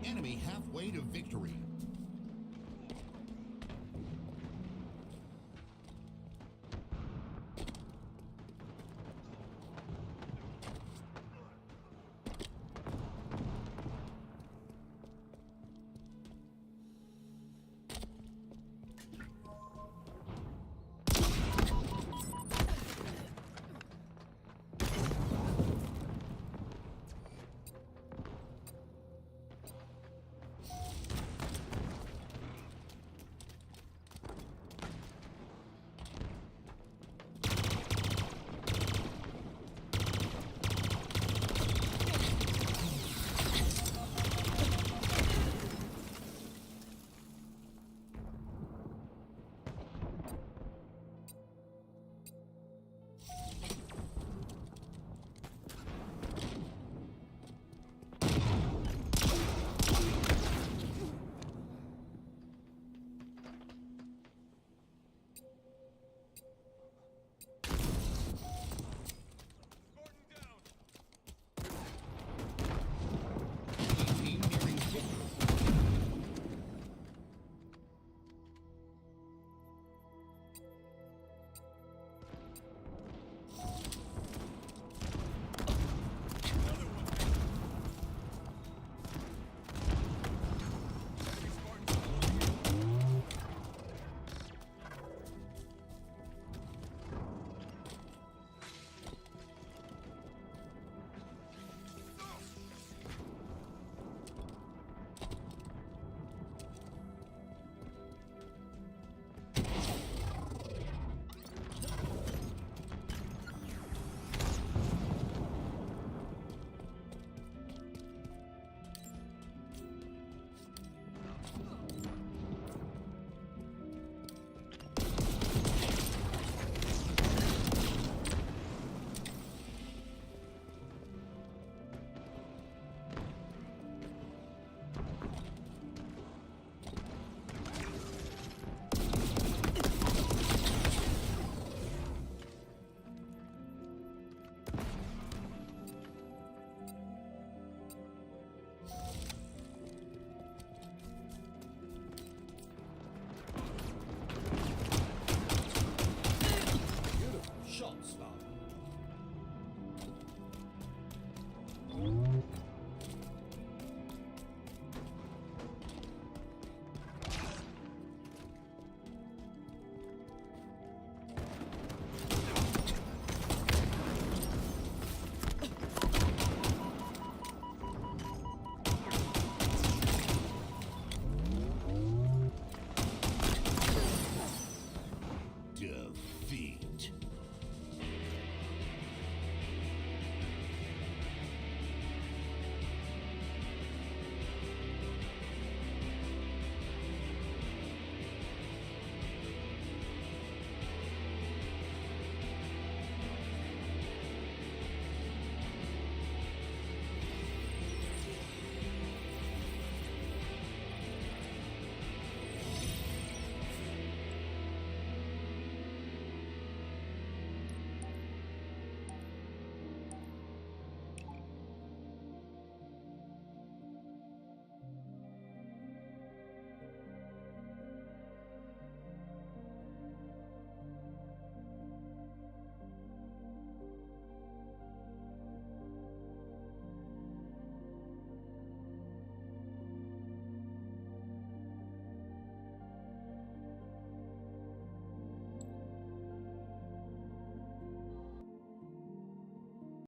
Enemy halfway to victory.